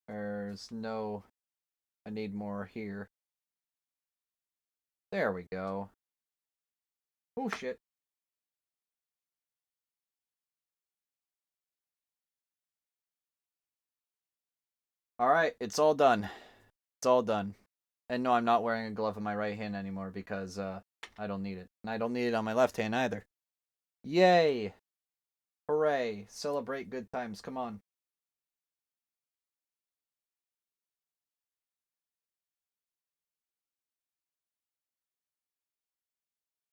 There's no... I need more here. There we go. Oh shit. Alright, it's all done. It's all done. And no, I'm not wearing a glove on my right hand anymore because I don't need it. And I don't need it on my left hand either. Yay! Hooray! Celebrate good times, come on.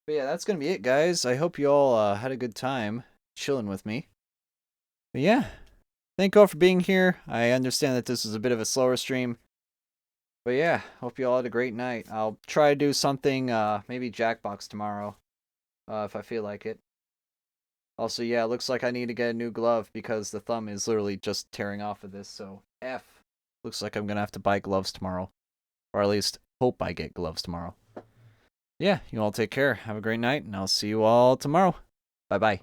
But yeah, that's gonna be it, guys. I hope you all had a good time chilling with me. But yeah, thank you all for being here. I understand that this is a bit of a slower stream. But yeah, hope you all had a great night. I'll try to do something, maybe Jackbox tomorrow, if I feel like it. Also, yeah, it looks like I need to get a new glove because the thumb is literally just tearing off of this, so F. Looks like I'm gonna have to buy gloves tomorrow. Or at least hope I get gloves tomorrow. Yeah, you all take care. Have a great night, and I'll see you all tomorrow. Bye-bye.